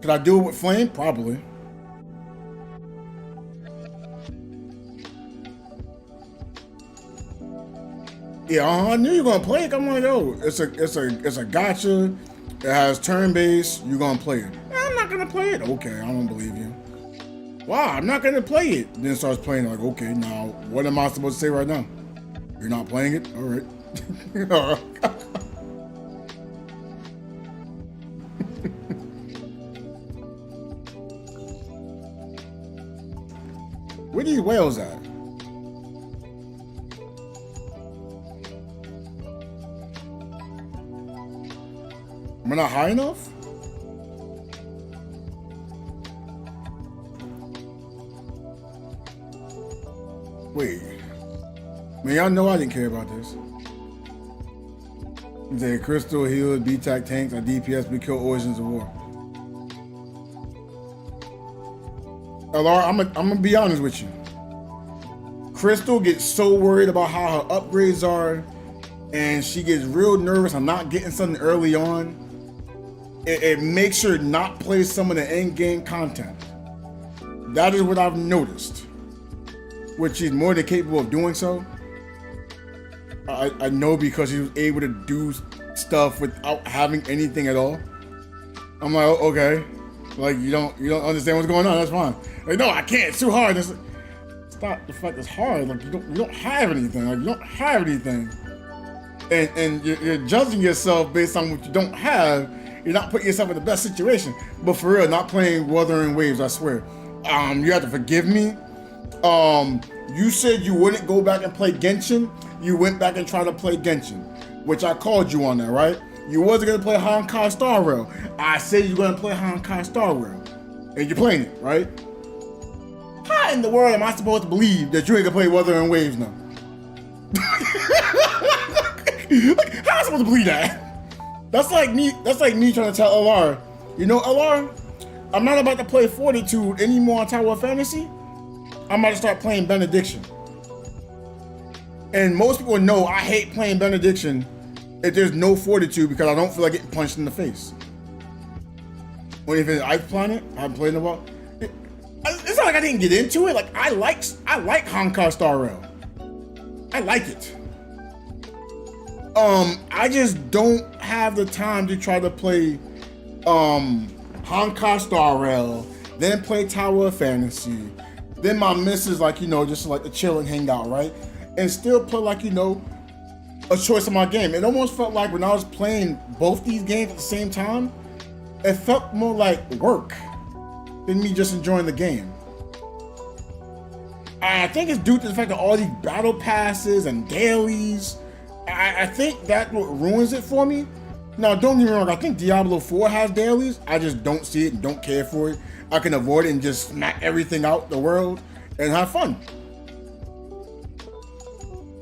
Could I do it with Flame? Probably. Yeah, I knew you were gonna play it. I'm like, yo, it's a gotcha. It has turn based. You're gonna play it. I'm not gonna play it. Okay, I don't believe you. Wow, I'm not gonna play it. Then starts playing like, okay, now what am I supposed to say right now? You're not playing it? All right. Where these whales at? Am I not high enough? Wait. Man, y'all know I didn't care about this. The Crystal, Heal, BTAC tanks, or DPS, we kill Origins of War. Laura, I'm gonna be honest with you. Crystal gets so worried about how her upgrades are, and she gets real nervous on not getting something early on. It makes her not play some of the end game content. That is what I've noticed. Which she's more than capable of doing so. I know because she was able to do stuff without having anything at all. I'm like, oh, okay, like you don't understand what's going on. That's fine. Like, no, I can't. It's too hard. It's not the fact it's hard. Like you don't have anything. Like you don't have anything, and you're judging yourself based on what you don't have. You're not putting yourself in the best situation. But for real, not playing Wuthering Waves, I swear. You have to forgive me. You said you wouldn't go back and play Genshin. You went back and tried to play Genshin, which I called you on that, right? You wasn't gonna play Honkai Star Rail. I said you were gonna play Honkai Star Rail, and you're playing it, right? How in the world am I supposed to believe that you ain't gonna play Wuthering Waves now? Like, how am I supposed to believe that? That's like me trying to tell LR, you know, LR, I'm not about to play Fortitude anymore on Tower of Fantasy. I'm about to start playing Benediction. And most people know I hate playing Benediction if there's no Fortitude because I don't feel like getting punched in the face. When if it's Ice Planet, I haven't played in a while. It's not like I didn't get into it. Like I like Honkai Star Rail. I like it. I just don't have the time to try to play Honkai Star Rail, then play Tower of Fantasy, then my missus like, you know, just like to chill and hang out, right? And still play like, you know, a choice of my game. It almost felt like when I was playing both these games at the same time, it felt more like work than me just enjoying the game. I think it's due to the fact that all these battle passes and dailies, I think that's what ruins it for me. Now, don't get me wrong, I think Diablo 4 has dailies. I just don't see it and don't care for it. I can avoid it and just smack everything out the world and have fun.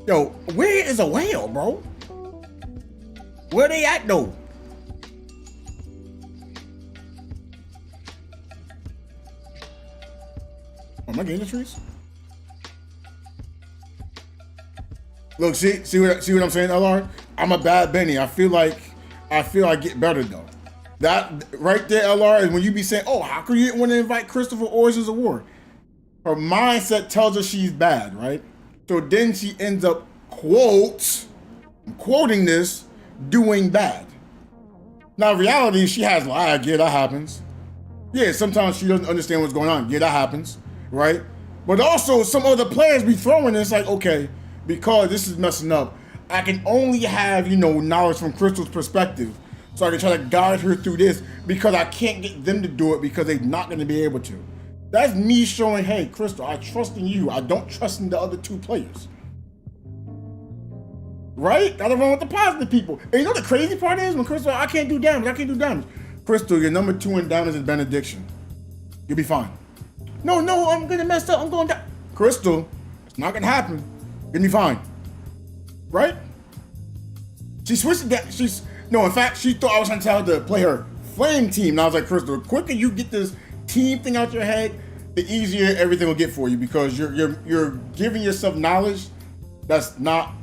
Yo, where is a whale, bro? Where they at, though? Am I getting the trees? Look, see what I'm saying, LR? I'm a bad Benny. I feel like I get better though. That right there, LR, is when you be saying, "Oh, how come you didn't want to invite Christopher Origins of War?" Her mindset tells her she's bad, right? So then she ends up quoting this, doing bad. Now, in reality, she has lag. Yeah, that happens. Yeah, sometimes she doesn't understand what's going on. Yeah, that happens, right? But also, some other players be throwing this like, okay, because this is messing up, I can only have, you know, knowledge from Crystal's perspective. So I can try to guide her through this because I can't get them to do it because they're not going to be able to. That's me showing, hey, Crystal, I trust in you. I don't trust in the other two players. Right? Gotta run with the positive people. And you know the crazy part is when Crystal, I can't do damage. Crystal, your number 2 in damage is Benediction. You'll be fine. No, I'm gonna mess up. I'm going down. Crystal, it's not gonna happen. You'll be fine. Right? She switched that. In fact, she thought I was trying to tell her to play her flame team. And I was like, Crystal, the quicker you get this team thing out your head, the easier everything will get for you because you're giving yourself knowledge that's not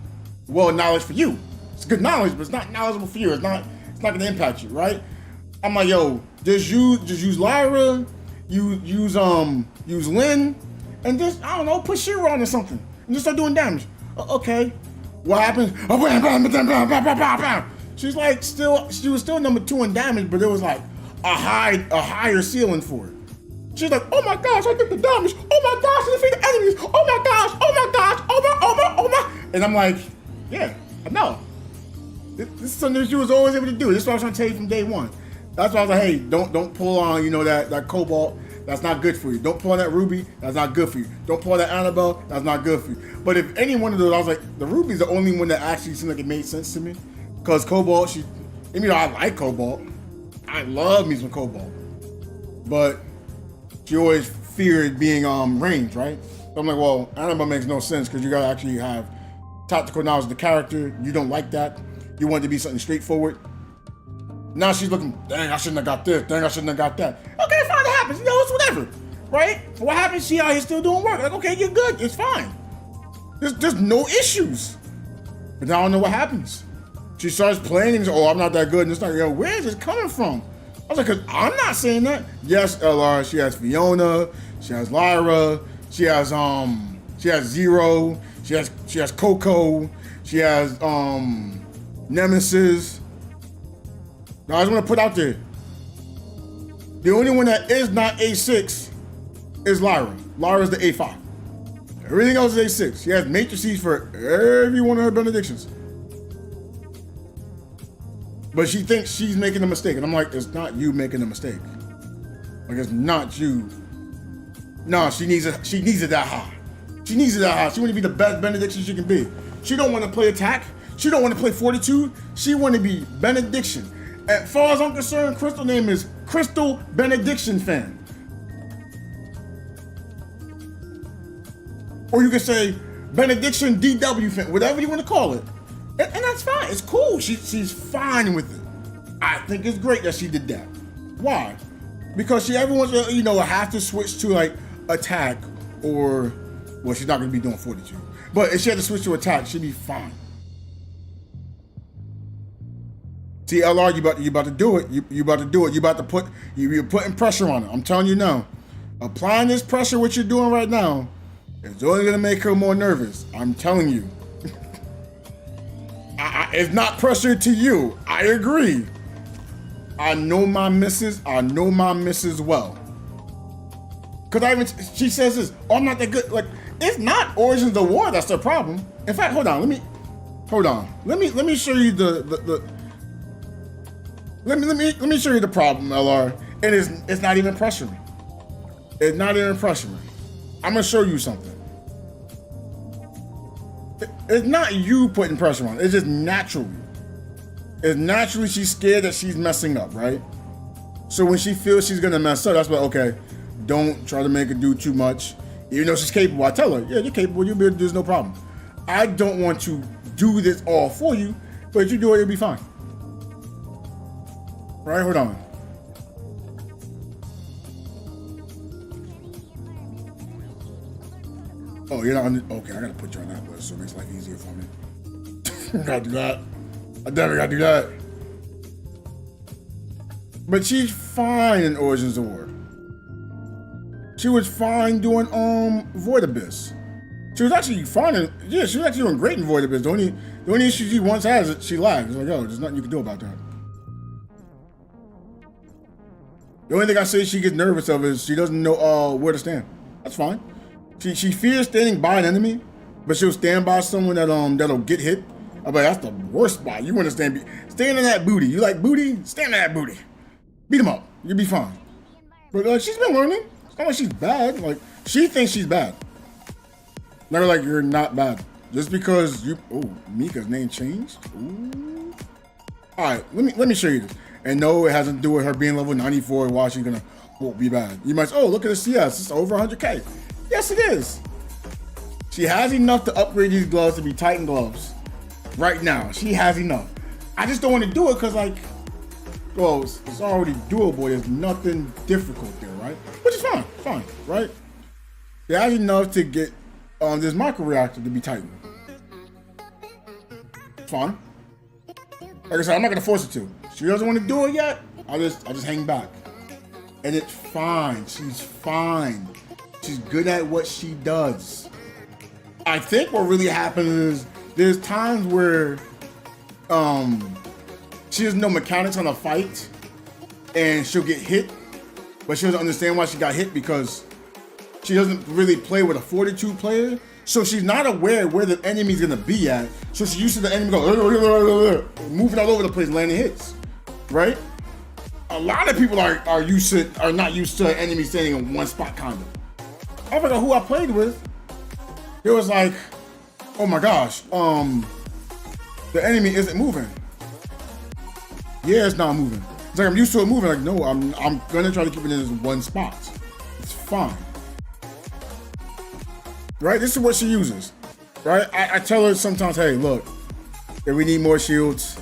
knowledge for you. It's good knowledge, but it's not knowledgeable for you. It's not gonna impact you, right? I'm like, yo, Just use Lyra, use Lynn, and just, I don't know, put Shira on or something, and just start doing damage. Okay, what happens? Oh, bam, bam, bam, bam, bam, bam, bam, bam. She's like she was still number 2 in damage, but there was like a higher ceiling for it. She's like, oh my gosh, I did the damage. Oh my gosh, I defeated enemies. Oh my gosh, oh my gosh, oh my. And I'm like, yeah, I know. This is something that she was always able to do. This is what I was trying to tell you from day one. That's why I was like, hey, don't pull on, that Cobalt. That's not good for you. Don't pull on that Ruby. That's not good for you. Don't pull on that Annabelle. That's not good for you. But if any one of those, I was like, the Ruby's the only one that actually seemed like it made sense to me. Because Cobalt, I like Cobalt. I love me some Cobalt. But she always feared being ranged, right? So I'm like, well, Annabelle makes no sense because you gotta actually have tactical knowledge of the character. You don't like that. You want it to be something straightforward. Now she's looking, dang, I shouldn't have got this. Dang, I shouldn't have got that. Okay, fine, it happens. It's whatever, right? What happens? She out here still doing work. Like, okay, you're good. It's fine. There's no issues. But now I don't know what happens. She starts playing and says, oh, I'm not that good. And it's like, yo, where is this coming from? I was like, because I'm not saying that. Yes, LR, she has Fiona, she has Lyra, she has Zero, she has Coco, she has Nemesis. Now I just want to put out there, the only one that is not A6 is Lyra. Lyra's the A5. Everything else is A6. She has matrices for every one of her benedictions. But she thinks she's making a mistake. And I'm like, it's not you making a mistake. Like, it's not you. No, she needs it that high. She needs it that high. She want to be the best benediction she can be. She don't want to play attack. She don't want to play fortitude. She want to be benediction. As far as I'm concerned, Crystal name is Crystal Benediction Fan. Or you can say Benediction DW Fan, whatever you want to call it. And that's fine. It's cool. She's fine with it. I think it's great that she did that. Why? Because she every once in a while, have to switch to like attack or, well, she's not going to be doing fortitude. But if she had to switch to attack, she'd be fine. See, LR, you about to do it. You about to do it. You're putting pressure on her. I'm telling you now. Applying this pressure, what you're doing right now, is only gonna make her more nervous. I'm telling you. It's not pressure to you. I agree. I know my missus. I know my missus well. Cause she says this. Oh, I'm not that good. Like, it's not Origins of the War that's the problem. In fact, hold on. Let me show you Let me show you the problem, LR. And it's not even pressuring. It's not even pressuring. I'm gonna show you something. It's not you putting pressure on. It's just naturally. It's naturally she's scared that she's messing up, right? So when she feels she's gonna mess up, that's why, okay, don't try to make her do too much. Even though she's capable, I tell her, yeah, you're capable, you'll be able to do this, no problem. I don't want to do this all for you, but if you do it, it'll be fine. Right, hold on. Oh, you're not on the, okay, I gotta put you on that list so it makes life easier for me. Gotta do that. I definitely gotta do that. But she's fine in Origins of War. She was fine doing Void Abyss. She was actually fine she was actually doing great in Void Abyss. The only issue she once has is she lags. It's like, oh, there's nothing you can do about that. The only thing I say she gets nervous of is she doesn't know where to stand. That's fine. She fears standing by an enemy, but she'll stand by someone that'll get hit. I'm like, that's the worst spot. You want to stand in that booty. You like booty? Stand in that booty. Beat him up. You'll be fine. But like, she's been learning. It's not like she's bad. Like, she thinks she's bad. Never like, you're not bad. Just because Mika's name changed? Ooh. All right, let me show you this. And no, it hasn't to do with her being level 94 and why she's gonna be bad. You might say, oh, look at the CS, it's over 100K. Yes, it is. She has enough to upgrade these gloves to be Titan gloves. Right now, she has enough. I just don't want to do it because, like, well, it's already doable. There's nothing difficult there, right? Which is fine, right? She has enough to get this micro reactor to be Titan. Fine. Like I said, I'm not gonna force her to. She doesn't want to do it yet. I just hang back. And it's fine. She's fine. She's good at what she does. I think what really happens is there's times where she doesn't know mechanics on a fight and she'll get hit, but she doesn't understand why she got hit because she doesn't really play with a fortitude player. So she's not aware where the enemy's gonna be at. So she's used to the enemy go moving all over the place, landing hits, right? A lot of people are not used to an enemy standing in one spot kinda. I forgot who I played with. It was like, oh my gosh, the enemy isn't moving. Yeah, it's not moving. It's like I'm used to it moving. Like, no, I'm gonna try to keep it in this one spot. It's fine. Right? This is what she uses. Right? I tell her sometimes, hey, look, if we need more shields,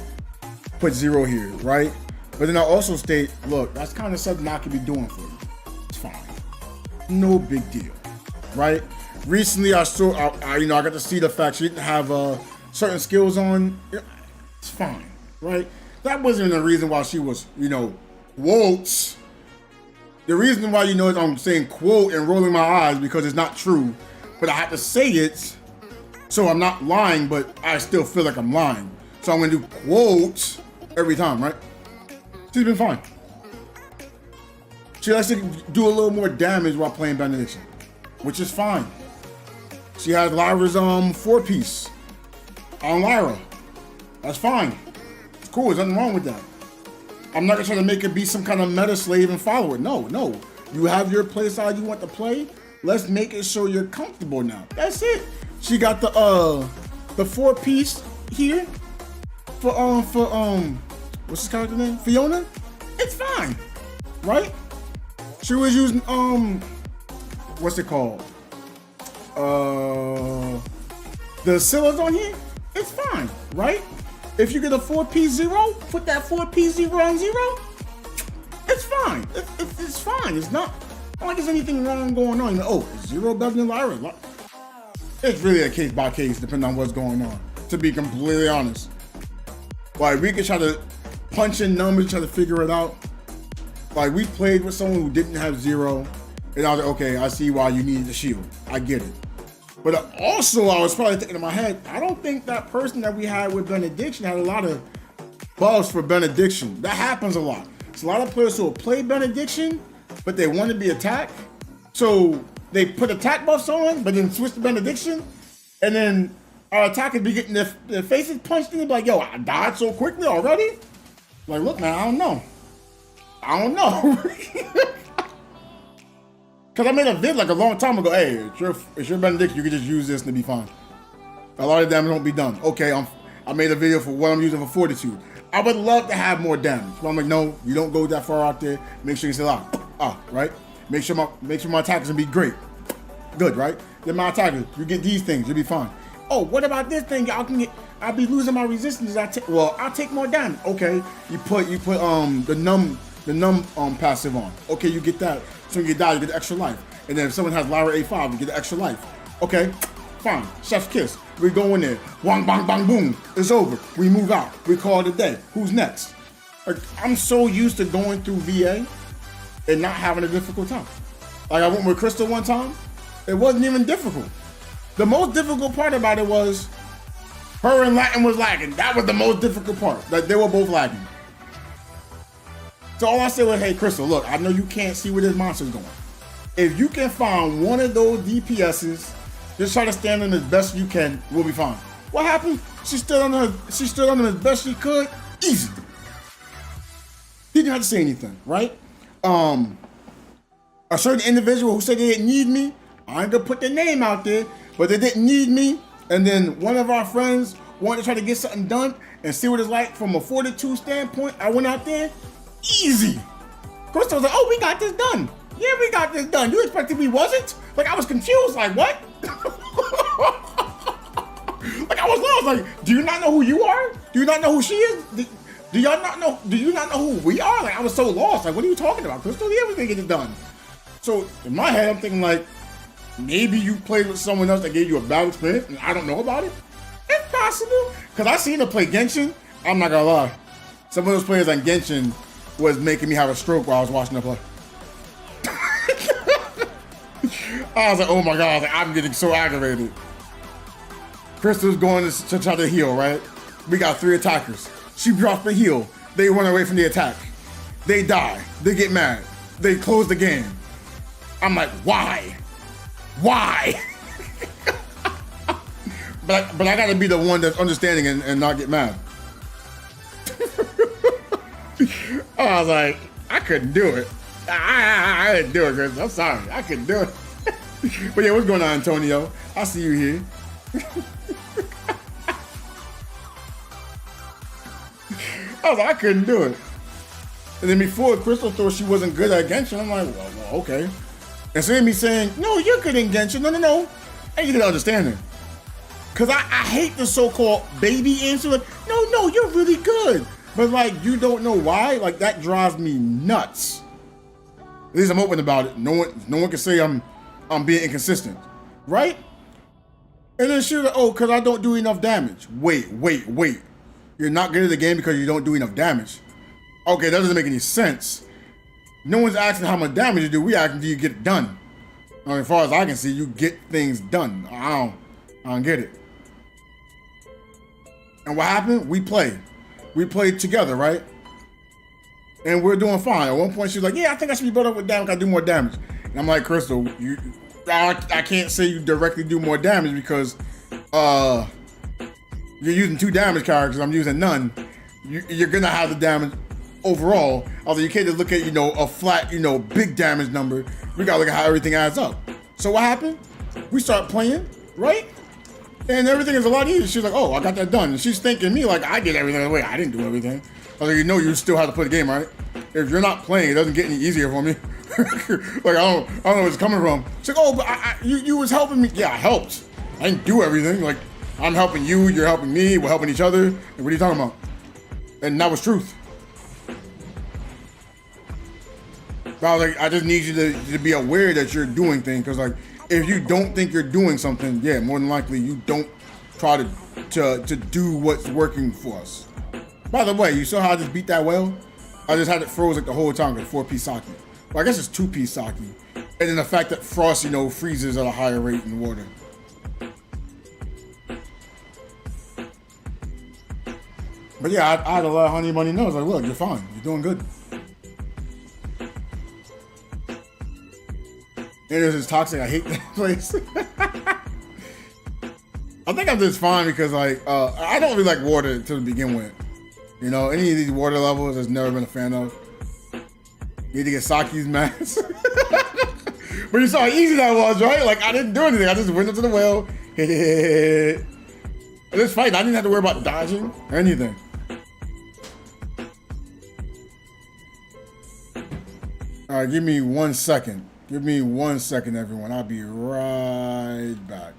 put 0 here, right? But then I also state, look, that's kind of something I could be doing for you. It's fine. No big deal. Right? Recently I got to see the fact she didn't have certain skills on. It's fine, right? That wasn't the reason why she was, quotes. The reason why I'm saying quote and rolling my eyes because it's not true, but I have to say it so I'm not lying, but I still feel like I'm lying. So I'm gonna do quotes every time, right? She's been fine. She likes to do a little more damage while playing Benediction, which is fine. She has Lyra's 4-piece on Lyra. That's fine. It's cool. There's nothing wrong with that. I'm not gonna try to make her be some kind of meta slave and follow it. No. You have your play style you want to play. Let's make it so you're comfortable now. That's it. She got the 4-piece here for what's his character name? Fiona. It's fine, right? She was using what's it called? The Scylla's on here. It's fine, right? If you get a 4-piece 0, put that 4-piece 0 on 0. It's fine. It's fine. It's not like there's anything wrong going on. Is 0 better than Lyra? It's really a case by case, depending on what's going on. To be completely honest, like we could try to punch in numbers, try to figure it out. Like we played with someone who didn't have 0, and I was like, okay, I see why you needed a shield. I get it. But also, I was probably thinking in my head, I don't think that person that we had with Benediction had a lot of buffs for Benediction. That happens a lot. It's a lot of players who will play Benediction, but they want to be attack. So they put attack buffs on, but then switch to Benediction. And then our attackers be getting their faces punched in. They're like, yo, I died so quickly already? Like, look, man, I don't know. Because I made a vid like a long time ago. Hey, it's your Benediction. You can just use this and it'll be fine. A lot of damage won't be done. Okay, I made a video for what I'm using for Fortitude. I would love to have more damage. But I'm like, no, you don't go that far out there. Make sure you say, right? Make sure my attackers will be great. Good, right? Then my attackers, you get these things, you'll be fine. Oh, what about this thing? I'll be losing my resistance. I'll take more damage. Okay, you put the numb passive on. Okay, you get that. So when you die, you get the extra life. And then if someone has Lyra A5, you get the extra life. Okay, fine. Chef's kiss. We go in there. Wang, bang, bang, boom. It's over. We move out. We call it a day. Who's next? Like, I'm so used to going through VA and not having a difficult time. Like I went with Crystal one time. It wasn't even difficult. The most difficult part about it was her and Latin was lagging. That was the most difficult part. That they were both lagging. So all I said was, hey, Crystal, look, I know you can't see where this monster's going. If you can find one of those DPSs, just try to stand on as best you can, we'll be fine. What happened? She stood on them as best she could. Easy. Didn't have to say anything, right? A certain individual who said they didn't need me, I ain't gonna put their name out there, but they didn't need me. And then one of our friends wanted to try to get something done and see what it's like from a Fortitude standpoint. I went out there. Easy. Crystal was like, oh, we got this done. Yeah, we got this done. You expected we wasn't? Like, I was confused. Like, what? Like, I was lost. Like, do you not know who you are? Do you not know who she is? Do you not know who we are? Like, I was so lost. Like, what are you talking about, Crystal? Yeah, we're gonna get it done. So, in my head, I'm thinking, like, maybe you played with someone else that gave you a bad experience and I don't know about it? It's possible. Because I seen her play Genshin. I'm not gonna lie. Some of those players on Genshin was making me have a stroke while I was watching her play. I was like, oh my God, I was like, I'm getting so aggravated. Crystal's going to try to heal, right? We got 3 attackers. She drops the heal. They run away from the attack. They die. They get mad. They close the game. I'm like, why? Why? but I gotta be the one that's understanding and not get mad. I was like, I couldn't do it. I didn't do it, Chris. I'm sorry. I couldn't do it. But yeah, what's going on, Antonio? I see you here. I was like, I couldn't do it. And then before, Crystal thought she wasn't good at Genshin. I'm like, well, okay. Instead of me saying, no, you're good in Genshin. No. I need to understand it. Because I hate the so-called baby answer. Like, no, you're really good. But like, you don't know why? Like, that drives me nuts. At least I'm open about it. No one can say I'm being inconsistent. Right? And then she was like, oh, because I don't do enough damage. Wait. You're not good at the game because you don't do enough damage. Okay, that doesn't make any sense. No one's asking how much damage you do. We asking, do you get it done? I mean, as far as I can see, you get things done. I don't get it. And what happened? We played. We played together, right? And we're doing fine. At one point, she was like, yeah, I think I should be better with damage. I do more damage. And I'm like, Crystal, I can't say you directly do more damage because you're using 2 damage characters. I'm using none. You're gonna have the damage overall. Although you can't just look at, a flat, big damage number. We gotta look at how everything adds up. So what happened? We start playing, right? And everything is a lot easier. She's like, oh, I got that done. And she's thanking me like I did everything. Wait, I didn't do everything. I was like, you still have to play the game, right? If you're not playing, it doesn't get any easier for me. Like, I don't know where it's coming from. She's like, oh, but you was helping me. Yeah, I helped. I didn't do everything. Like, I'm helping you, you're helping me, we're helping each other. And what are you talking about? And that was truth. But I was like, I just need you to be aware that you're doing things. Because, like, if you don't think you're doing something, yeah, more than likely you don't try to do what's working for us. By the way, you saw how I just beat that whale? I just had it froze like the whole time with 4-piece sake. Well, I guess it's 2-piece sake. And then the fact that frost, freezes at a higher rate in water. But yeah, I had a lot of honey bunny nose. Like, look, you're fine. You're doing good. And this is toxic. I hate that place. I think I'm just fine because, like, I don't really like water to begin with. Any of these water levels I've never been a fan of. You need to get Saki's mask. But you saw how easy that was, right? Like, I didn't do anything. I just went into the well. And this fight, I didn't have to worry about dodging or anything. All right, give me 1 second. Give me 1 second, everyone. I'll be right back.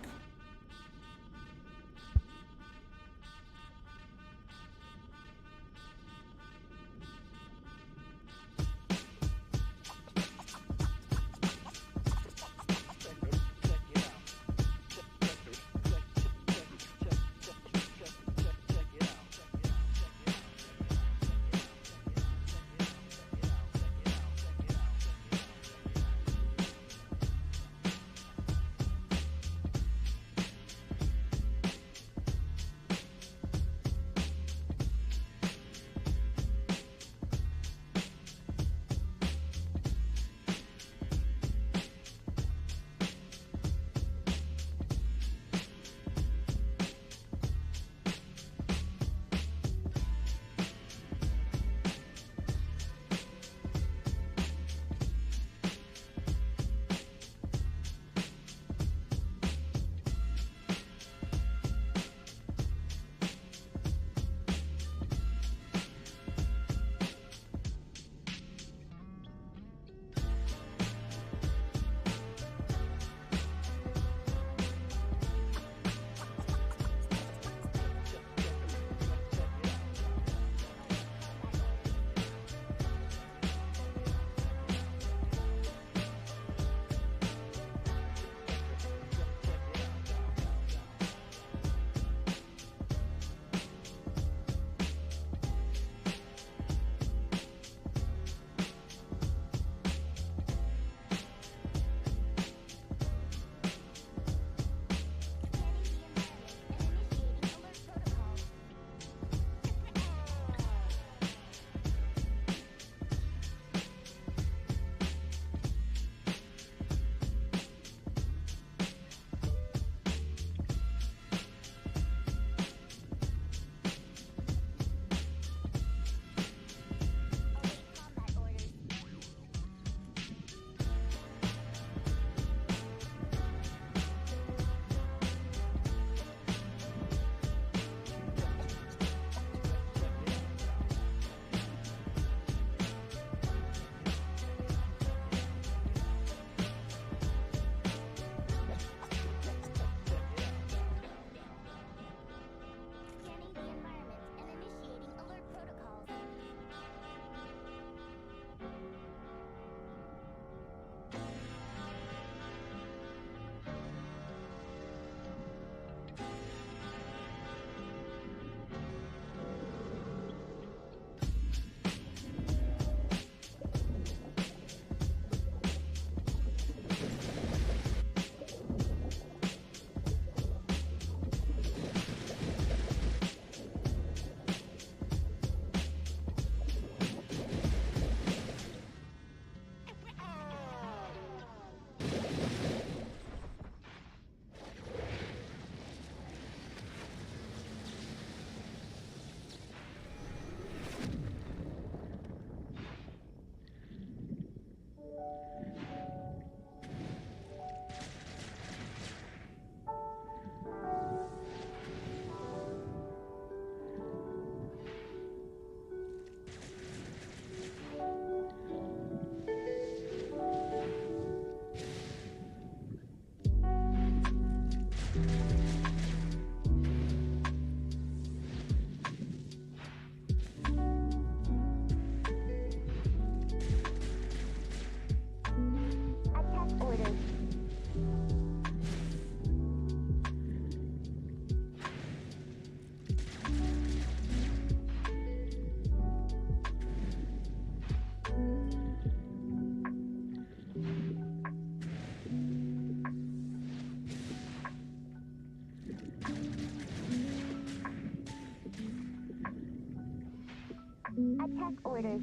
Attack orders.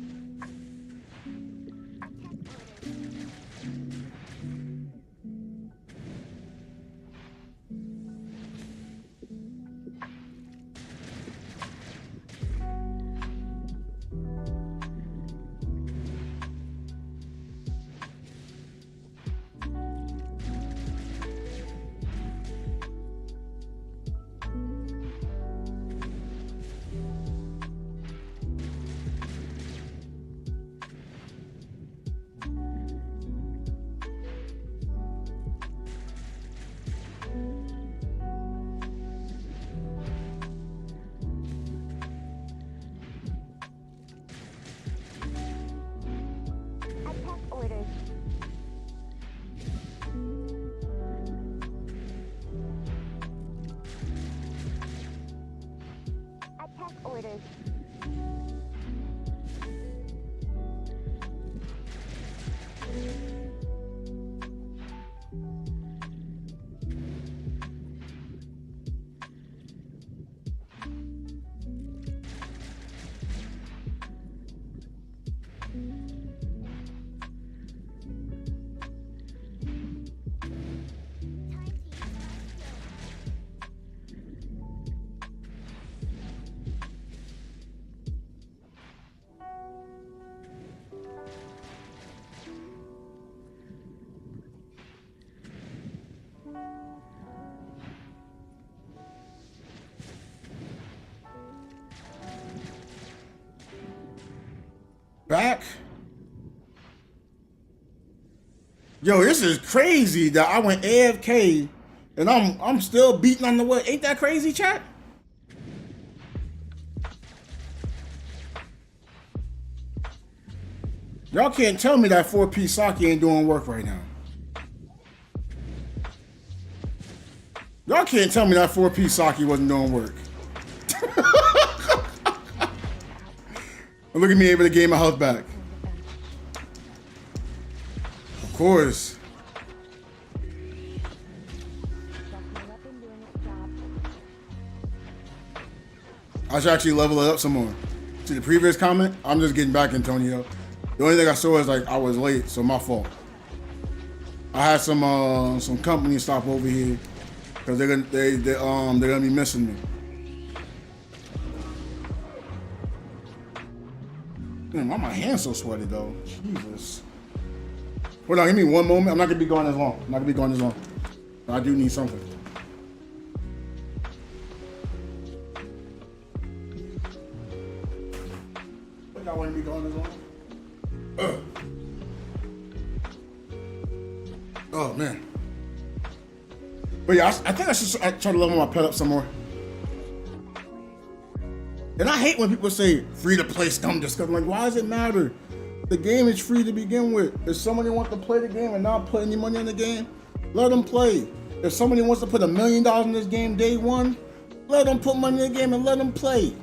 Attack orders. Attack orders. Back. Yo, this is crazy that I went AFK and I'm still beating on the wood. Ain't that crazy, chat? Y'all can't tell me that 4P sake ain't doing work right now. Y'all can't tell me that 4P sake wasn't doing work. Look at me able to gain my health back. Of course. I should actually level it up some more. See the previous comment? I'm just getting back, Antonio. The only thing I saw is like I was late, so my fault. I had some company stop over here because they're gonna be missing me. Man, why my hands so sweaty though? Jesus. Hold on, give me one moment. I'm not gonna be going as long. I do need something. I wouldn't be going as long. Oh man. But yeah, I think I should try to level my pet up some more. And I hate when people say free to play scum discuss. I'm like, why does it matter? The game is free to begin with. If somebody wants to play the game and not put any money in the game, let them play. If somebody wants to put $1 million in this game day one, let them put money in the game and let them play.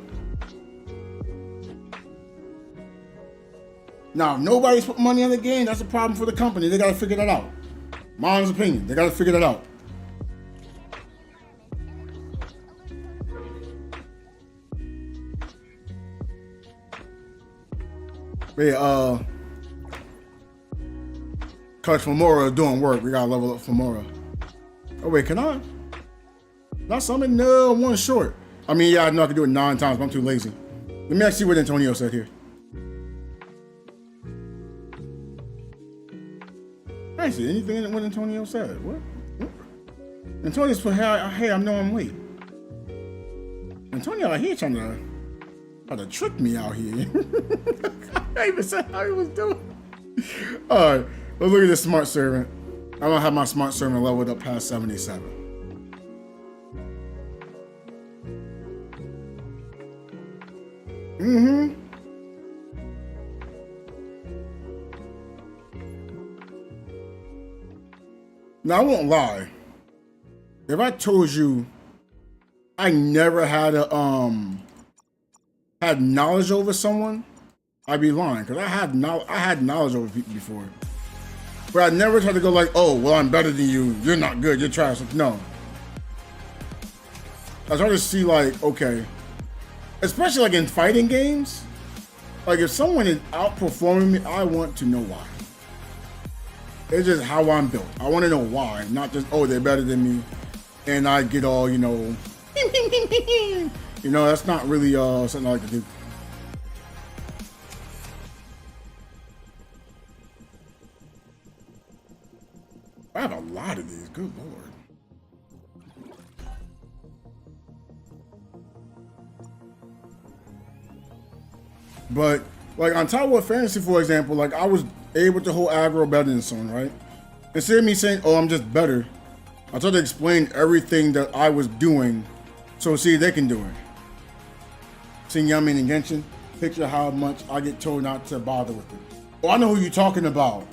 Now, if nobody's put money in the game, that's a problem for the company. They gotta figure that out. My honest opinion, they gotta figure that out. But yeah, Coach Femora is doing work. We gotta level up Femora. Oh wait, can I? Not summon? No, I'm one short. I mean, yeah, I know I can do it 9 times, but I'm too lazy. Let me actually see what Antonio said here. I didn't see anything in what Antonio said. What? Antonio's put, hey, I know I'm late. Antonio out here trying to trick me out here. I even said how he was doing. All right, let's look at this smart servant. I don't have my smart servant leveled up past 77. Mm-hmm. Now, I won't lie. If I told you I never had had knowledge over someone, I'd be lying, because I had knowledge over people before. But I never tried to go like, oh, well, I'm better than you. You're not good. You're trash. Like, no. I try to see like, okay, especially like in fighting games, Like if someone is outperforming me, I want to know why. It's just how I'm built. I want to know why, not just, oh, they're better than me, and I get all, you know, you know, that's not really something I like to do. I have a lot of these, good lord. But like on Tower of Fantasy, for example, like I was able to hold aggro better than someone, right? Instead of me saying, oh, I'm just better, I tried to explain everything that I was doing so see they can do it. Seeing Yami and Genshin, picture how much I get told not to bother with it. Oh, I know who you're talking about,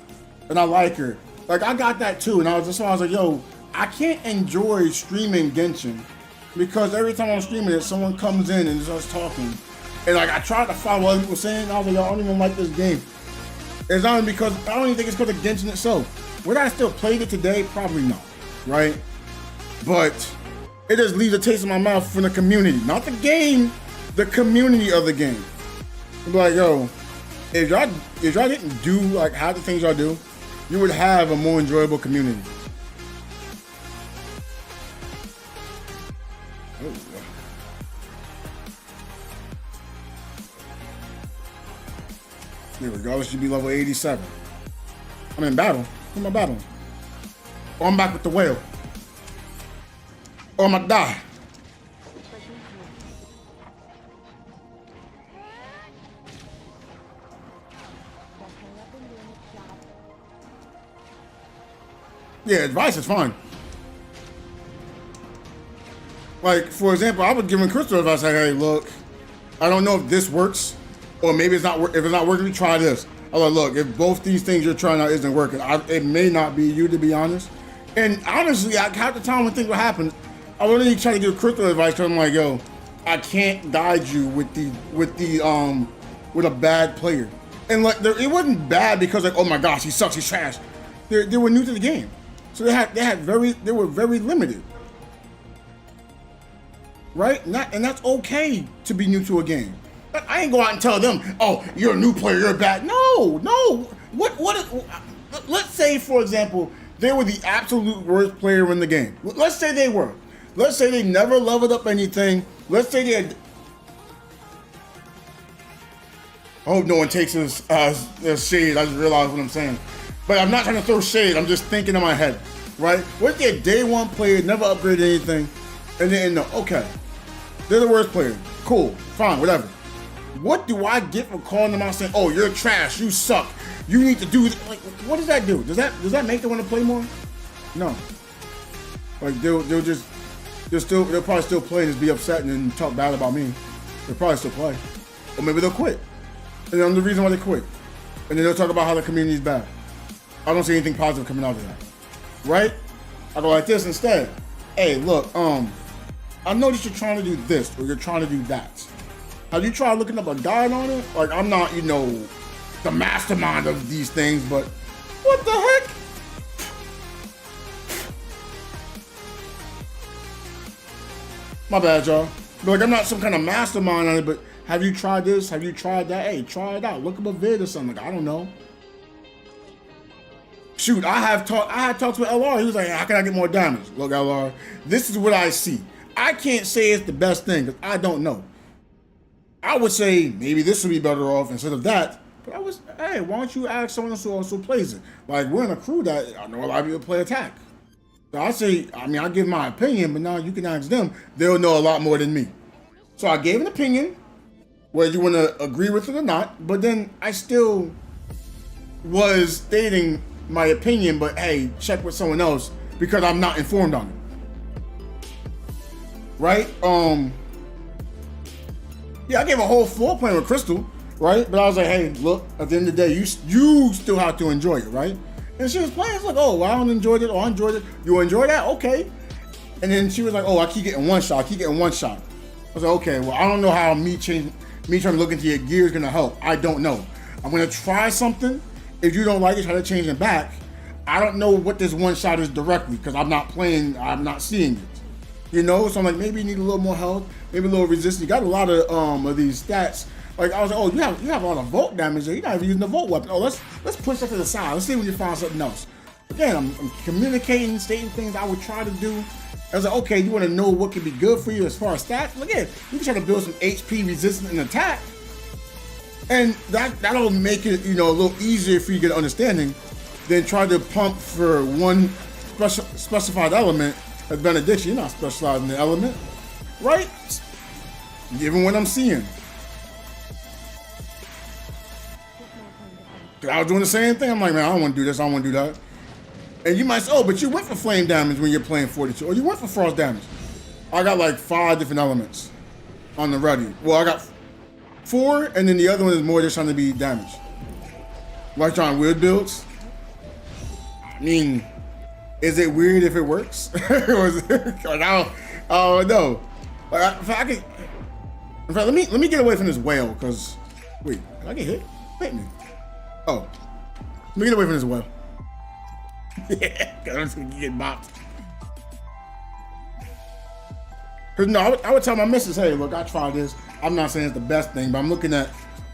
and I like her. Like I got that too, and I was like, yo, I can't enjoy streaming Genshin because every time I'm streaming it, someone comes in and starts talking. And like I tried to follow what people were saying, I was like, yo, I don't even like this game. It's not because I don't even think it's because of Genshin itself. Would I still play it today? Probably not, right? But it just leaves a taste in my mouth from the community, not the game, the community of the game. I'm like, yo, if y'all didn't do like half the things y'all do, you would have a more enjoyable community. Oh. Regardless, you be level 87. I'm in battle. Who am I battling? Oh, I'm back with the whale. Oh, I'm gonna die. Yeah, advice is fine. Like, for example, I would give Crystal advice like, hey, look, I don't know if this works, or maybe it's not. If it's not working, try this. I'm like, look, if both these things you're trying out isn't working, it may not be you, to be honest. And honestly, half the time when things will happen, I would really try to give Crystal advice to him, like, yo, I can't guide you with a bad player. And like, it wasn't bad because like, oh my gosh, he sucks, he's trash. They were new to the game, so they were very limited, right? And that's okay to be new to a game. I ain't go out and tell them, oh, you're a new player, you're bad. No. Let's say, for example, they were the absolute worst player in the game. Let's say they were. Let's say they never leveled up anything. Let's say they had... I hope no one takes this as shade. I just realized what I'm saying. But I'm not trying to throw shade. I'm just thinking in my head, right? What if they're a day one player, never upgraded anything, and then, no, okay, they're the worst player. Cool, fine, whatever. What do I get for calling them out saying, oh, you're trash, you suck, you need to do this? Like, what does that do? Does that make them want to play more? No. Like, they'll probably still play and just be upset and then talk bad about me. They'll probably still play. Or maybe they'll quit. And then the reason why they quit. And then they'll talk about how the community is bad. I don't see anything positive coming out of that. Right? I go like this instead. Hey, look, I noticed you're trying to do this or you're trying to do that. Have you tried looking up a guide on it? Like, I'm not, the mastermind of these things, but what the heck? My bad, y'all. But like, I'm not some kind of mastermind on it, but have you tried this? Have you tried that? Hey, try it out. Look up a vid or something. Like, I don't know. Shoot, I had talks with LR. He was like, how can I get more damage? Look, LR, this is what I see. I can't say it's the best thing because I don't know. I would say maybe this would be better off instead of that. But hey, why don't you ask someone else who also plays it? Like, we're in a crew that I know a lot of people play attack. So I give my opinion, but now you can ask them. They'll know a lot more than me. So I gave an opinion, whether you want to agree with it or not, but then I still was stating my opinion, but hey, check with someone else because I'm not informed on it. Right? Yeah, I gave a whole floor plan with Crystal, right? But I was like, hey, look, at the end of the day, you still have to enjoy it, right? And she was playing, it's like, oh, well, I don't enjoy it, or I enjoyed it. You enjoy that? Okay. And then she was like, oh, I keep getting one shot, I was like, okay, well, I don't know how me trying to look into your gear is gonna help. I don't know. I'm gonna try something. If you don't like it, try to change it back. I don't know what this one shot is directly, because I'm not playing, I'm not seeing it. So I'm like, maybe you need a little more health, maybe a little resistance. You got a lot of these stats Like I was like, oh, you have all the volt damage there. You're not even using the volt weapon. Oh, let's push that to the side. Let's see if we can find something else. Again, I'm communicating, stating things I would try to do. I was like, okay, you want to know what could be good for you as far as stats? Well, again, you can try to build some HP resistance and attack, and that'll make it, you know, a little easier for you to get an understanding than try to pump for one specified element as benediction. You're not specializing in the element, right? Given what I'm seeing. I was doing the same thing. I'm like, man, I don't want to do this. I don't want to do that. And you might say, oh, but you went for flame damage when you're playing 42, or you went for frost damage. I got like 5 different elements on the ready. Well, I got 4, and then the other one is more just trying to be damaged. Like trying weird builds. I mean, is it weird if it works? Or is it, like, I don't know. Like, in fact, let me get away from this whale, because wait, can I get hit? Hit me. Oh, let me get away from this whale. Yeah, because I'm just gonna get bopped. Because no, I would tell my missus, hey, look, I tried this. I'm not saying it's the best thing, but I'm looking at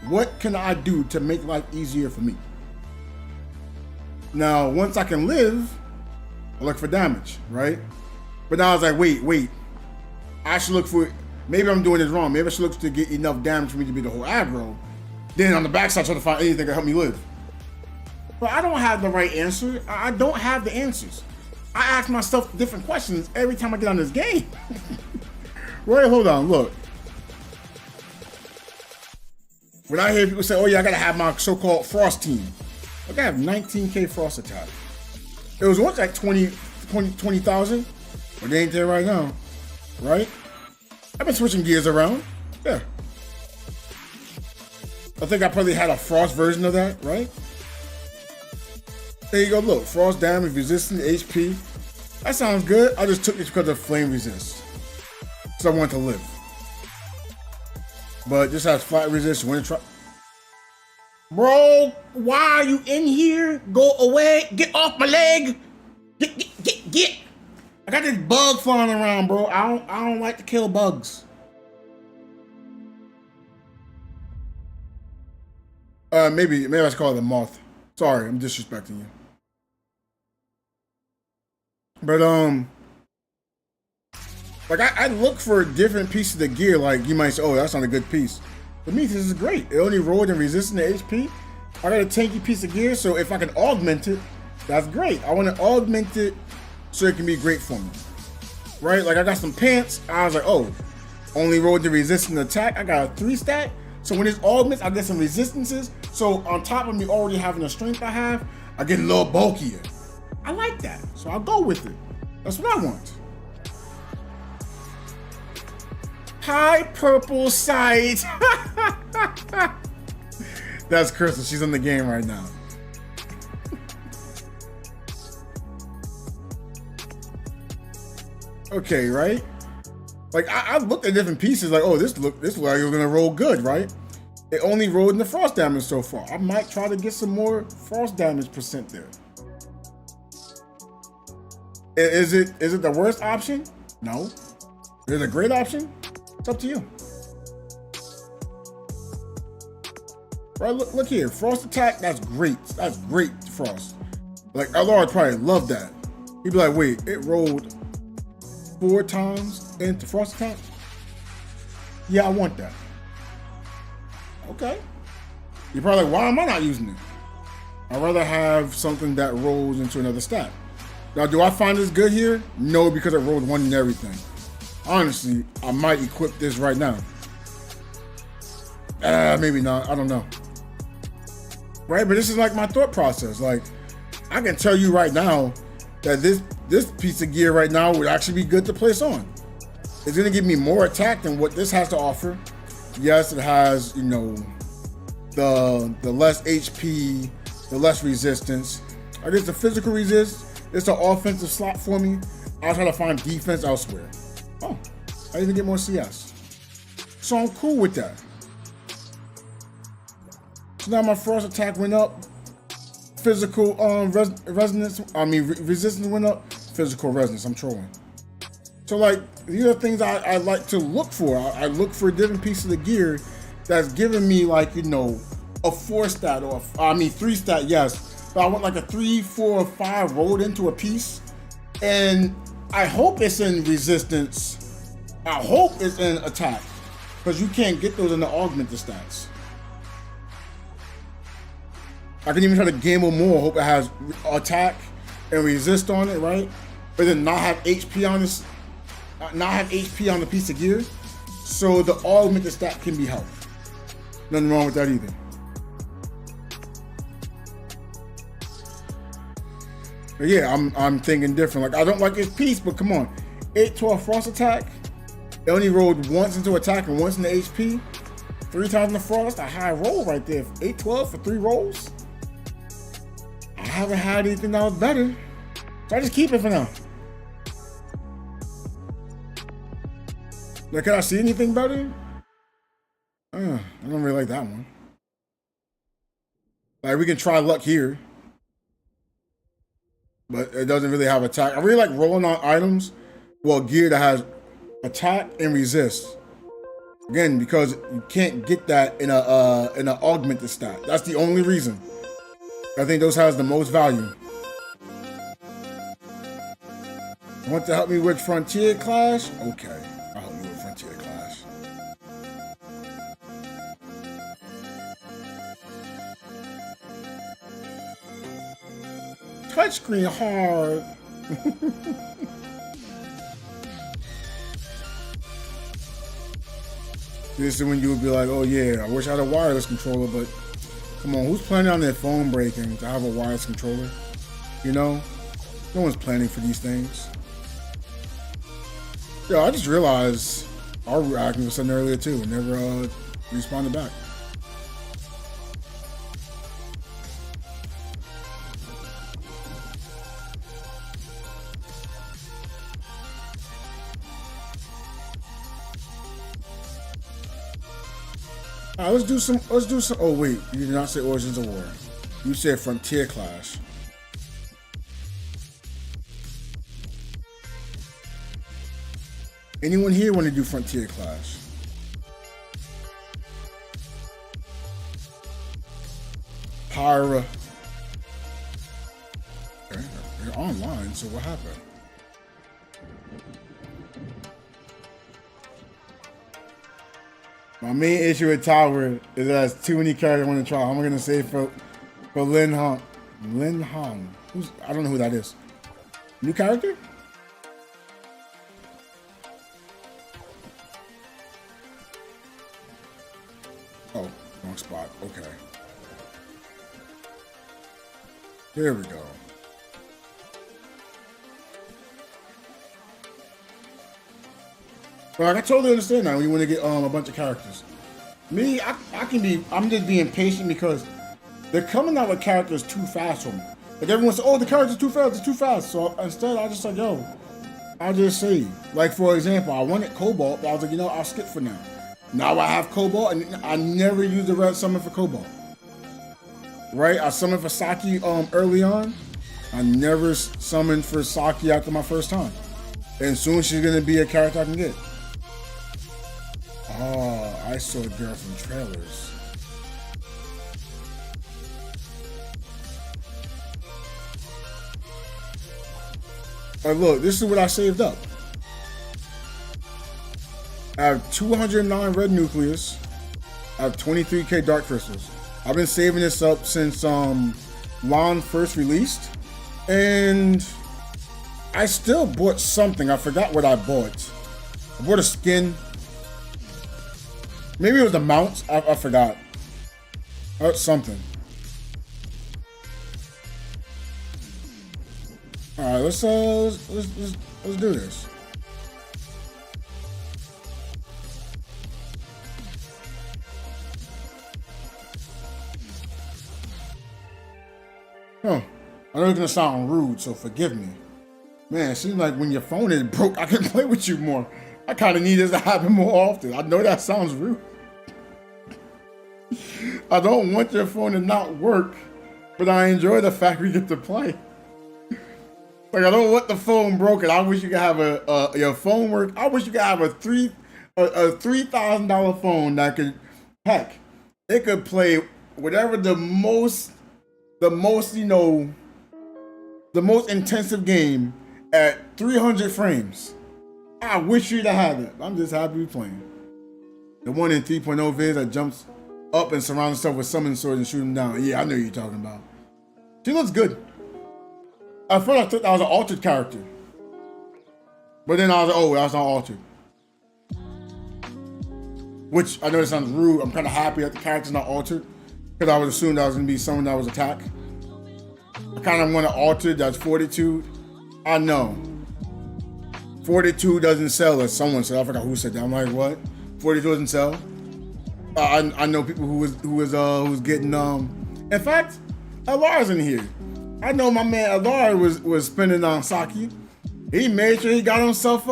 what can I do to make life easier for me. Now, once I can live, I look for damage, right? But now I was like, wait, I should look for, maybe I'm doing this wrong. Maybe I should look to get enough damage for me to be the whole aggro. Then on the backside, try to find anything that help me live. But I don't have the right answer. I don't have the answers. I ask myself different questions every time I get on this game. Wait, hold on, look. When I hear people say, oh yeah, I gotta have my so-called frost team. I gotta have 19K frost attack. It was once like 20,000, but they ain't there right now, right? I've been switching gears around, yeah. I think I probably had a frost version of that, right? There you go, look, frost damage, resistance, HP. That sounds good. I just took this because of flame resist. So I want to live. But this has flat resist, wind try. Bro, why are you in here? Go away, get off my leg. Get. I got this bug flying around, bro. I don't like to kill bugs. Maybe I should call it a moth. Sorry, I'm disrespecting you. But like I look for different pieces of gear. Like you might say, oh, that's not a good piece. For me, this is great. It only rolled and resistant to HP. I got a tanky piece of gear, so if I can augment it, that's great. I want to augment it so it can be great for me, right? Like I got some pants. I was like, oh, only rolled the resistant attack. I got a 3 stat. So when it's augments, I get some resistances. So on top of me already having the strength I have, I get a little bulkier. I like that, so I'll go with it. That's what I want. Hi, purple sight. That's Crystal. She's in the game right now. Okay, right? Like I looked at different pieces. Like, oh, this look like it was gonna roll good, right? It only rolled in the frost damage so far. I might try to get some more frost damage percent there. Is it the worst option? No. Is it a great option? It's up to you. Right, look here. Frost attack, that's great. That's great, Frost. Like, LR would probably love that. He'd be like, wait, it rolled 4 times into frost attack? Yeah, I want that. Okay. You're probably like, why am I not using it? I'd rather have something that rolls into another stat. Now, do I find this good here? No, because it rolled 1 in everything. Honestly, I might equip this right now. Maybe not, I don't know. Right, but this is like my thought process. Like, I can tell you right now that this piece of gear right now would actually be good to place on. It's gonna give me more attack than what this has to offer. Yes, it has, you know, the less HP, the less resistance. I guess the physical resist, it's an offensive slot for me. I'll try to find defense elsewhere. Oh, I even get more CS. So I'm cool with that. So now my frost attack went up. Physical resistance went up. Physical resonance, I'm trolling. So like, these are things I like to look for. I look for different pieces of gear that's giving me like, you know, a 4 stat or I mean 3 stat, yes. But I want like a 3, 4, or 5 rolled into a piece. And I hope it's in resistance. I hope it's in attack. Because you can't get those in the augmented stats. I can even try to gamble more, hope it has attack and resist on it, right? But then not have HP on this, not have HP on the piece of gear. So the augmented stat can be helped. Nothing wrong with that either. But yeah, I'm thinking different. Like I don't like his piece, but come on. 8-12 frost attack. It only rolled once into attack and once into HP. 3 times in the frost. That's a high roll right there. 8-12 for 3 rolls. I haven't had anything that was better. So I just keep it for now. Now, can I see anything better? I don't really like that one. Like we can try luck here. But it doesn't really have attack. I really like rolling on items, well, gear that has attack and resist. Again, because you can't get that in an augmented stat. That's the only reason. I think those has the most value. Want to help me with Frontier Clash? Okay, I'll help you with Frontier Clash. Touchscreen hard. This is when you would be like, oh yeah, I wish I had a wireless controller, but come on, who's planning on their phone breaking to have a wireless controller? You know? No one's planning for these things. Yo, I just realized our reacting was something earlier too and never responded back. Alright, let's do some, oh wait, you did not say Origins of War. You said Frontier Clash. Anyone here want to do Frontier Clash? Pyra. Okay, you're online, so what happened? My main issue with Tower is that it has too many characters I want to try. How am I gonna say for Lin Hong? Lin Hong. I don't know who that is. New character? Oh, wrong spot. Okay. There we go. But like, I totally understand now when you want to get a bunch of characters. Me, I'm just being patient because they're coming out with characters too fast for me. Like everyone says, oh, the character's too fast, it's too fast. So instead, I just like, yo, I'll just save. Like for example, I wanted Cobalt, but I was like, you know, I'll skip for now. Now I have Cobalt, and I never used the red summon for Cobalt. Right? I summoned for Saki early on. I never summoned for Saki after my first time. And soon she's gonna be a character I can get. Oh, I saw a girl from trailers. Look, this is what I saved up. I have 209 red nucleus. I have 23k dark crystals. I've been saving this up since LAN first released, and I still bought something. I forgot what I bought. I bought a skin. Maybe it was the mounts. I forgot. Something. All right, let's do this. Huh. I know it's gonna sound rude, so forgive me. Man, it seems like when your phone is broke, I can play with you more. I kind of need this to happen more often. I know that sounds rude. I don't want your phone to not work, but I enjoy the fact we get to play. Like, I don't want the phone broken. I wish you could have your phone work. I wish you could have a $3,000 phone that could Heck, it could play whatever the most, you know, the most intensive game at 300 frames. I wish you'd have it. I'm just happy we're playing. The one in 3.0 vids that jumps up and surrounds herself with summon swords and shoot them down. Yeah, I know what you're talking about. She looks good. At first I thought that was an altered character. But then I was like, oh, that's not altered. Which, I know it sounds rude. I'm kind of happy that the character's not altered. Because I would assume that was going to be someone that was attack. I kind of want to alter that's Fortitude. I know. Fortitude doesn't sell, as someone said. I forgot who said that. I'm like, what? 42 doesn't sell? I know people who was getting in fact, Alar's in here. I know my man Alar was spending on Saki. He made sure he got himself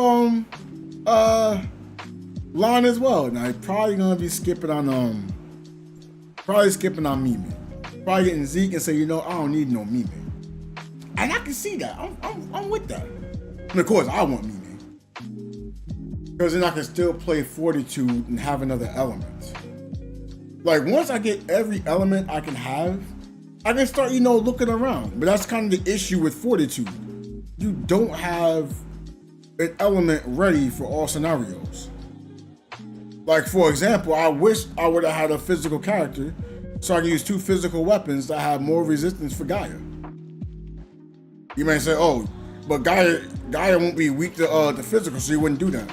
line as well. Now he's probably gonna be skipping on Mimi. Probably getting Zeke and say, you know, I don't need no Mimi. And I can see that. I'm with that. And of course I want Mimi. Because then I can still play Fortitude and have another element. Like, once I get every element I can have, I can start, you know, looking around. But that's kind of the issue with Fortitude. You don't have an element ready for all scenarios. Like, for example, I wish I would have had a physical character so I can use 2 physical weapons that have more resistance for Gaia. You may say, oh, but Gaia won't be weak to physical, so you wouldn't do that.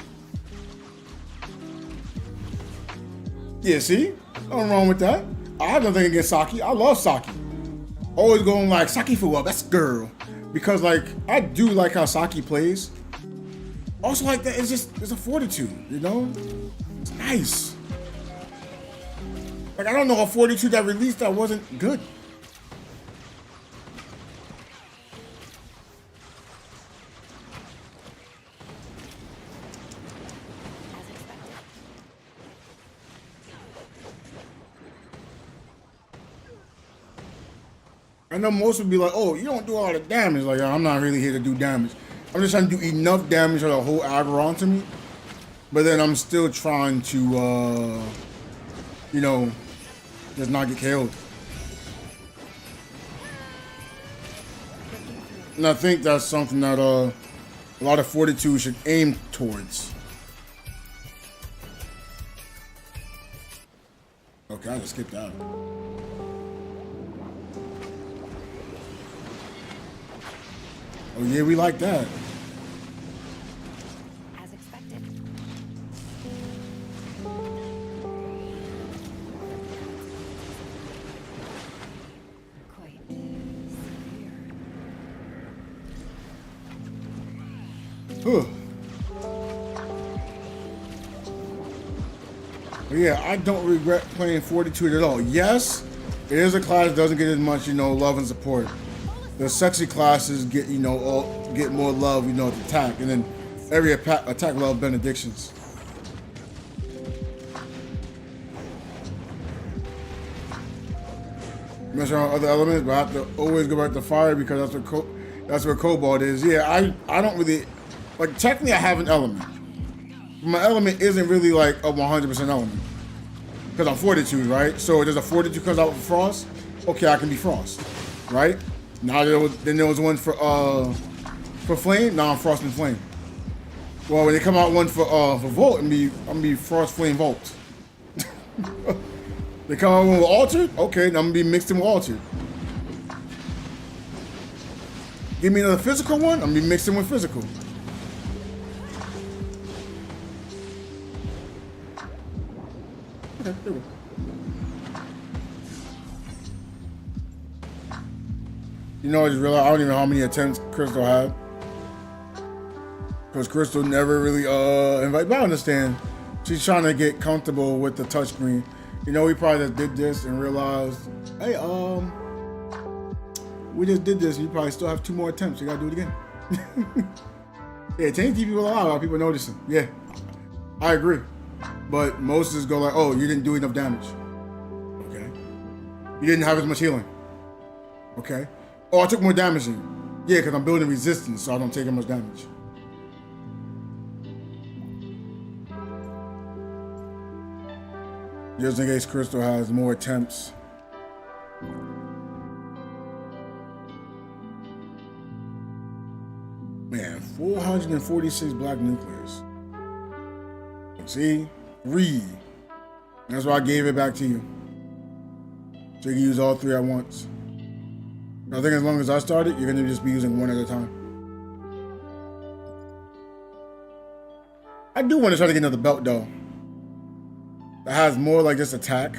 Yeah, see? Nothing wrong with that. I have nothing against Saki. I love Saki. Always going like, Saki for what? That's girl. Because like, I do like how Saki plays. Also like that, it's a Fortitude, you know? It's nice. Like, I don't know a Fortitude that released that wasn't good. I know most would be like, oh, you don't do all the damage. Like, I'm not really here to do damage. I'm just trying to do enough damage for the whole aggro onto me. But then I'm still trying to, you know, just not get killed. And I think that's something that a lot of Fortitude should aim towards. Okay, I just skipped that. Oh yeah, we like that. As expected. Quite severe. But yeah, I don't regret playing Fortitude at all. Yes, it is a class that doesn't get as much, you know, love and support. The sexy classes get, you know, get more love, you know, at the attack, and then every attack love benedictions. Mess around with other elements, but I have to always go back to fire because that's where Cobalt is. Yeah, I don't really, like, technically I have an element. My element isn't really like a 100% element because I'm Fortitude, right? So there's a Fortitude comes out with Frost. Okay, I can be Frost, right? Now there was one for Flame. Now I'm Frost and Flame. Well, when they come out one for Volt, I'm be Frost, Flame, Volt. They come out one with Altered. Okay, now I'm gonna be mixed in with Altered. Give me another physical one. I'm gonna be mixed in with physical. Okay, there we go. You know, I just realized I don't even know how many attempts Crystal had. Because Crystal never really invited. But I understand. She's trying to get comfortable with the touchscreen. You know, we probably just did this and realized, hey, we just did this. You probably still have 2 more attempts. You gotta do it again. Yeah, change people a lot. People noticing. Yeah, I agree. But most just go like, oh, you didn't do enough damage. Okay. You didn't have as much healing. Okay. Oh, I took more damage in. Yeah, because I'm building resistance, so I don't take as much damage. Just in case Crystal has more attempts. Man, 446 black nucleus. See? 3. That's why I gave it back to you. So you can use all 3 at once. I think as long as I started, you're gonna just be using 1 at a time. I do want to try to get another belt though. That has more like just attack.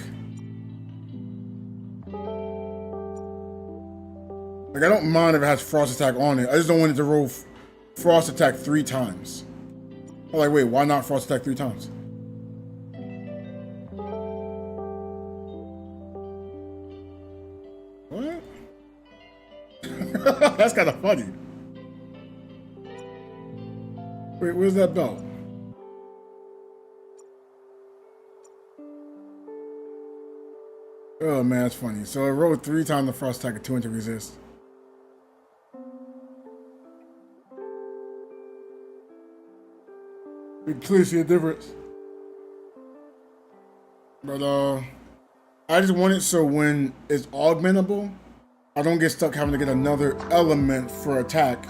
Like I don't mind if it has frost attack on it. I just don't want it to roll frost attack 3 times. I'm like, wait, why not frost attack 3 times? What? That's kind of funny. Wait, where's that belt? Oh man, that's funny. So it rolled 3 times the frost attack and 2 into resist. You can clearly see a difference. But I just want it so when it's augmentable, I don't get stuck having to get another element for attack.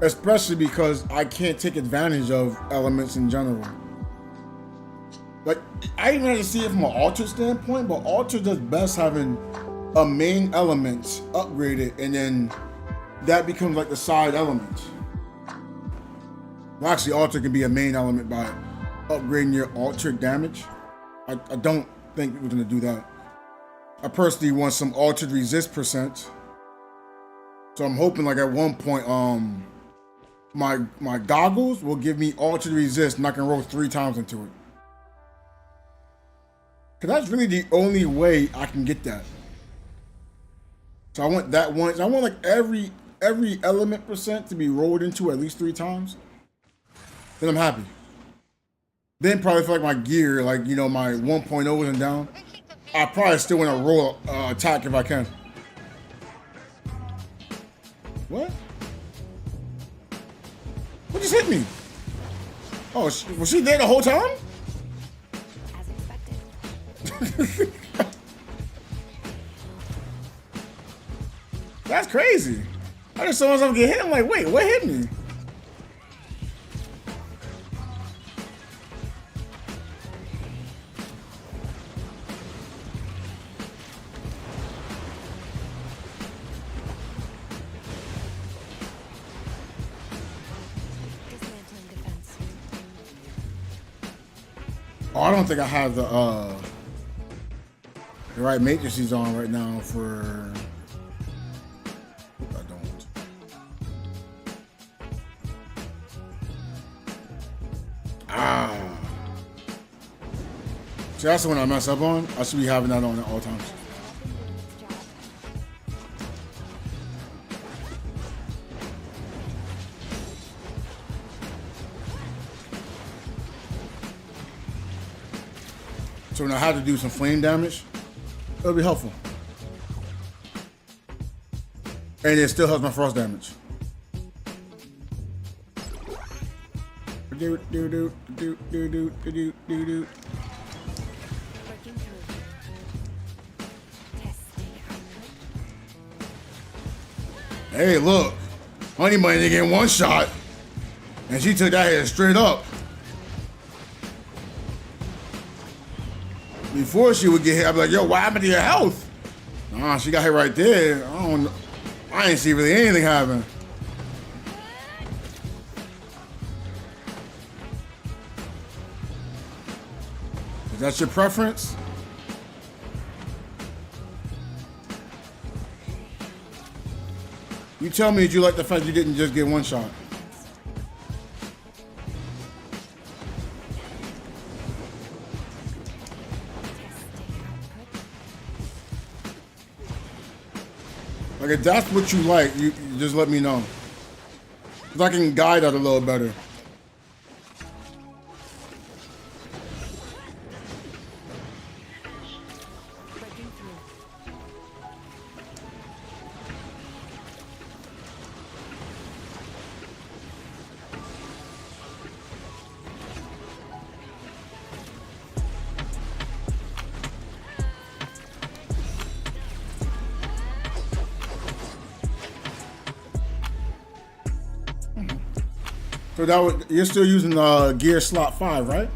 Especially because I can't take advantage of elements in general. Like, I even had to see it from an Alter standpoint, but Alter does best having a main element upgraded, and then that becomes like the side element. Well, actually, Alter can be a main element by upgrading your altered damage. I don't think we're gonna do that. I personally want some altered resist percent. So I'm hoping like at one point, my goggles will give me altered resist and I can roll 3 times into it. Cause that's really the only way I can get that. So I want that one. I want like every element percent to be rolled into at least 3 times. Then I'm happy. Then probably feel like my gear, like you know, my 1.0 and down. I probably still want to roll attack if I can. What? What just hit me? Oh, was she there the whole time? That's crazy. I just saw myself get hit. I'm like, wait, what hit me? Dismantling defense. Oh, I don't think I have the right matrices on right now for. I don't. Ah. See, that's the one I mess up on. I should be having that on at all times. So when I have to do some flame damage, it'll be helpful. And it still helps my frost damage. Do do do do do do do do do. Working through. Testing output. Hey, look, Honey Bunny didn't get 1 shot, and she took that head straight up. Before she would get hit, I'd be like, yo, what happened to your health? Nah, she got hit right there. I don't know. I didn't see really anything happen. Is that your preference? You tell me that you like the fact you didn't just get 1 shot. Like if that's what you like, you just let me know. Cause I can guide that a little better. Breaking through. So that was, you're still using gear slot 5, right?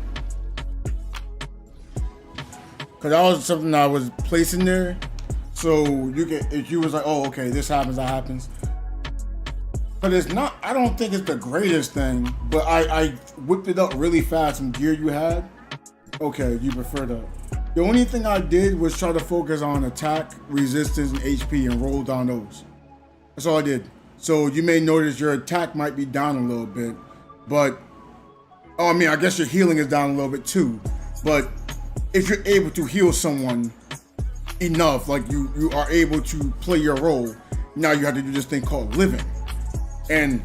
Cause that was something I was placing there. So you can, if you was like, oh, okay, this happens, that happens. But it's not, I don't think it's the greatest thing, but I whipped it up really fast from gear you had. Okay, you prefer that. The only thing I did was try to focus on attack, resistance, and HP and roll down those. That's all I did. So you may notice your attack might be down a little bit, but, oh, I mean, I guess your healing is down a little bit too. But if you're able to heal someone enough, like you are able to play your role, now you have to do this thing called living. And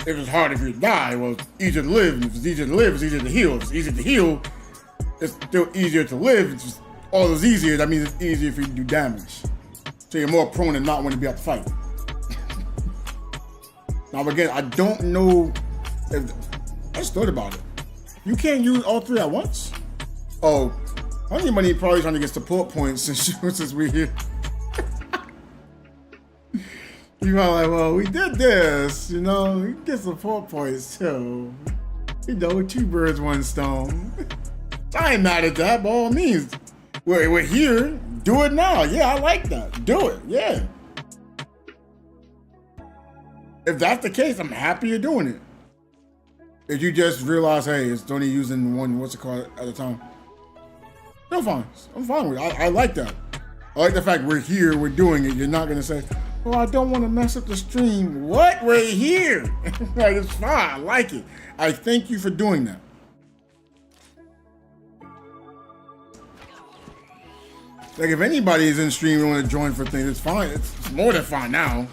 if it's hard if you die, well, it's easier to live. If it's easier to live, it's easier to heal. If it's easier to heal, it's still easier to live. It's just all is easier. That means it's easier for you to do damage. So you're more prone to not want to be out to fight. Now again, I don't know if I just thought about it. You can't use all 3 at once. Oh, Honey Money probably trying to get support points since we're here. You are like, well, we did this, you know, we get support points too. You know, 2 birds, 1 stone. I ain't mad at that, by all means. We're here, do it now. Yeah, I like that. Do it, yeah. If that's the case, I'm happy you're doing it. If you just realize, hey, it's only using one, what's it called, at a time. No, fine. I'm fine with it. I like that. I like the fact we're here, we're doing it. You're not gonna say, well, I don't want to mess up the stream. What? We're here. Like, it's fine. I like it. I thank you for doing that. Like, if anybody is in stream and want to join for things, it's fine. It's more than fine now.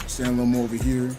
Stand a little more over here.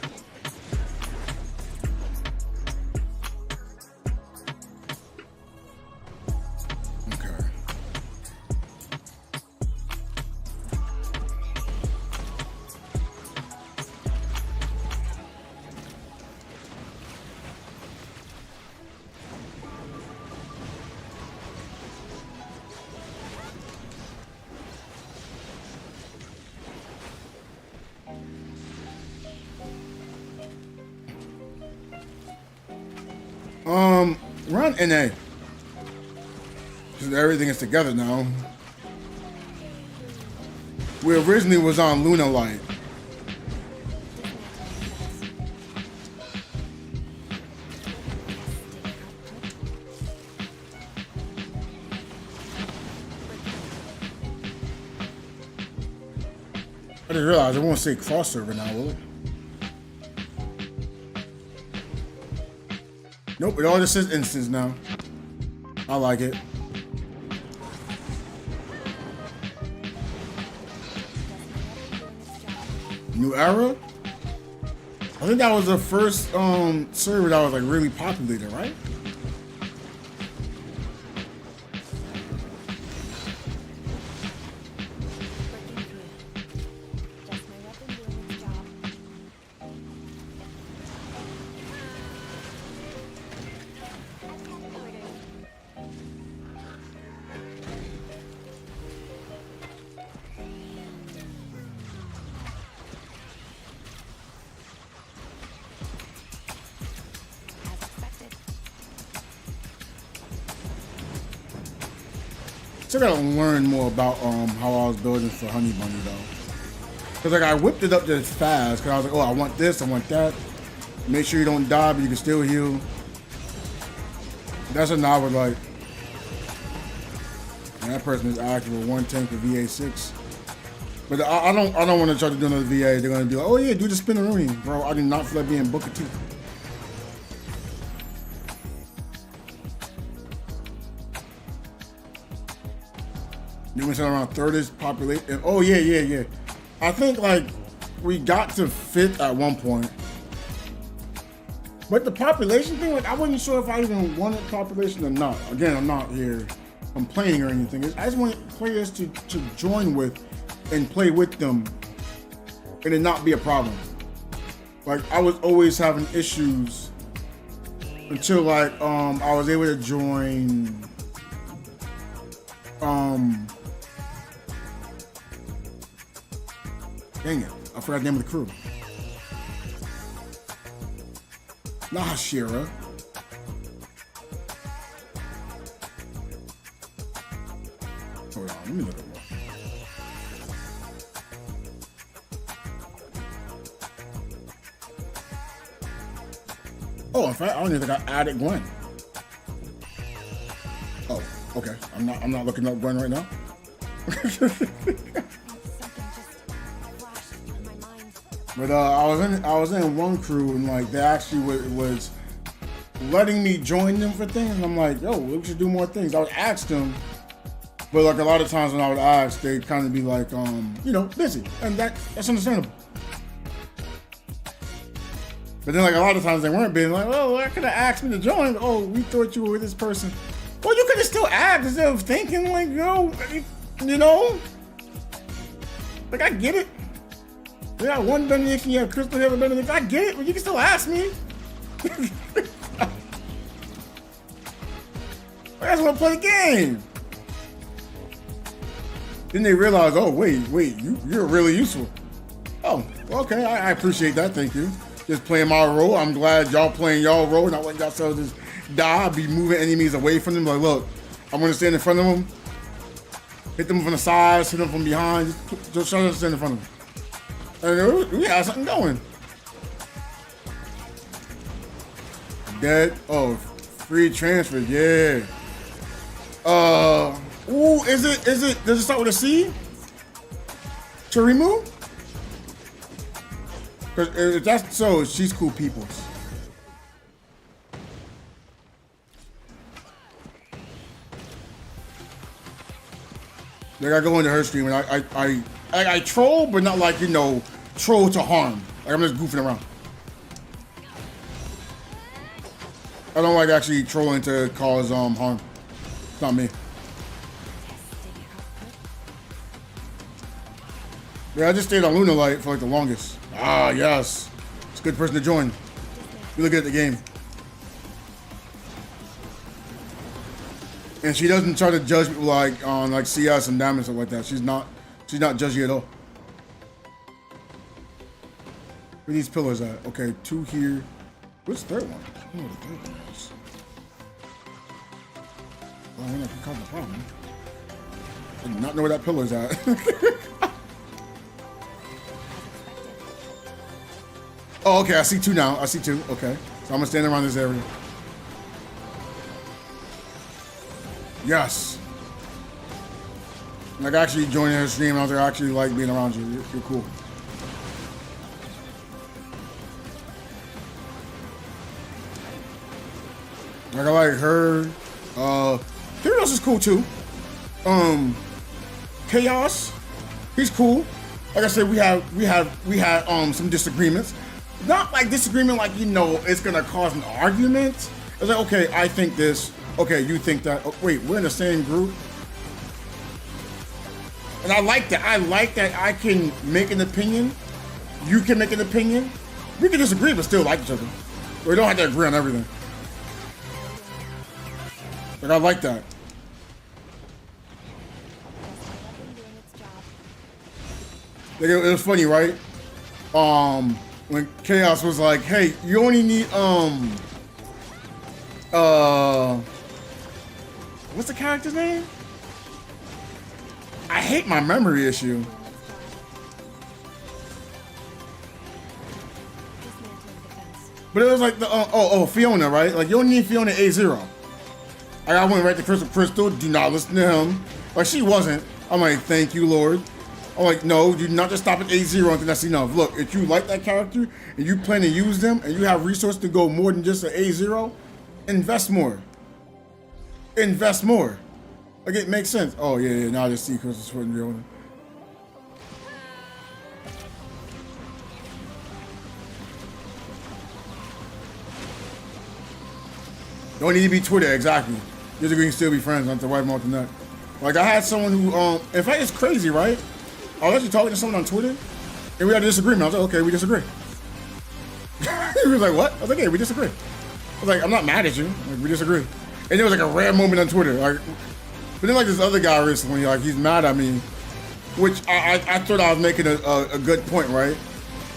We're on NA. Everything is together now. We originally was on Luna Light. I didn't realize it won't say cross server now, will it? Nope, it all just says instance now. I like it. New era? I think that was the first server that was like really populated, right? Still gotta learn more about how I was building for Honey Bunny though. Cause like I whipped it up just fast cause I was like, oh, I want this, I want that. Make sure you don't die, but you can still heal. That's what I would like. And that person is active with 1 tank for VA6. But I don't want to try to do another VA. They're gonna do, oh yeah, do the spinneroonie, bro. I do not feel like being Booker T. You went around 30th population. Oh yeah. I think like we got to 5th at one point. But the population thing, like I wasn't sure if I even wanted population or not. Again, I'm not here complaining or anything. I just want players to join with and play with them and it not be a problem. Like I was always having issues until like I was able to join Dang it. I forgot the name of the crew. Not Hashira. Hold on, let me look at more. Oh, in fact, I don't even think I added Gwen. Oh, okay. I'm not looking up Gwen right now. Something just flashed through my mind. But I was in one crew and like they actually was letting me join them for things, and I'm like, yo, we should do more things. I would ask them, but like a lot of times when I would ask, they'd kind of be like, busy, and that's understandable. But then like a lot of times they weren't being like, oh, why could have asked me to join? Oh, we thought you were with this person. Well, you could have still asked instead of thinking like, like I get it. You got one Benediction, you have Crystal Hill Benediction. I get it, but you can still ask me. I just want to play the game. Then they realize, oh wait, you're really useful. Oh, okay, I appreciate that, thank you. Just playing my role. I'm glad y'all playing y'all role, not letting yourselves just die. Be moving enemies away from them. Like, look, I'm gonna stand in front of them, hit them from the sides, hit them from behind. Just try to stand in front of them. And we had something going. Dead. Oh, free transfer. Yeah. Ooh, is it? Does it start with a C? Charimu? Because if that's so, she's cool peoples. Like I go into her stream and I troll, but not like troll to harm. Like I'm just goofing around. I don't like actually trolling to cause harm. It's not me. Yeah, I just stayed on Lunalight for like the longest. Ah, yes. It's a good person to join. Really good at the game. And she doesn't try to judge people like on like CS and damage and stuff like that. She's not judgy at all. Where are these pillars at? Okay, 2 here. What's the third one? I don't know what the third one is. Oh, I can cause the problem. I do not know where that pillar's at. Oh, okay, I see 2 now. I see 2. Okay. So I'm gonna stand around this area. Yes. Like actually joining her stream, I was actually like being around you. You're cool. Like I like her. Kyrios is cool too. Chaos, he's cool. Like I said, we had some disagreements. Not like disagreement like it's gonna cause an argument. It's like, okay, I think this. Okay, you think that. Oh, wait, we're in the same group. And I like that. I like that I can make an opinion. You can make an opinion. We can disagree but still like each other. We don't have to agree on everything. Like I like that. Like, it was funny, right? When Chaos was like, "Hey, you only need what's the character's name? I hate my memory issue. But it was like the Fiona, right? Like you only need Fiona A0. I went right to Crystal. Do not listen to him. Like she wasn't. I'm like, thank you, Lord. I'm like, no, do not just stop at A0 and think that's enough. Look, if you like that character and you plan to use them and you have resources to go more than just an A0, invest more. Invest more. Like it makes sense. Oh yeah, now I just see Crystal's foot in the owner. Don't need to be Twitter, exactly. You can still be friends, not to wipe them off the neck. Like I had someone who, in fact, it's crazy, right? I was actually talking to someone on Twitter, and we had a disagreement. I was like, okay, we disagree. He was like, what? I was like, hey, we disagree. I was like, I'm not mad at you. Like, we disagree. And it was like a rare moment on Twitter. Like, but then like this other guy recently, like he's mad at me which I thought I was making a good point, right?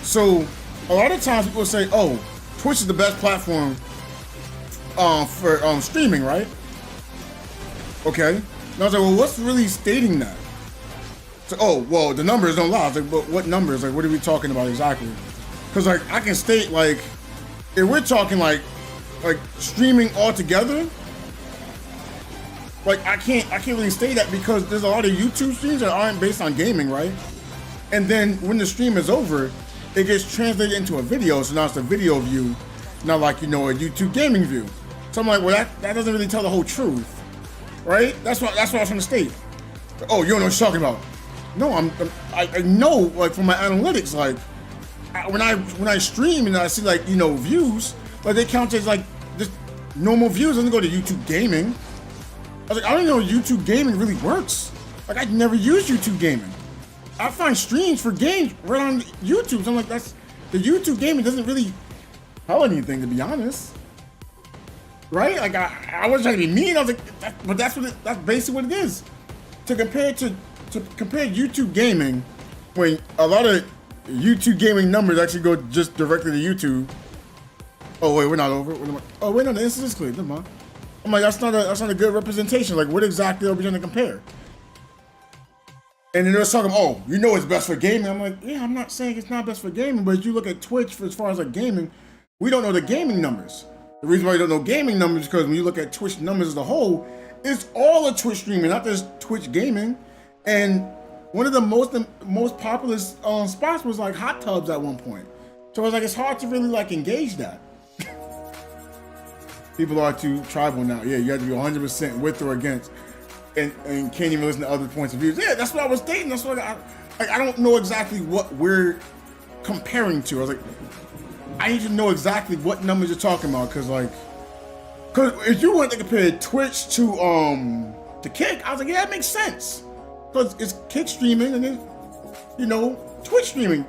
So a lot of times people say, oh, Twitch is the best platform for streaming, right? Okay. And I was like, well, what's really stating that? So, oh, well, the numbers don't lie. I was like, but what numbers? Like, what are we talking about exactly? Because, like, I can state, like, if we're talking, like streaming altogether, like, I can't really state that because there's a lot of YouTube streams that aren't based on gaming, right? And then when the stream is over, it gets translated into a video, so now it's a video view, not like, you know, a YouTube gaming view. So I'm like, well, that doesn't really tell the whole truth, right? That's what I was trying to state. Oh, you don't know what you're talking about. No, I know, like, from my analytics, like, when I stream and I see, like, you know, views, like, they count as, like, just normal views. It doesn't go to YouTube gaming. I was like, I don't know YouTube gaming really works. Like, I'd never used YouTube gaming. I find streams for games right on YouTube. So I'm like, the YouTube gaming doesn't really tell anything, to be honest. Right? Like, I wasn't trying to be mean. I was like, but that's basically what it is. To compare YouTube gaming, when a lot of YouTube gaming numbers actually go just directly to YouTube. Oh wait, we're not over. Oh wait, no, the instance is clear. Never mind. I'm like, that's not a good representation. Like, what exactly are we trying to compare? And then they're talking, oh, you know it's best for gaming. I'm like, yeah, I'm not saying it's not best for gaming, but if you look at Twitch for as far as like gaming, we don't know the gaming numbers. The reason why you don't know gaming numbers is because when you look at Twitch numbers as a whole, it's all a Twitch streaming, not just Twitch gaming. And one of the most popular spots was like hot tubs at one point. So I was like, it's hard to really like engage that. People are too tribal now. Yeah, you have to be 100% with or against, and can't even listen to other points of views. Yeah, that's what I was stating. That's what I don't know exactly what we're comparing to. I was like, I need to know exactly what numbers you're talking about, because if you want to compare Twitch to Kick, I was like, yeah, that makes sense, because it's Kick streaming and then, you know, Twitch streaming,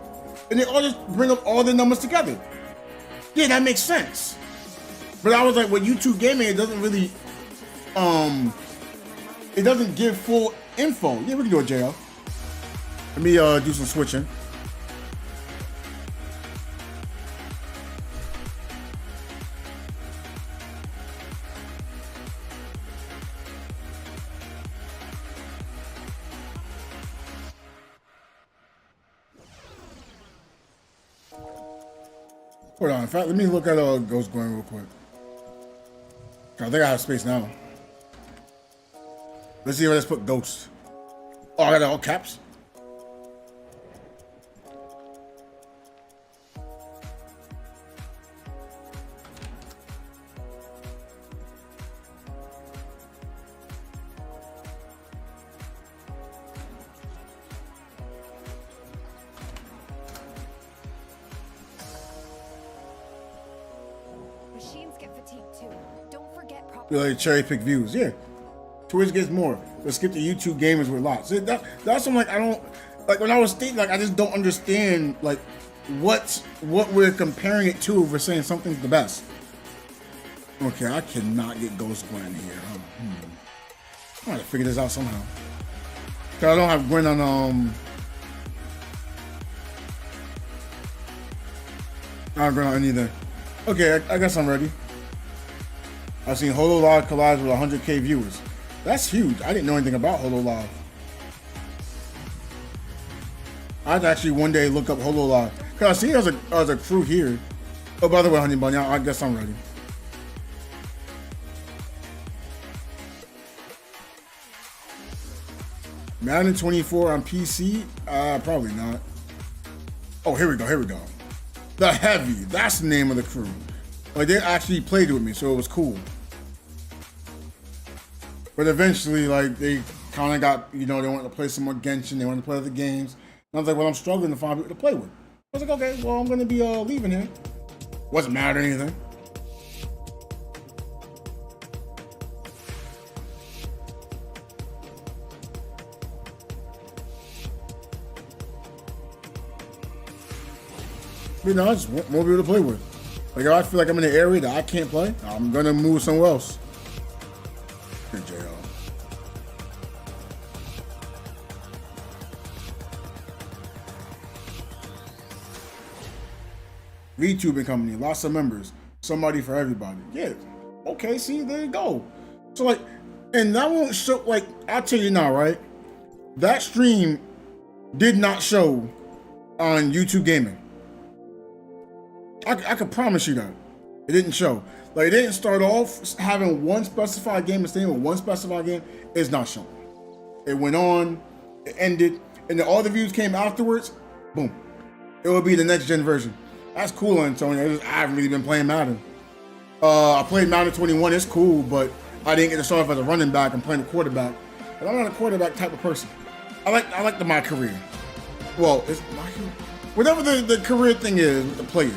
and they all just bring up all the numbers together. Yeah, that makes sense. But I was like, with YouTube gaming, it doesn't really, it doesn't give full info. Yeah, we can do it, JL. Let me do some switching. Hold on, in fact, let me look at Ghost going real quick. I think I have space now. Let's see where let's put Ghost. Oh, I got all caps. Machines get fatigued too. Don't forget proper. You like cherry pick views, yeah. Twitch gets more. Let's skip the YouTube gamers with lots. See, that's something like I don't like when I was stating, like I just don't understand like what we're comparing it to if we're saying something's the best. Okay, I cannot get Ghost Gwen here. I gotta figure this out somehow. Cause I don't have Gwen on I don't have Gwen on either. Okay, I guess I'm ready. I've seen HoloLive collide with 100K viewers. That's huge. I didn't know anything about HoloLive. I'd actually one day look up HoloLive. Cause I see there's a crew here. Oh, by the way, Honey Bunny, I guess I'm ready. Madden 24 on PC? Probably not. Oh, here we go. The Heavy, that's the name of the crew. Like, they actually played with me, so it was cool. But eventually, like, they kind of got, you know, they wanted to play some more Genshin, they wanted to play other games. And I was like, well, I'm struggling to find people to play with. I was like, okay, well, I'm gonna be leaving here. Wasn't mad or anything. You know, I just want more people to play with. Like, if I feel like I'm in an area that I can't play, I'm gonna move somewhere else. Here, JL. VTubing company, lots of members, somebody for everybody. Yeah. Okay, see, there you go. So like, and that won't show, like, I'll tell you now, right? That stream did not show on YouTube Gaming. I could promise you that. It didn't show. Like, it didn't start off having one specified game and staying with one specified game. It's not shown. It went on, it ended, and then all the views came afterwards. Boom. It will be the next gen version. That's cool, Antonio. I haven't really been playing Madden. I played Madden 21. It's cool, but I didn't get to start off as a running back and playing a quarterback. But I'm not a quarterback type of person. I like my career. Well, it's my career. Whatever the career thing is with the player.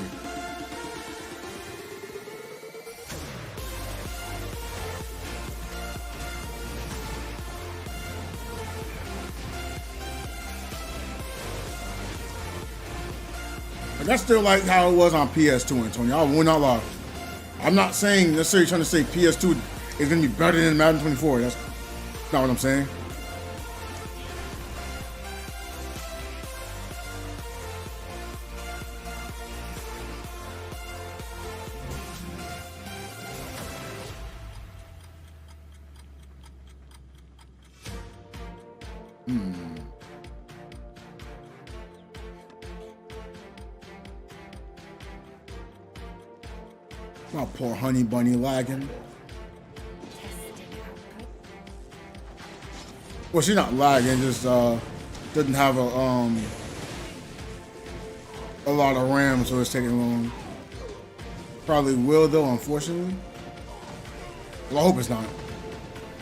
That's still like how it was on PS2, Antonio. I will not lie. I'm not saying necessarily trying to say PS2 is going to be better than Madden 24. That's not what I'm saying. My poor honey bunny lagging. Well, she's not lagging, just doesn't have a lot of RAM, so it's taking long. Probably will though, unfortunately. Well, I hope it's not.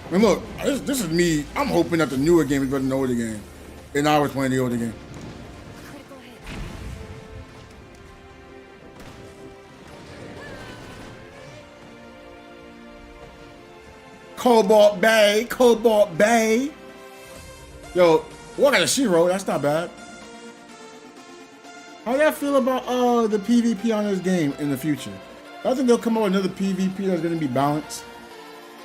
I mean, look, this is me. I'm hoping that the newer game is better than the older game, and I was playing the older game. Cobalt Bay. Yo, what kind of Shiro? That's not bad. How y'all feel about the PvP on this game in the future? I think they'll come up with another PvP that's gonna be balanced.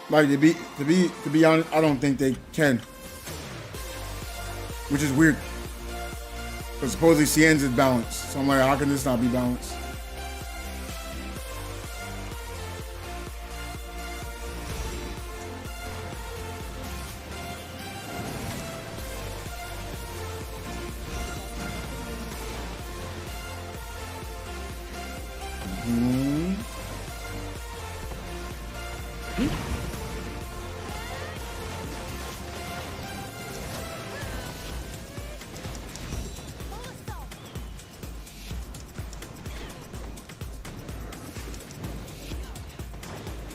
Like to be honest, I don't think they can. Which is weird. Because supposedly Cien's is balanced. So I'm like, how can this not be balanced?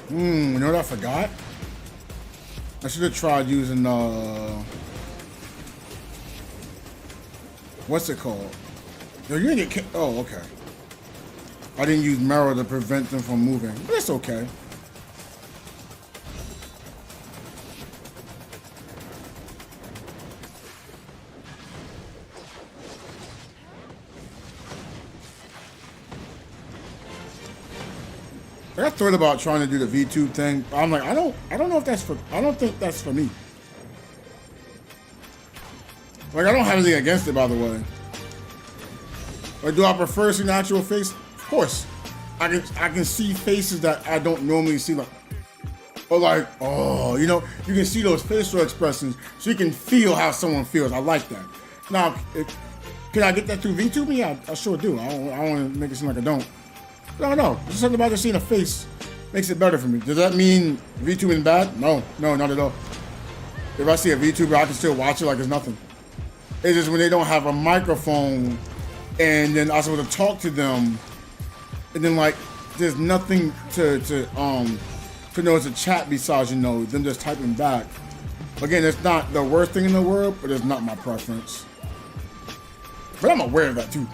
You know what I forgot? I should have tried using what's it called? Yo, you didn't get oh, okay. I didn't use Marrow to prevent them from moving, but it's okay. I thought about trying to do the VTube thing. I'm like, I don't know if that's for, I don't think that's for me. Like, I don't have anything against it, by the way. Like, do I prefer seeing the actual face? Of course. I can see faces that I don't normally see, like, or like, oh, you know, you can see those facial expressions, so you can feel how someone feels. I like that. Now, can I get that through VTube? Yeah, I sure do. I don't want to make it seem like I don't. No. Just something about just seeing a face makes it better for me. Does that mean VTubing is bad? No, not at all. If I see a VTuber, I can still watch it like it's nothing. It's just when they don't have a microphone and then I was able to talk to them and then like there's nothing to know it's a chat besides, you know, them just typing back. Again, it's not the worst thing in the world, but it's not my preference. But I'm aware of that too.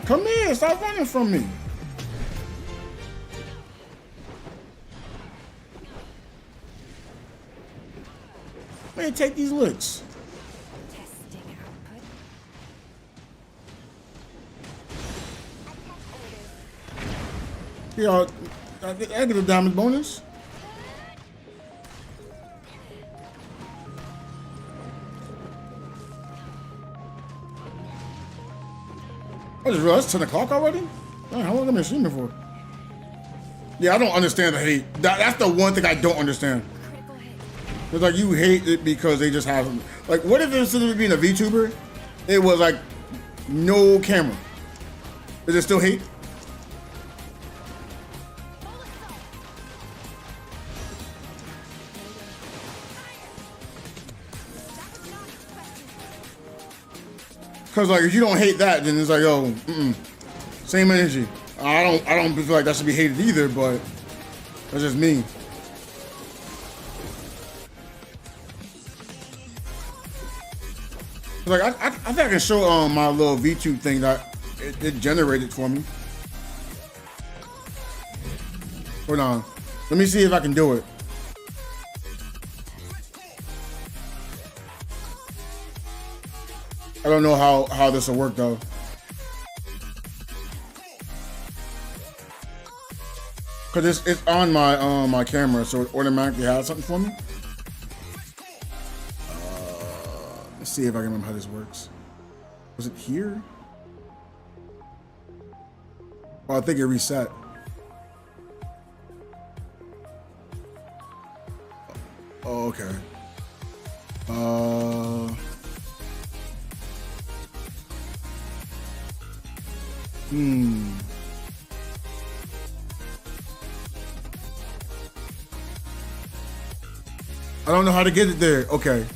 Come here, stop running from me. Man, take these licks. Testing output. Yeah, I get a damage bonus. I just realized it's 10 o'clock already? Man, how long have I been streaming for? Yeah, I don't understand the hate. That's the one thing I don't understand. Critical hit. It's like you hate it because they just have, like, what if instead of being a VTuber, it was like no camera? Is it still hate? Cause like if you don't hate that, then it's like, oh, same energy. I don't feel like that should be hated either, but that's just me. Like I think I can show my little VTube thing that it generated for me. Hold on, let me see if I can do it. I don't know how this will work though. Cause it's on my my camera, so it automatically has something for me. Let's see if I can remember how this works. Was it here? Oh, I think it reset. Oh, okay. I don't know how to get it there. Okay.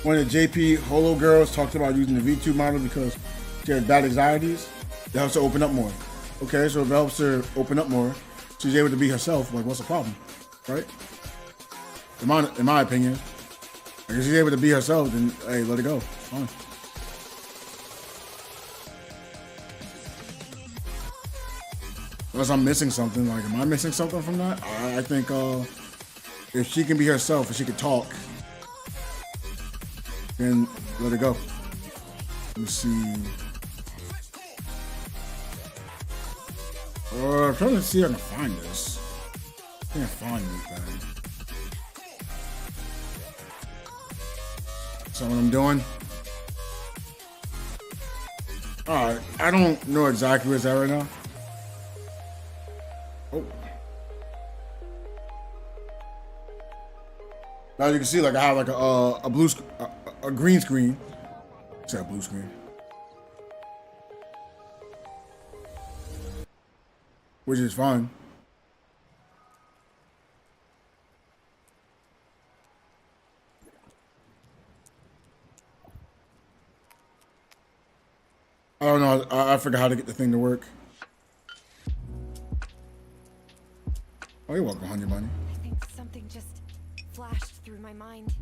One of the JP Holo girls talked about using the V2 model because she has bad anxieties. It helps her open up more. Okay, so if it helps her open up more, she's able to be herself. Like, what's the problem, right? In my opinion, like, if she's able to be herself, then hey, let it go. It's fine. Unless I'm missing something. Like, am I missing something from that? I think if she can be herself, if she can talk, then let it go. Let me see. I'm trying to see if I can find this. I can't find anything. So what I'm doing? Alright, I don't know exactly where it's at right now. Oh. Now you can see, like, I have like a green screen. It's a blue screen. Which is fine. I don't know. I forgot how to get the thing to work. Oh, you're welcome, honey bunny. I think something just flashed through my mind.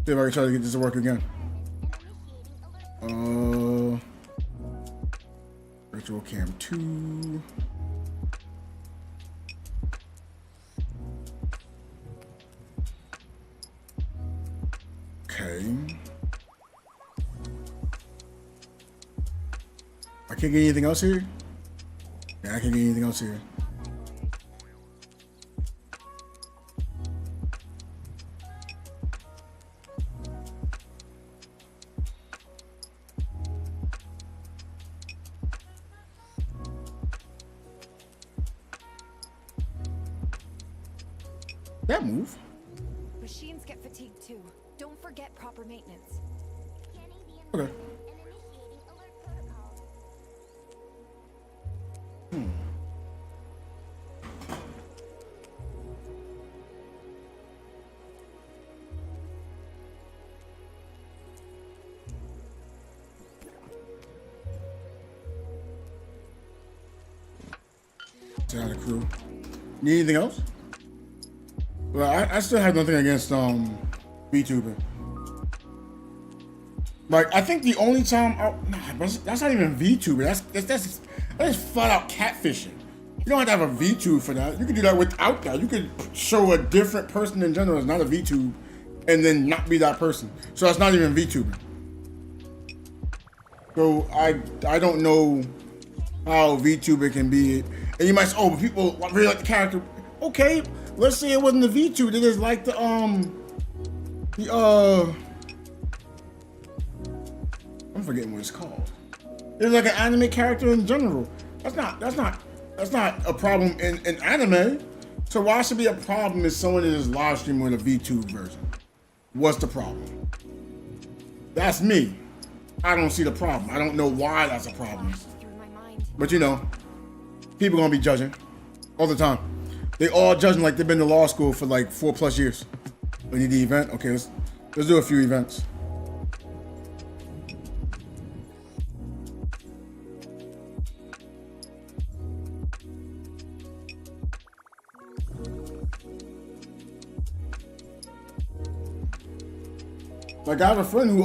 See if I can try to get this to work again. Virtual cam 2. Okay. I can't get anything else here? Yeah, I can't get anything else here. That move. Machines get fatigued too. Don't forget proper maintenance. Okay. Down the crew. Need anything else? Well, I still have nothing against VTubing. Like, I think the only time that's not even VTubing. That's flat out catfishing. You don't have to have a VTube for that. You can do that without that. You could show a different person in general as not a VTube, and then not be that person. So that's not even VTubing. So I don't know how VTuber can be. And you might say, oh, but people really like the character. Okay, let's say it wasn't the V2. They just like the I'm forgetting what it's called. It's like an anime character in general. That's not a problem in anime. So why should it be a problem if someone is live streaming with a V2 version? What's the problem? That's me. I don't see the problem. I don't know why that's a problem. Through my mind. But you know, people gonna be judging all the time. They all judging like they've been to law school for like 4+ years. We need the event. Okay, let's do a few events. Like I have a friend who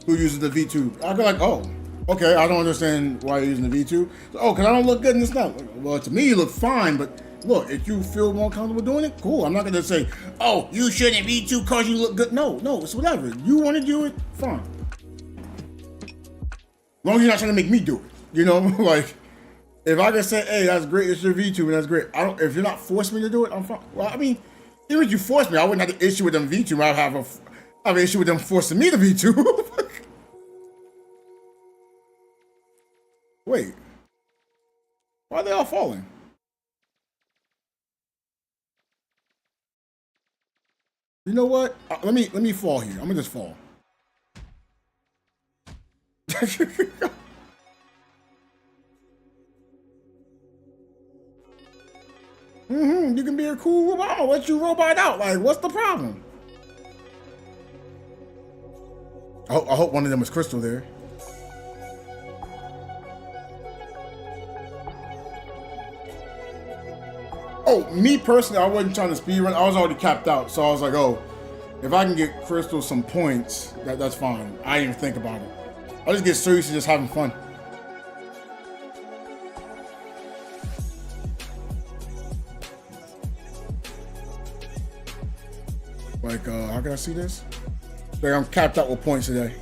uses the V2. I go like, oh, okay, I don't understand why you're using the V2. Oh, cause I don't look good in this stuff. Well, to me you look fine, but look, if you feel more comfortable doing it, cool. I'm not gonna say, oh, you shouldn't V2 cause you look good. No, it's whatever. You want to do it, fine. As long as you're not trying to make me do it, you know, like. If I can say, hey, that's great, it's your V2, and that's great. If you're not forcing me to do it, I'm fine. Well, I mean, even if you force me, I wouldn't have an issue with them V2. I'd have an issue with them forcing me to V2. Wait. Why are they all falling? You know what? Let me fall here. I'm gonna just fall. You can be a cool robot. I'll let you robot out. Like, what's the problem? I hope one of them was Crystal there. Oh, me personally, I wasn't trying to speed run. I was already capped out, so I was like, oh, if I can get Crystal some points, that's fine. I didn't even think about it. I just get serious and just having fun. Like, how can I see this? Like, I'm capped out with points today.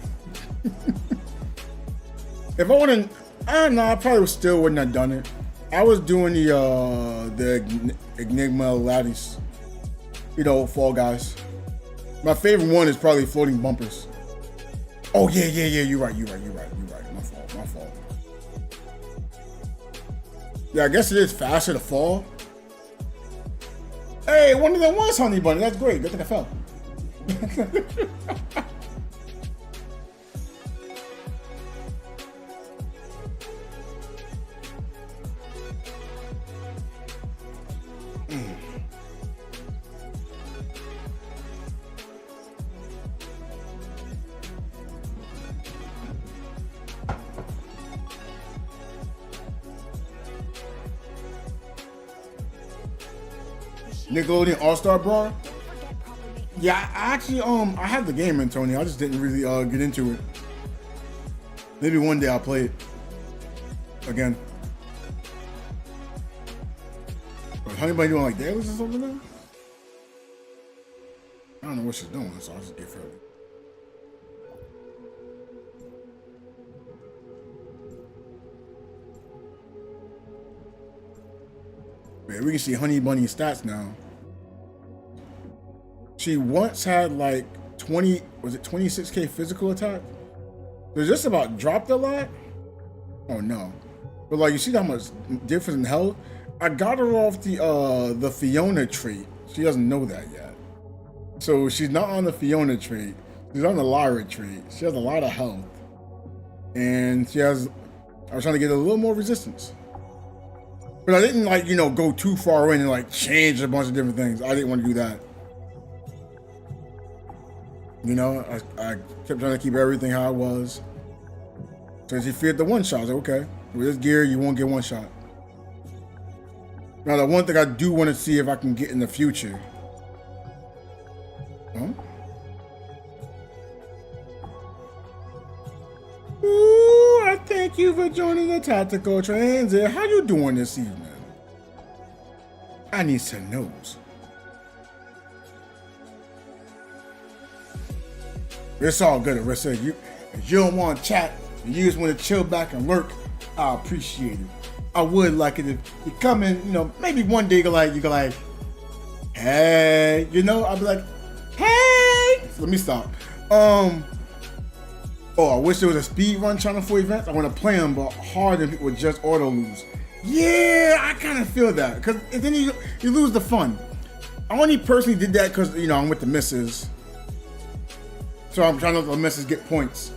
If I wouldn't, I don't know, I probably still wouldn't have done it. I was doing the Enigma Laddies, you know, Fall Guys. My favorite one is probably floating bumpers. Oh yeah, you're right. My fault. Yeah, I guess it is faster to fall. Hey, one of them was Honey Bunny. That's great. Good thing I fell. Nickelodeon All-Star Brawl? Yeah, I actually, I had the game in Tony. I just didn't really get into it. Maybe one day I'll play it again. But Honey Bunny doing like dailies or something now? I don't know what she's doing, so I'll just get further. Man, we can see Honey Bunny's stats now. She once had like 26k physical attack? So just about dropped a lot? Oh no. But like, you see how much difference in health? I got her off the Fiona trait. She doesn't know that yet. So she's not on the Fiona trait. She's on the Lyra trait. She has a lot of health. And I was trying to get a little more resistance. But I didn't like, you know, go too far in and like change a bunch of different things. I didn't want to do that. You know, I kept trying to keep everything how it was. So she feared the one shot. I was like, okay, with this gear, you won't get one shot. Now, the one thing I do want to see if I can get in the future. Huh? Ooh, I thank you for joining the Tactical Transit. How you doing this evening? I need some notes. It's all good, Arissa. If you don't want to chat, and you just want to chill back and lurk, I appreciate it. I would like it if you come in, you know, maybe one day you go like, hey, you know, I'll be like, hey. So let me stop. Oh, I wish there was a speed run channel for events. I want to play them, but hard and people would just auto lose. Yeah, I kind of feel that because then you lose the fun. I only personally did that because, you know, I'm with the missus. So I'm trying to let the missus get points.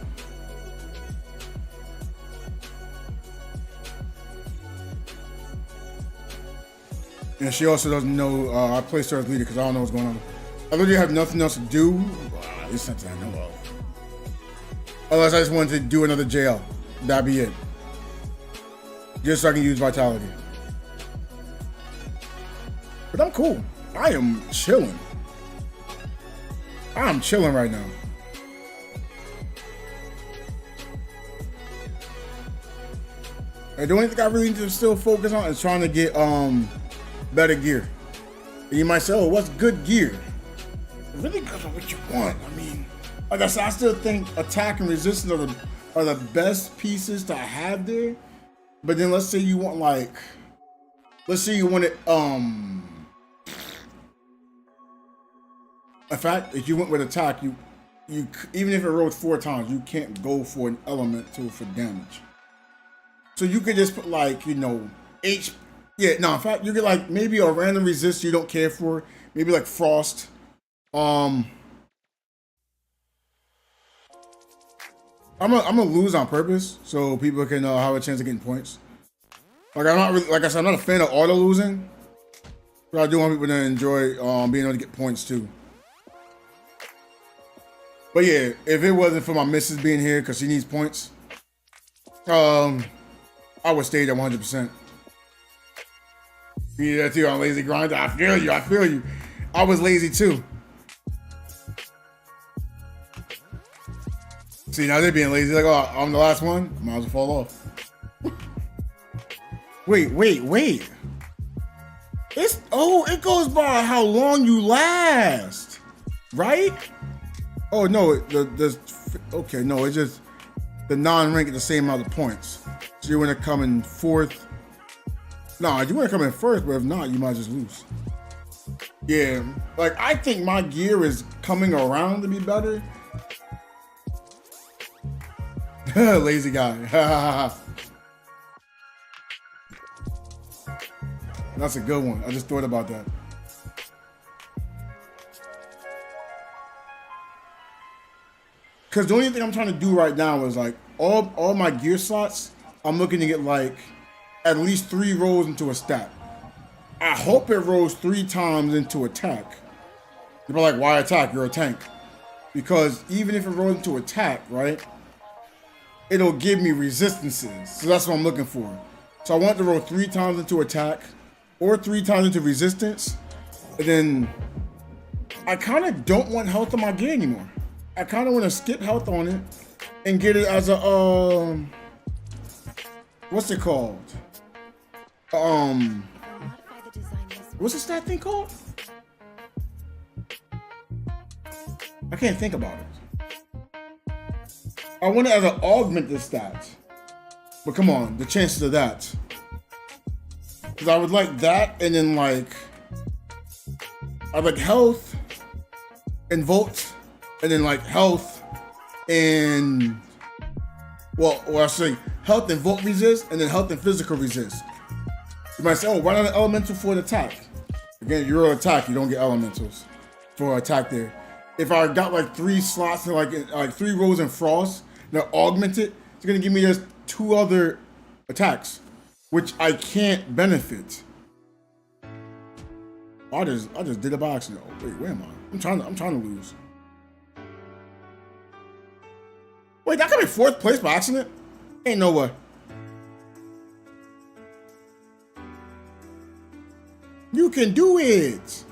And she also doesn't know I placed her as leader because I don't know what's going on. I literally have nothing else to do. At least something I know of. Unless I just wanted to do another jail. That'd be it. Just so I can use vitality. But I'm cool. I am chilling. I'm chilling right now. And the only thing I really need to still focus on is trying to get better gear. And you might say, oh, what's good gear? It really goes on what you want. I mean, like I said, I still think attack and resistance are the best pieces to have there. But then let's say you want like, let's say you want it, in fact, if you went with attack, you even if it rolled 4 times, you can't go for an elemental for damage. So you could just put like, you know, in fact, you get like maybe a random resist you don't care for, maybe like frost. I'm gonna lose on purpose so people can have a chance of getting points. Like I'm not really, like I said, I'm not a fan of auto losing, but I do want people to enjoy being able to get points too. But yeah, if it wasn't for my missus being here because she needs points, I would stay there 100%. Yeah, too on lazy grind. I feel you. I feel you. I was lazy too. See, now they're being lazy. Like, oh, I'm the last one. Might as well fall off. Wait. It goes by how long you last, right? Oh no, okay, no, it's just the non-rank at the same amount of points. So you want to come in 4th. No, you want to come in 1st, but if not, you might just lose. Yeah, like I think my gear is coming around to be better. Lazy guy. That's a good one. I just thought about that. Because the only thing I'm trying to do right now is like all my gear slots, I'm looking to get like at least 3 rolls into a stat. I hope it rolls 3 times into attack. You're like, why attack? You're a tank. Because even if it rolls into attack, right, it'll give me resistances. So that's what I'm looking for. So I want to roll 3 times into attack or 3 times into resistance. And then I kind of don't want health on my gear anymore. I kind of want to skip health on it and get it as a, what's it called? What's the stat thing called? I can't think about it. I want it as an augmented stat. But come on, the chances of that. Because I would like that and then like, I'd like health and volt and then like health and, well I say health and volt resist and then health and physical resist. You might say, oh, why not an elemental for an attack? Again, you're an attack, you don't get elementals for attack there. If I got like 3 slots and like 3 rows in frost, they're augmented, it's gonna give me just 2 other attacks, which I can't benefit. I just did it by accident. Oh, wait, where am I? I'm trying to lose. Wait, I got in 4th place by accident? Ain't no way. You can do it.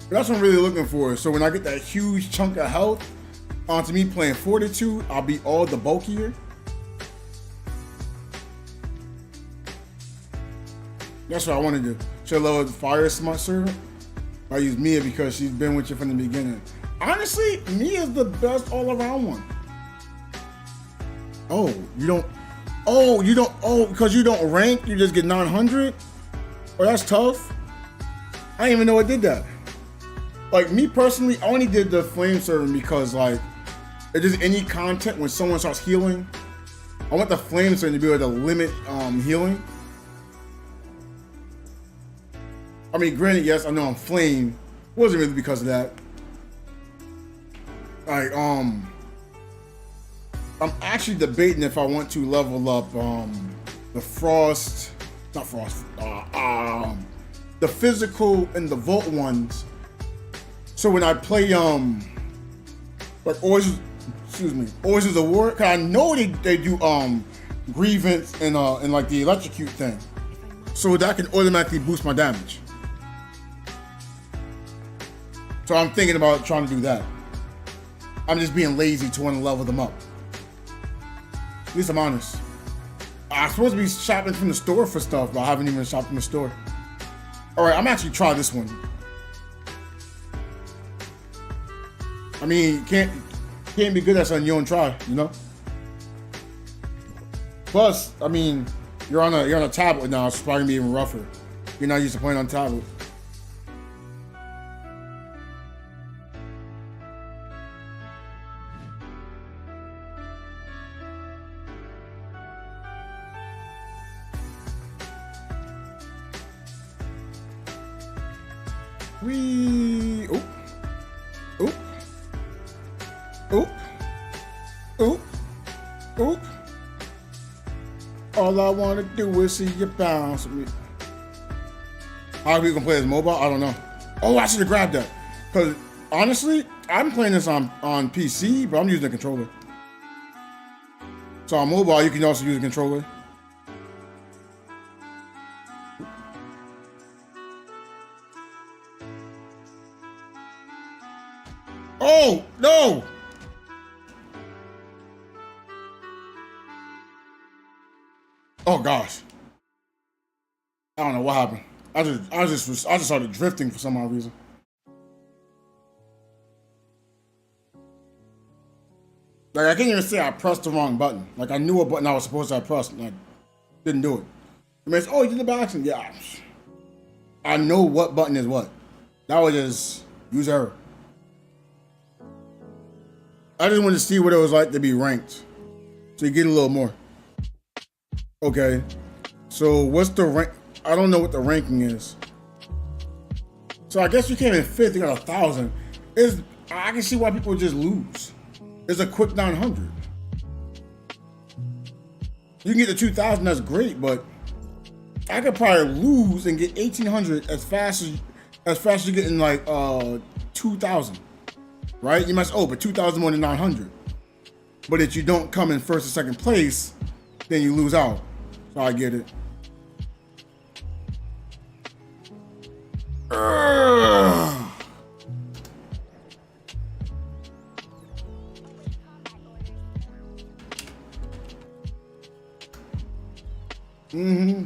That's what I'm really looking for. So when I get that huge chunk of health onto me playing Fortitude, I'll be all the bulkier. That's what I want to do. Should I lower the Fire Smart Servant? I use Mia because she's been with you from the beginning. Honestly, Mia's the best all-around one. Oh, you don't. Oh, you don't. Oh, because you don't rank, you just get 900. Oh, that's tough. I didn't even know I did that. Like me personally, I only did the flame serving because like, if there's any content when someone starts healing, I want the flame serving to be able to limit healing. I mean, granted, yes, I know I'm flame. It wasn't really because of that. Like, I'm actually debating if I want to level up the frost, not frost, the physical and the vault ones. So when I play like Oasis of War, cause I know they do grievance and like the electrocute thing, so that can automatically boost my damage. So I'm thinking about trying to do that. I'm just being lazy to want to level them up. At least I'm honest. I'm supposed to be shopping from the store for stuff, but I haven't even shopped from the store. All right, I'm actually try this one. I mean, can't be good at something you don't try, you know. Plus, I mean, you're on a tablet now, so it's probably gonna be even rougher. You're not used to playing on tablet. Oop. All I want to do is see you bounce with me. How we gonna play this mobile? I don't know. Oh, I should have grabbed that. Because honestly, I'm playing this on PC, but I'm using a controller. So on mobile, you can also use a controller. Oh, no! Oh gosh. I don't know what happened. I just started drifting for some odd reason. Like I can't even say I pressed the wrong button. Like I knew a button I was supposed to have pressed and I didn't do it. I mean, it's, oh, you did the by accident. Yeah. I know what button is what. That was just use error. I just wanted to see what it was like to be ranked. So you get a little more. Okay. So what's the rank? I don't know what the ranking is. So I guess you came in 5th, you got 1,000. I can see why people just lose. It's a quick 900. You can get to 2,000, that's great, but I could probably lose and get 1,800 as fast as you're getting like 2,000. Right? You must, but 2,000 more than 900. But if you don't come in 1st or 2nd place, then you lose out. So I get it.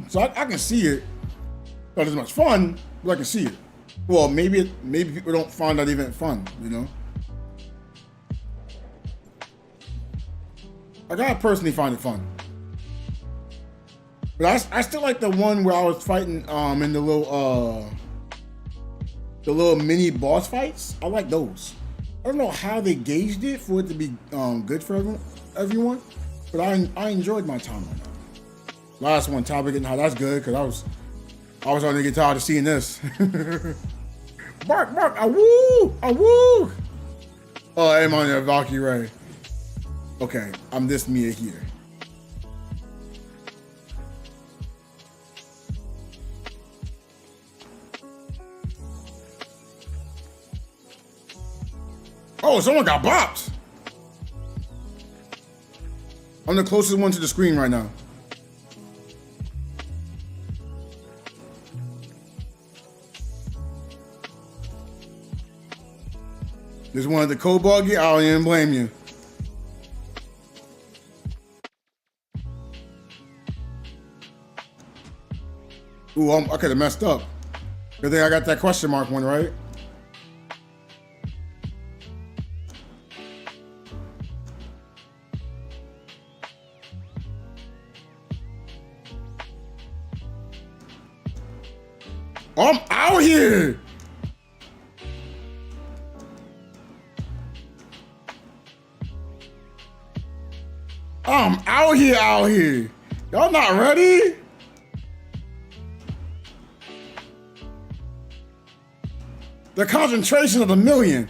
So I can see it. Not as much fun, but I can see it. Well, maybe people don't find that event fun, you know? I gotta personally find it fun. But I still like the one where I was fighting in the little mini boss fights. I like those. I don't know how they gauged it for it to be good for everyone, but I enjoyed my time on that. Last one, tablet getting high. That's good because I was starting to get tired of seeing this. Bark, awoo, awoo. Oh, I'm on there, Valkyrie. Okay, I'm this Mia here. Oh, someone got bopped. I'm the closest one to the screen right now. This one of the cobalt gear, I don't even blame you. Ooh, I could have messed up. Good thing I got that question mark one, right? I'm out here. I'm out here. Y'all not ready? The concentration of the million.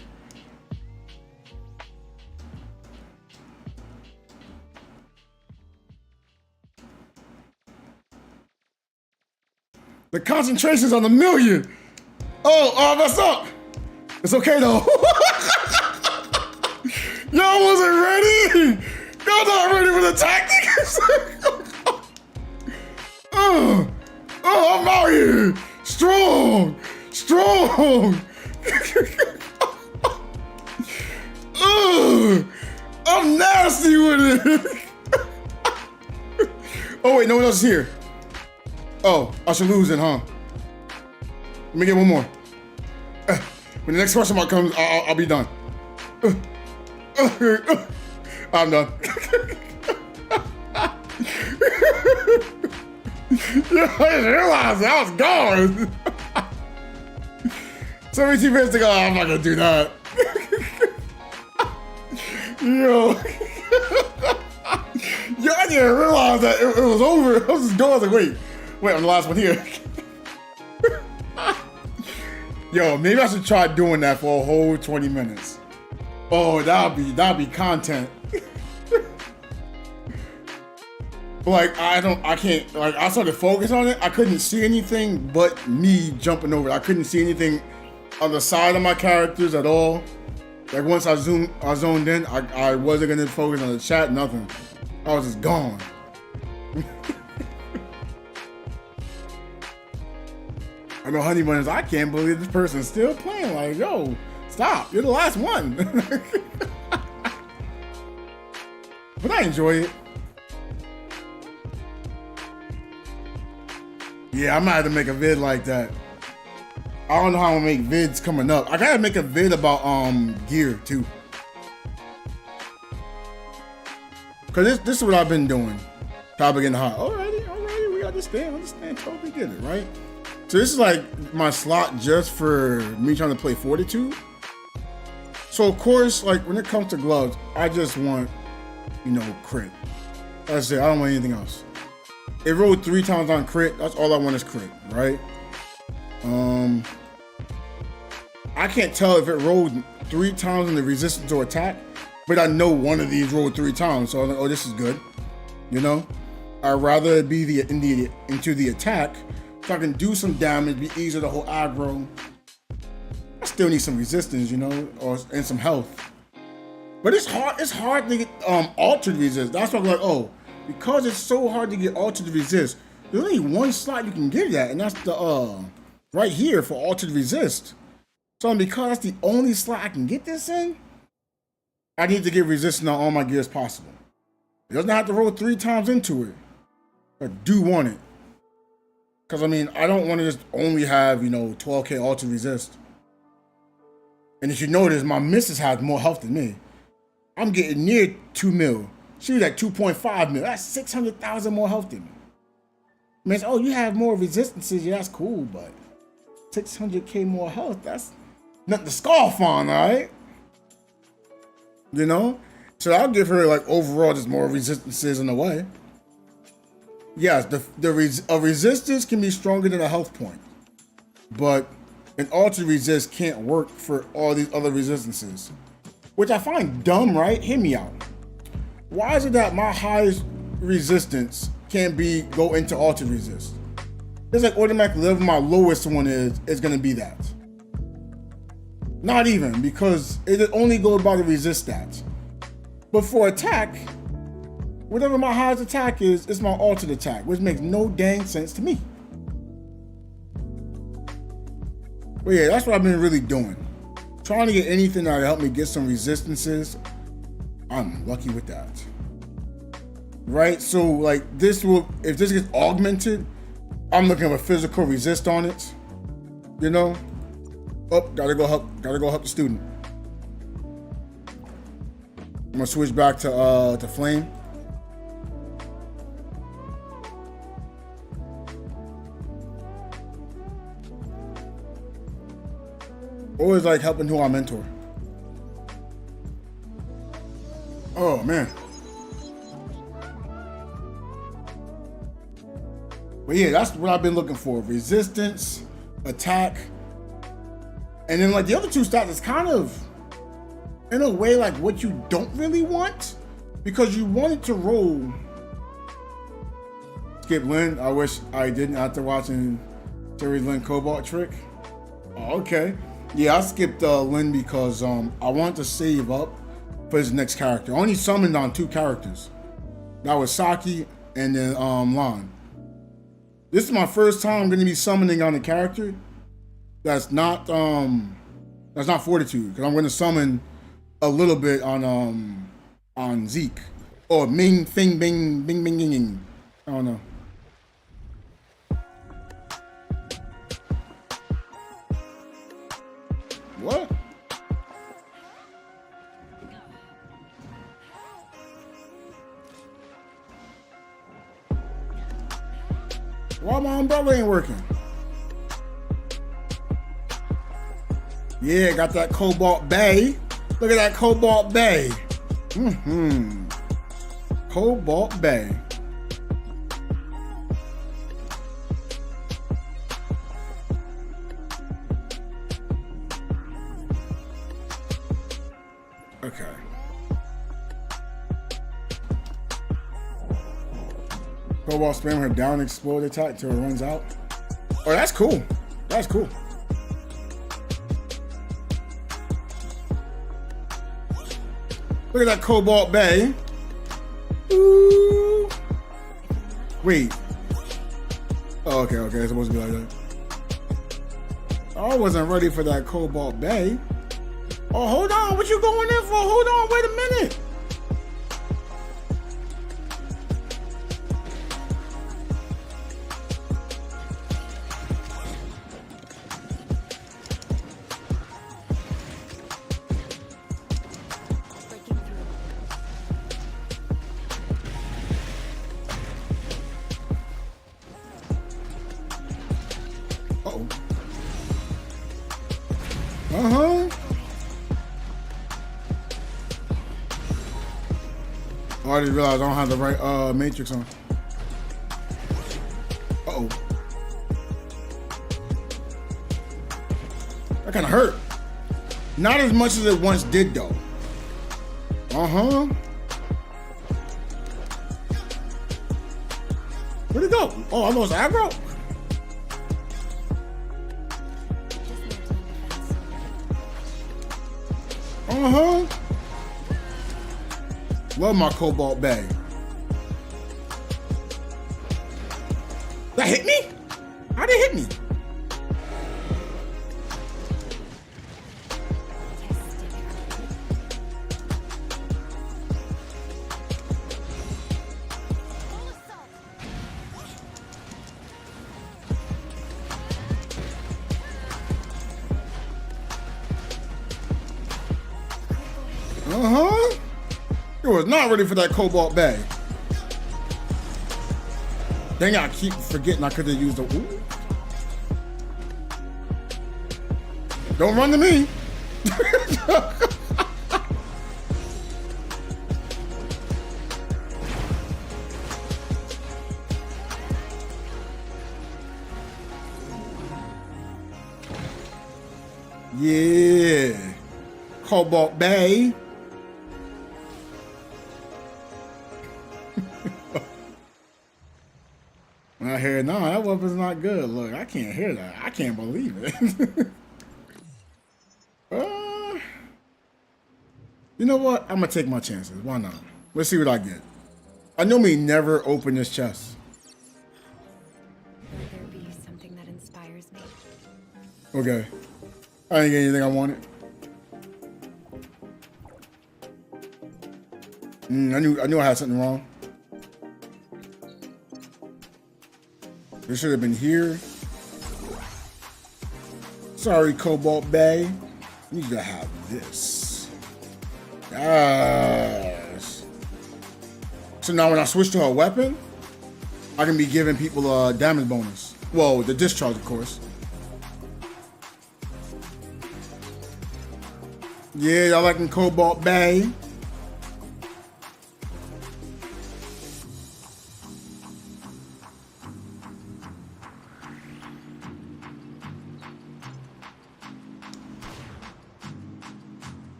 The concentration's on the million. Oh, that's up. It's okay though. Y'all wasn't ready. Y'all not ready for the tactics. I'm out here. Strong. I'm nasty with it. Oh wait, no one else is here. Oh, I should lose it, huh? Let me get one more. When the next question mark comes, I'll be done. I'm done. Yeah, I just realized I was gone. 17 minutes ago, I'm not gonna do that. Yo, I didn't realize that it was over. I was just going, I was like, wait, I'm the last one here. Yo, maybe I should try doing that for a whole 20 minutes. Oh, that'd be content. Like, I can't, like, I started to focus on it. I couldn't see anything but me jumping over. I couldn't see anything on the side of my characters at all. Like, once I zoned in, I wasn't gonna focus on the chat, nothing. I was just gone. I know Honey Bun is, I can't believe this person's still playing. Like, yo, stop, you're the last one. But I enjoy it. Yeah, I might have to make a vid like that. I don't know how I'm gonna make vids coming up. I gotta make a vid about gear too. Cause this is what I've been doing. Probably getting hot. Alrighty, we understand, totally get it, right? So this is like my slot just for me trying to play Fortitude. So of course, like when it comes to gloves, I just want, crit. That's it, I don't want anything else. It rolled 3 times on crit, that's all I want is crit, right? I can't tell if it rolled 3 times in the resistance or attack, but I know one of these rolled 3 times, so I'm like, oh, this is good. I'd rather it be into the attack, so I can do some damage, be easier to hold aggro. I still need some resistance, and some health. But it's hard to get altered resist. That's why I'm like, oh, because it's so hard to get altered resist, there's only one slot you can get that, and that's the right here for altered resist. So because that's the only slot I can get this in, I need to get resistance on all my gears possible. It doesn't have to roll 3 times into it. I do want it. Because, I don't want to just only have, 12k altered resist. And if you notice, my missus has more health than me. I'm getting near 2 mil. She was at 2.5 mil. That's 600,000 more health than me. Oh, you have more resistances. Yeah, that's cool, but 600k more health, that's nothing to scoff on, all right? So I'll give her, like, overall just more resistances in a way. Yes, a resistance can be stronger than a health point, but an altered resist can't work for all these other resistances, which I find dumb, right? Hear me out. Why is it that my highest resistance can't go into altered resist? It's like automatically whatever my lowest one is gonna be that. Not even, because it only goes by the resist stats. But for attack, whatever my highest attack is my altered attack, which makes no dang sense to me. But yeah, that's what I've been really doing. Trying to get anything that'll help me get some resistances. I'm lucky with that. Right? So like if this gets augmented, I'm looking at a physical resist on it. Oh, gotta go help the student. I'm gonna switch back to flame. Always like helping who I mentor. Oh man. But yeah, that's what I've been looking for. Resistance, attack. And then like the other two stats is kind of, in a way, like what you don't really want. Because you wanted to roll. Skip Lynn. I wish I didn't after watching Terry's Lynn Cobalt trick. Oh, okay. Yeah, I skipped Lynn because I wanted to save up for his next character. I only summoned on 2 characters. That was Saki and then Lon. This is my first time I'm gonna be summoning on a character that's not Fortitude, because I'm gonna summon a little bit on Zeke. Or Ming Fing Bing Bing Bing Bing Bing. I don't know. What? Why my umbrella ain't working? Yeah, got that Cobalt Bay. Look at that Cobalt Bay. Cobalt Bay. Okay. Cobalt spam her down explode attack till it runs out. Oh, that's cool. That's cool. Look at that Cobalt Bay. Ooh. Wait. Oh, okay, it's supposed to be like that. I wasn't ready for that Cobalt Bay. Oh, hold on. What you going in for? Hold on. Wait a minute. Oh, I just realized I don't have the right matrix on. Uh-oh. That kind of hurt. Not as much as it once did, though. Where'd it go? Oh, I lost aggro? Love my Cobalt Bay. That hit me? How did it hit me? I was not ready for that Cobalt Bay. Dang, I keep forgetting I could have used the. Ooh. Don't run to me. Yeah. Cobalt Bay. I hear, no, that weapon's not good. Look, I can't hear that. I can't believe it. You know what? I'm going to take my chances. Why not? Let's see what I get. I normally never open this chest. Will there be something that inspires me? Okay. I didn't get anything I wanted. I knew I had something wrong. This should have been here. Sorry, Cobalt Bay. You need to have this. Yes. So now when I switch to a weapon, I can be giving people a damage bonus. Well, the discharge, of course. Yeah, y'all liking Cobalt Bay?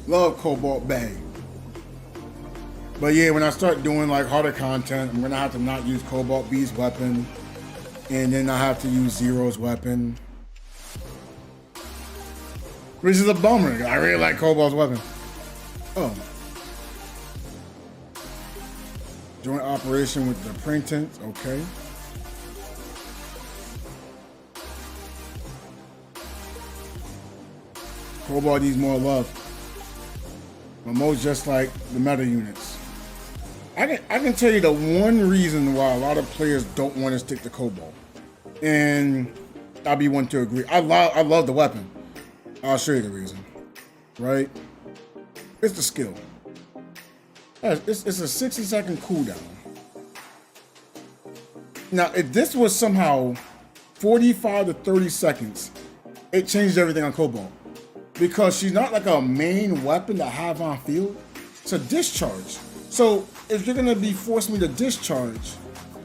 Love Cobalt Bay. But yeah, when I start doing like harder content, I'm gonna have to not use Cobalt B's weapon, and then I have to use Zero's weapon, which is a bummer. I really like Cobalt's weapon. Oh, joint operation with the Printemps. Okay. Cobalt needs more love. But most just like the meta units. I can tell you the one reason why a lot of players don't want to stick to Cobalt, and I'll be one to agree. I love the weapon. I'll show you the reason. Right? It's the skill. It's a 60-second cooldown. Now, if this was somehow 45 to 30 seconds, it changed everything on Cobalt. Because she's not like a main weapon to have on field. It's a discharge. So if you're gonna be forcing me to discharge,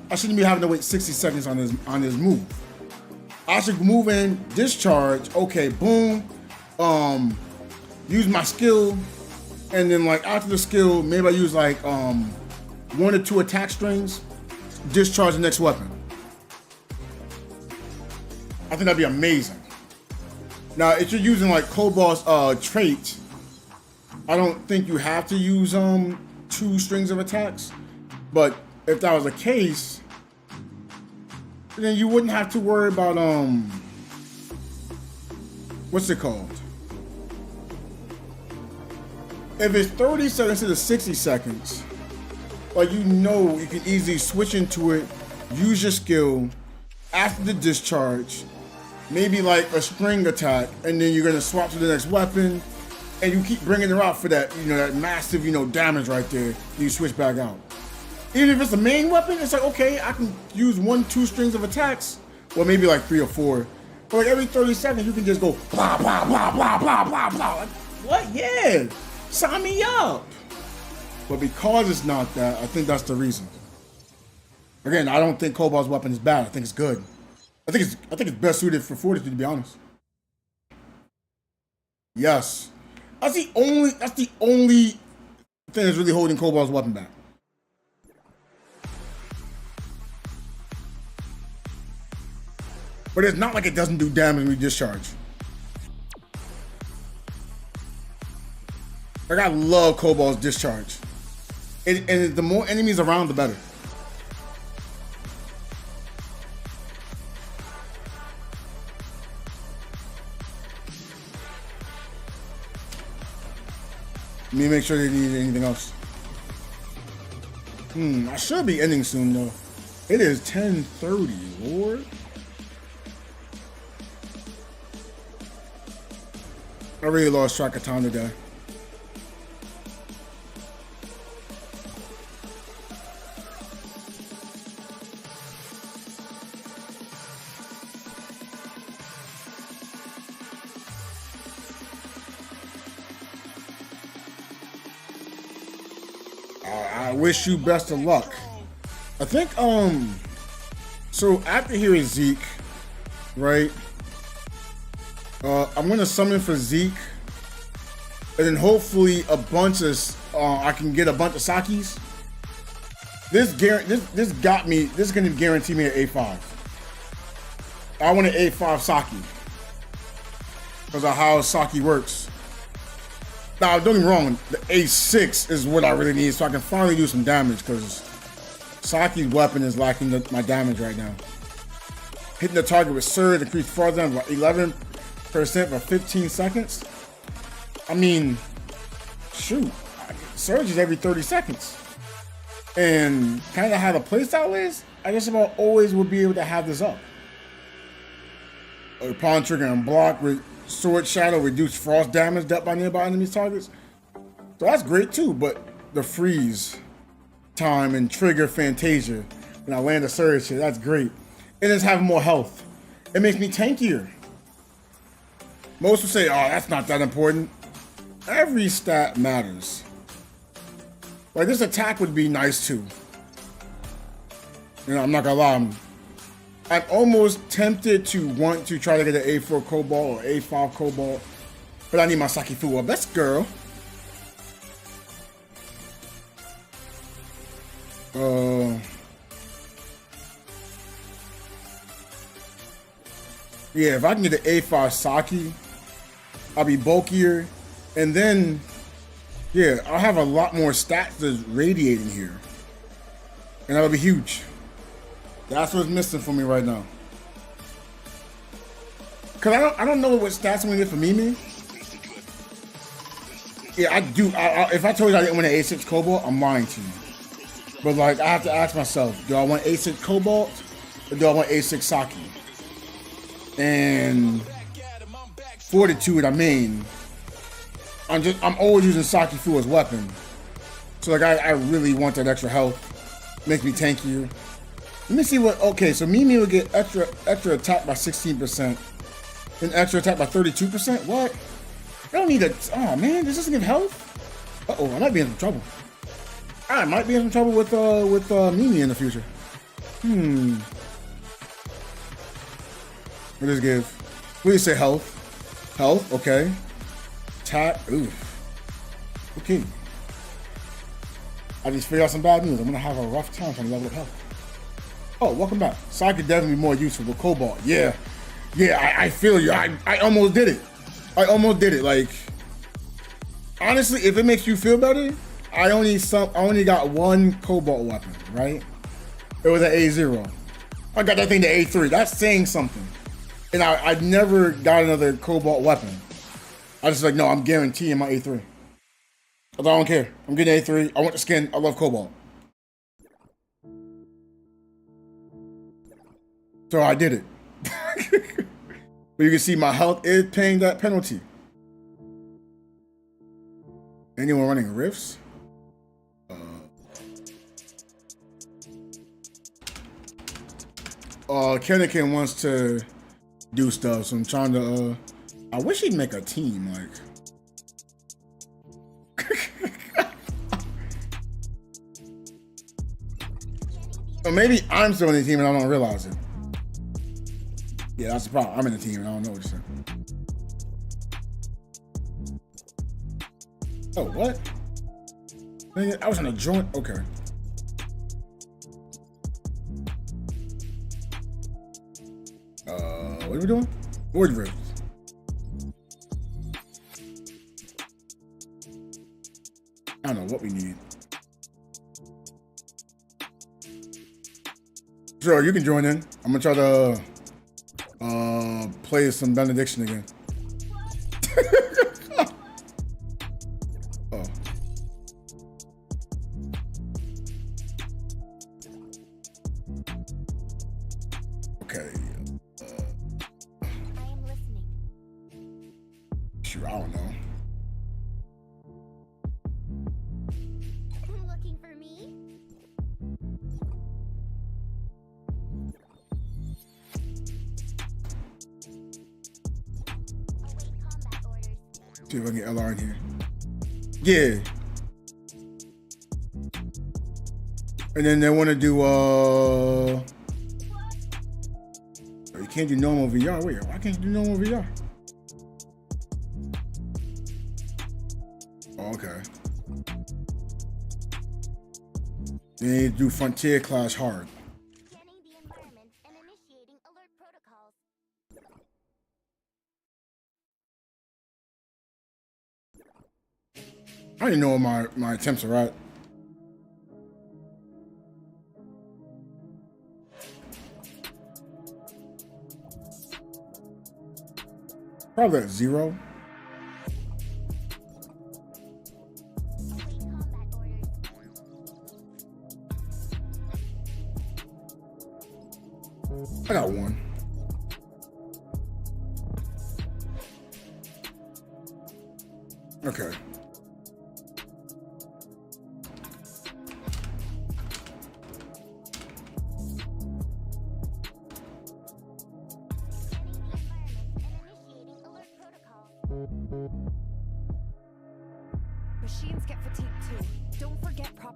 I shouldn't be having to wait 60 seconds on his move. I should move in, discharge, okay, boom, use my skill, and then like after the skill, maybe I use like 1 or 2 attack strings, discharge the next weapon. I think that'd be amazing. Now, if you're using like Cobalt's trait, I don't think you have to use 2 strings of attacks. But if that was the case, then you wouldn't have to worry about what's it called? If it's 30 seconds instead of 60 seconds, like you know you can easily switch into it, use your skill after the discharge. Maybe like a string attack, and then you're gonna swap to the next weapon, and you keep bringing her out for that, that massive, damage right there. You switch back out. Even if it's the main weapon, it's like, okay, I can use 1, 2 strings of attacks, or maybe like 3 or 4. But like every 30 seconds, you can just go blah, blah, blah, blah, blah, blah, blah. Like, what? Yeah, sign me up. But because it's not that, I think that's the reason. Again, I don't think Cobalt's weapon is bad. I think it's good. I think it's best suited for Fortitude, to be honest. Yes. That's the only thing that's really holding Cobalt's weapon back. But it's not like it doesn't do damage when you discharge. Like, I love Cobalt's discharge. And the more enemies around, the better. Let me make sure they need anything else. I should be ending soon though. It is 10:30, Lord. I really lost track of time today. I wish you best of luck. I think, so after here is Zeke, right? I'm gonna summon for Zeke, and then hopefully a bunch of, I can get a bunch of Sakis. This is gonna guarantee me an A5. I want an A5 Saki, because of how Saki works. Now, don't get me wrong, the A6 is what I really need, so I can finally do some damage, because Saki's weapon is lacking my damage right now. Hitting the target with Surge increased farther than about 11% for 15 seconds. I mean, shoot, Surge is every 30 seconds. And kind of how the playstyle is, I just about always will be able to have this up. Upon trigger and block with Sword Shadow, reduce frost damage dealt by nearby enemies' targets. So that's great too, but the freeze time and trigger Fantasia when I land a surge shit, that's great. And it's having more health. It makes me tankier. Most would say, oh, that's not that important. Every stat matters. Like, this attack would be nice too. You know, I'm not gonna lie. I'm almost tempted to want to try to get an A4 Cobalt or A5 Cobalt. But I need my Saki Fu up. Best girl. Yeah, if I can get an A5 Saki, I'll be bulkier. And then, yeah, I'll have a lot more stats that's radiating here. And that'll be huge. That's what's missing for me right now. Cause I don't know what stats I'm gonna get for Mimi. Yeah, I do. If I told you I didn't want an A6 Cobalt, I'm lying to you. But like, I have to ask myself, do I want A6 Cobalt or do I want A6 Saki? And Fortitude, I mean, I'm always using Saki Fu as weapon. So like, I really want that extra health. Makes me tankier. Let me see what. Okay, so Mimi will get extra attack by 16%, and extra attack by 32%. What? I don't need a. Oh man, this doesn't give health. Uh-oh, I might be in some trouble. I might be in some trouble with Mimi in the future. What does it give? What do you say? Health. Health. Okay. Attack. Ooh. Okay. I just figured out some bad news. I'm gonna have a rough time trying to level up health. Oh, welcome back. Saki could definitely be more useful with Cobalt. Yeah. Yeah, I feel you. I almost did it. I almost did it. Like, honestly, if it makes you feel better, I only got one Cobalt weapon, right? It was an A0. I got that thing to A3. That's saying something. And I never got another Cobalt weapon. I just like, no, I'm guaranteeing my A3. I don't care. I'm getting A3. I want the skin. I love Cobalt. So I did it. But you can see my health is paying that penalty. Anyone running rifts? Kennekin wants to do stuff, so I'm trying to, I wish he'd make a team, like. Or maybe I'm still in the team and I don't realize it. Yeah, that's the problem. I'm in the team and I don't know what you're saying. Oh, what? I was in a joint. Okay. What are we doing? Void Rift. I don't know what we need. Sure, you can join in. I'm gonna try to play some Benediction again. Oh. Okay. I am listening. Shoot, I don't know. Looking for me? Await combat orders. See if I can get LR in here. Yeah. And then they want to do oh, you can't do normal VR. Wait, why can't you do normal VR? Oh, okay. They need to do Frontier class hard. Scanning the environment and initiating alert protocols. I don't even know what my attempts are at. Probably at 0. Await combat orders. I got 1. Okay.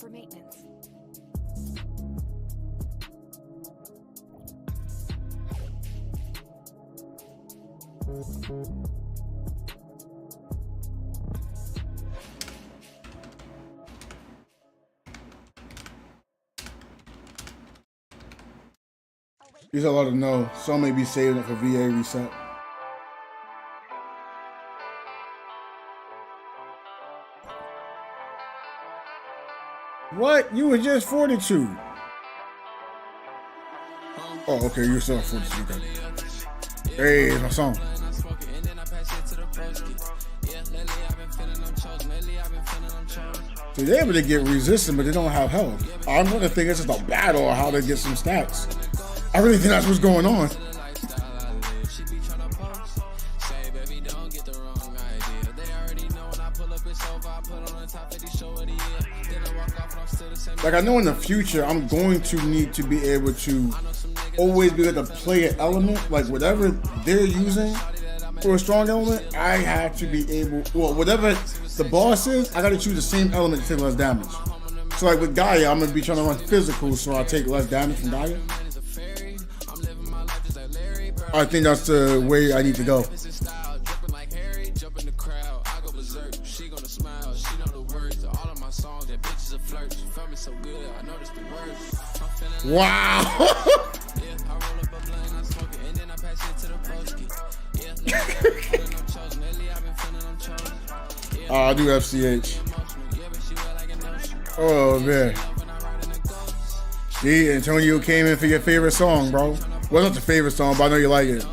proper maintenance. These are a lot of no. Some may be saving it for VA reset. What? You were just 42. Oh, okay. You're still 42. Okay. Hey, it's my song. So they're able to get resistant, but they don't have health. I'm gonna think it's just a battle or how to get some stats. I really think that's what's going on. Like, I know in the future I'm going to need to be able to always be able to play an element, like whatever they're using for a strong element, I have to be able, well, whatever the boss is, I gotta choose the same element to take less damage. So like with Gaia, I'm gonna be trying to run physical so I take less damage from Gaia. I think that's the way I need to go. Wow. I'll do FCH. Oh man. See, Antonio came in for your favorite song, bro. Well, not your favorite song, but I know you like it.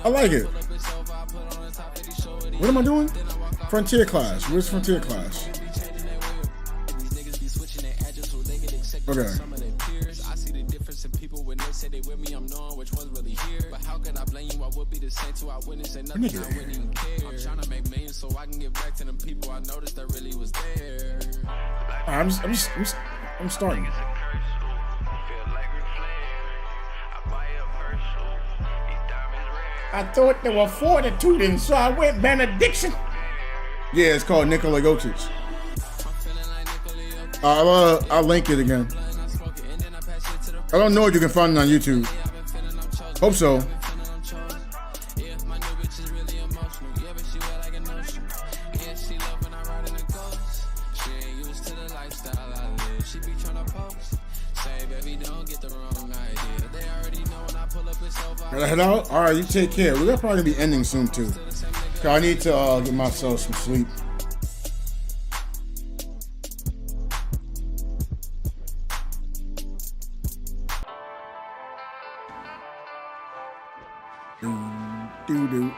I like it. What am I doing? Frontier Clash. Where's Frontier Clash? Okay. I'm starting. I thought there were fortitude in, so I went benediction. Yeah, it's called Nikola Jokic. I'll link it again. I don't know if you can find it on YouTube. Hope so. Gotta head out? Alright, you take care. We're probably be ending soon too. Cause I need to get myself some sleep. Do.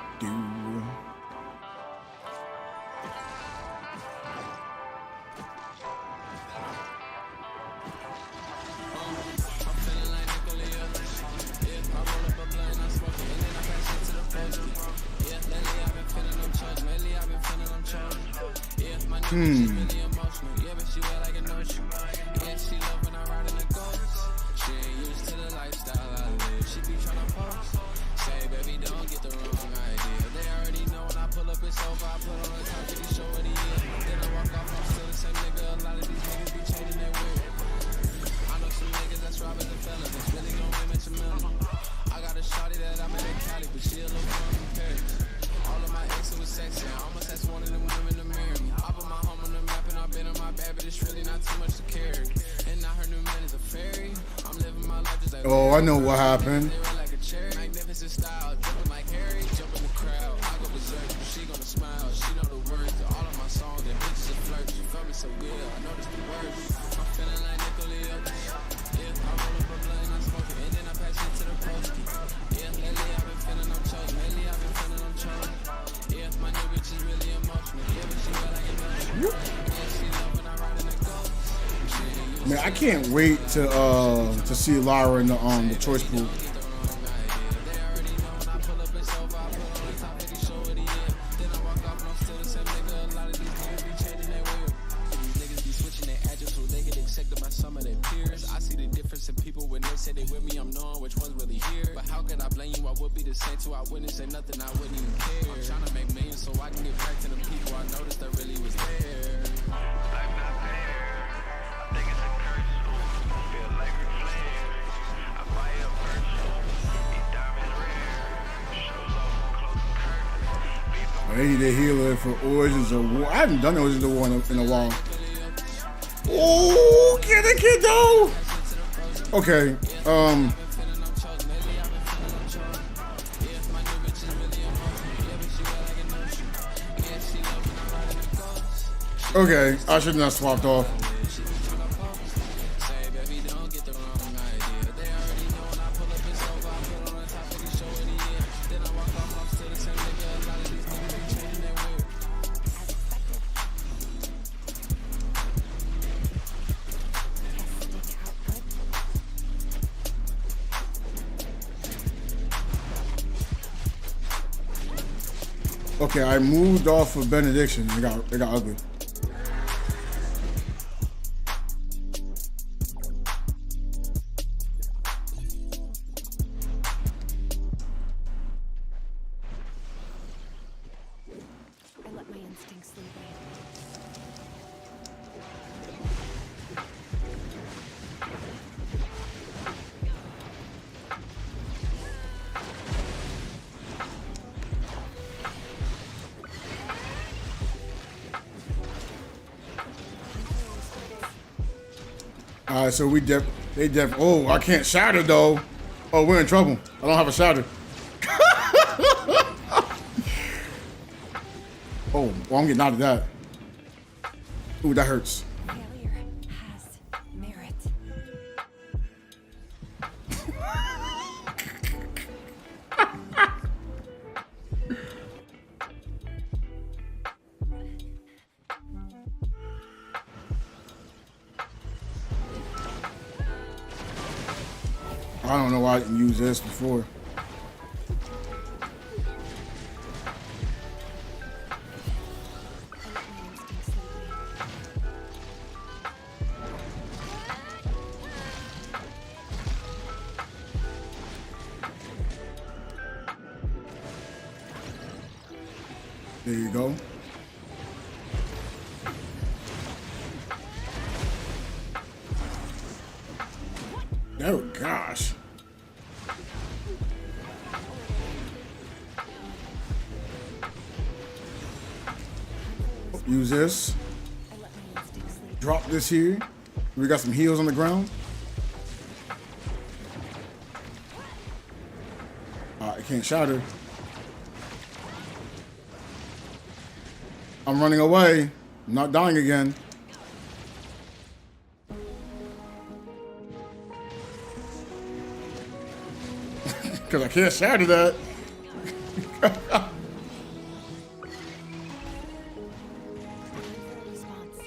Oh, I know what happened. Man, I can't wait to see Lara in the choice pool. Ready to healer for Origins of War. I haven't done Origins of War in a while. Oh, get it, kiddo! Okay, okay, I shouldn't have swapped off. Okay, I moved off of Benediction. It got ugly. I let my instincts lead me. Alright, so oh, I can't shatter though. Oh, we're in trouble. I don't have a shatter. Oh, well, I'm getting out of that. Ooh, that hurts. Failure has merit. I don't know why I didn't use this before. There you go. Oh gosh. Use this. I let my instincts lead. Drop this here. We got some heals on the ground. I can't shatter. I'm running away. I'm not dying again. Because I can't shatter that. Response.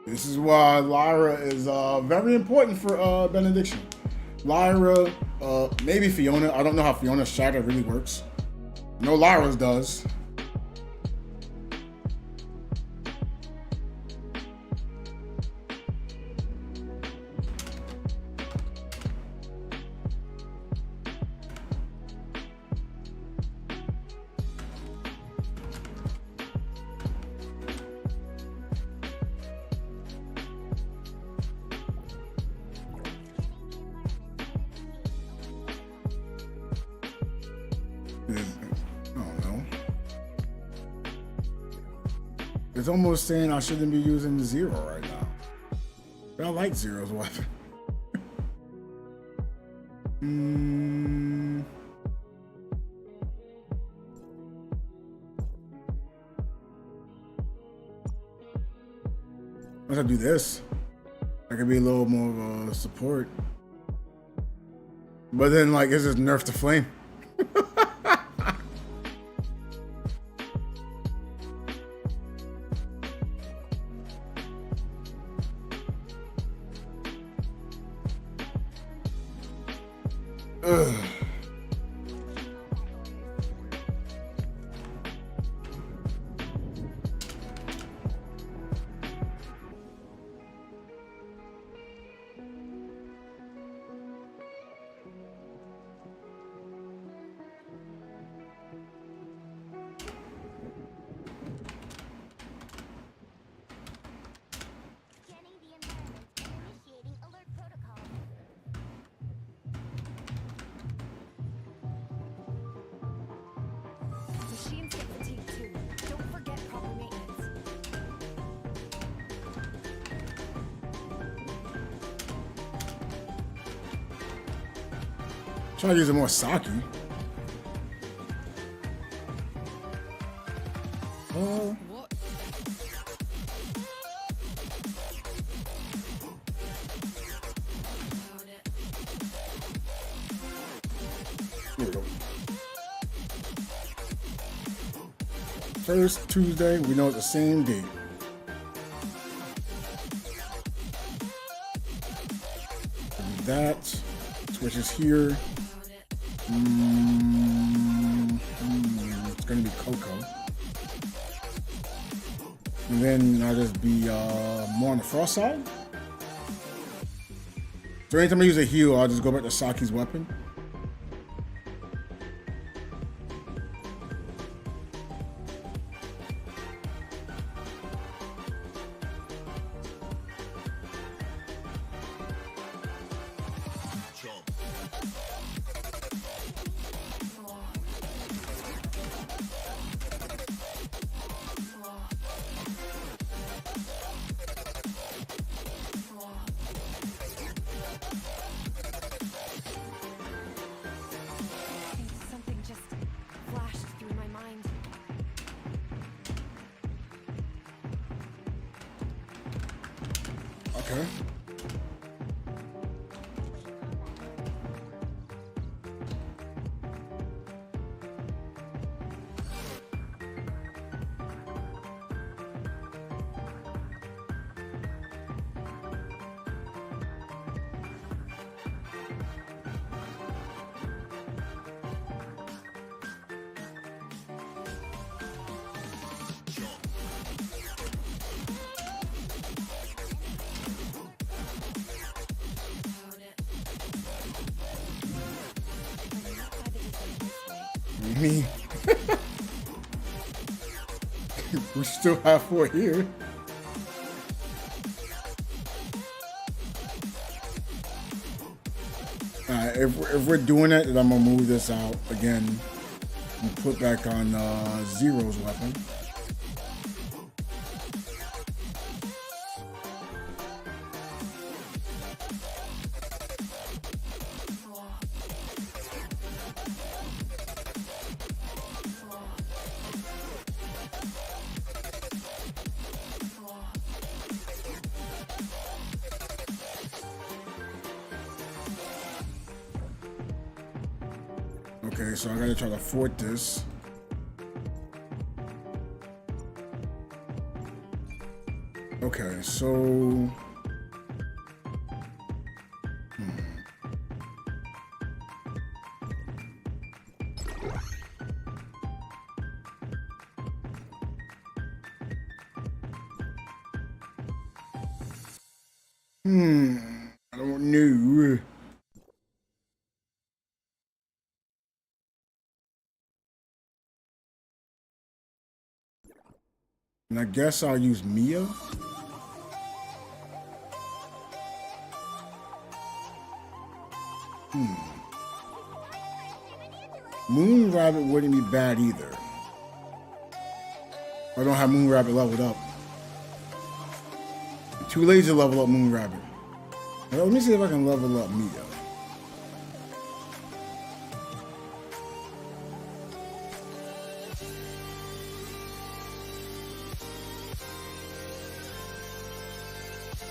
This is why Lyra is very important for Benediction. Lyra, maybe Fiona. I don't know how Fiona's shatter really works. No, Lyra's does. I don't know. It's almost saying I shouldn't be using Zero right now. But I like Zero's weapon. Once I do this, I could be a little more of a support. But then, like, it's just nerf to flame. Try to use more sake. Oh. Here we go. First Tuesday, we know it's the same day. That switches here. It's gonna be cocoa. And then I'll just be more on the frost side. So anytime I use a heal, I'll just go back to Saki's weapon. Something just flashed through my mind. Okay. Me. We still have 4 here. If we're doing it, then I'm gonna move this out again and put back on Zero's weapon. Okay, so I gotta try to fort this. Okay, so... I don't know. And I guess I'll use Mia. Moon Rabbit wouldn't be bad either. I don't have Moon Rabbit leveled up. Too lazy to level up Moon Rabbit. Now, let me see if I can level up Mia.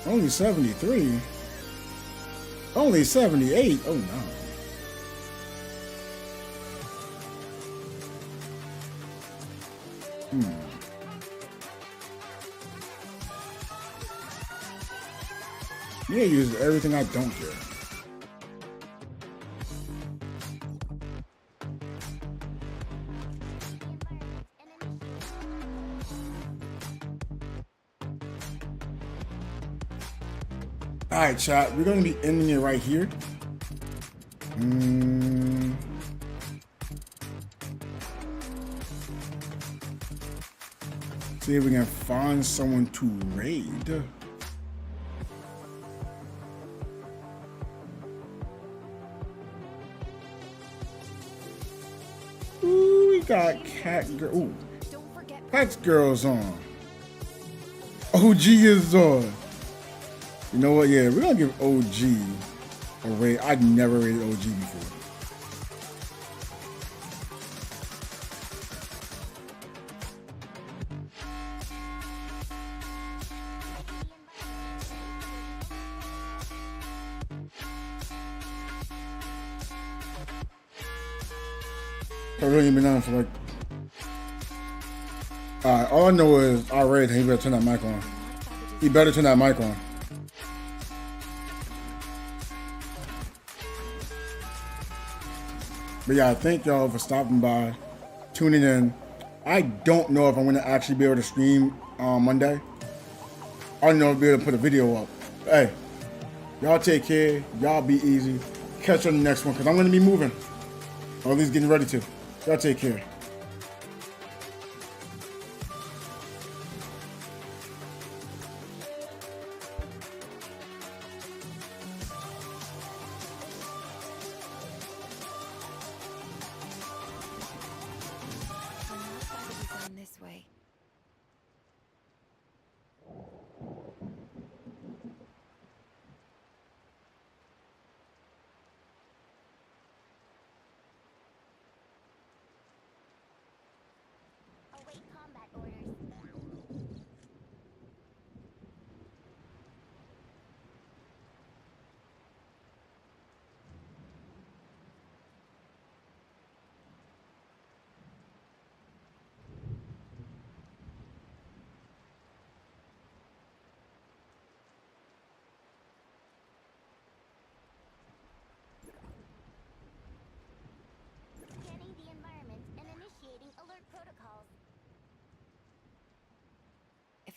Only 73. Only 78. Oh no. Yeah, use everything I don't get. All right, chat. We're gonna be ending it right here. See if we can find someone to raid. Ooh, we got Cat Girl. Ooh, Cat Girl's on. OG is on. You know what? Yeah, we're gonna give OG a raid. I'd never rated OG before. So really been on for like. Alright, all I know is I read he better turn that mic on. He better turn that mic on. But yeah, thank y'all for stopping by, tuning in. I don't know if I'm gonna actually be able to stream on Monday. I don't know if I'll be able to put a video up. Hey, y'all take care. Y'all be easy. Catch you on the next one, because I'm gonna be moving. Or at least getting ready to. Y'all take care.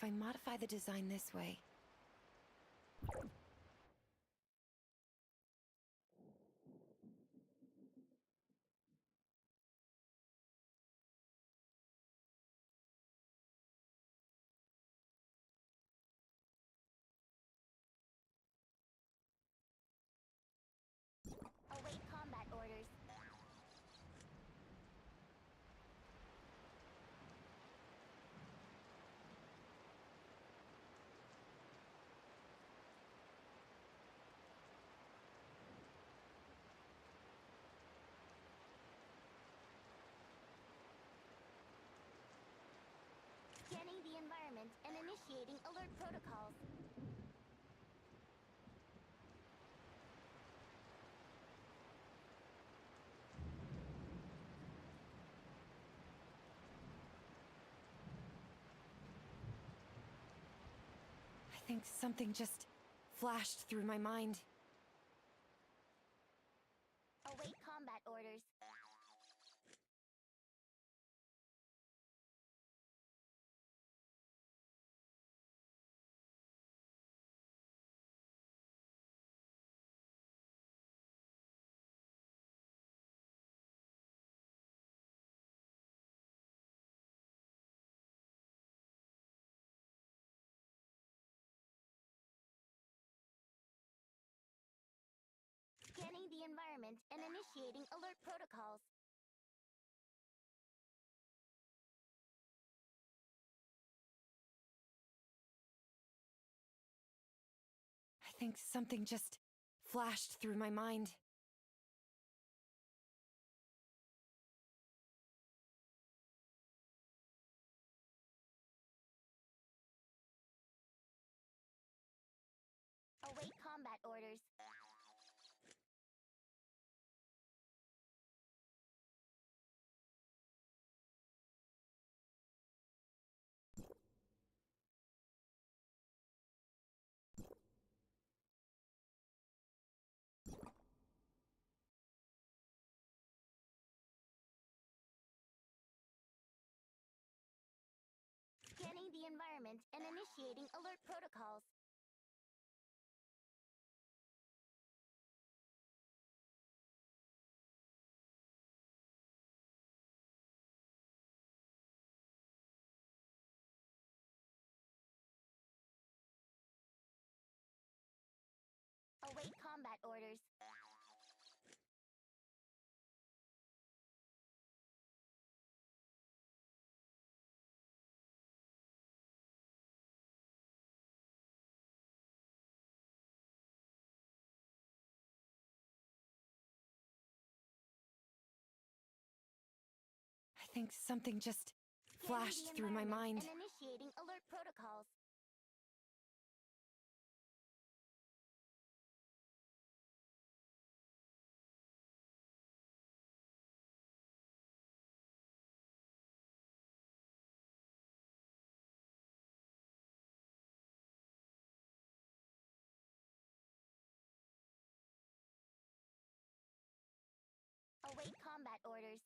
I'll modify the design this way. Await combat orders. Scanning the environment and initiating alert protocols. If I modify the design this way. Await combat orders. Scanning the environment and initiating alert protocols. I think something just flashed through my mind. Await combat orders. Scanning the environment and initiating alert protocols. I think something just flashed through my mind. Await combat orders. Scanning the environment and initiating alert protocols. Await combat orders. I think something just Scanning flashed the through my environment mind. and initiating alert protocols. combat orders.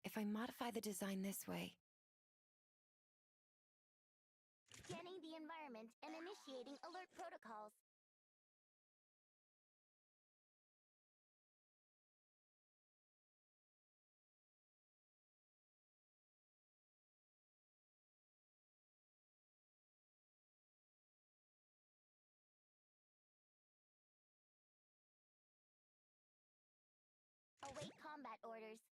If I modify the design this way, Scanning the environment and initiating alert protocols. Await combat orders.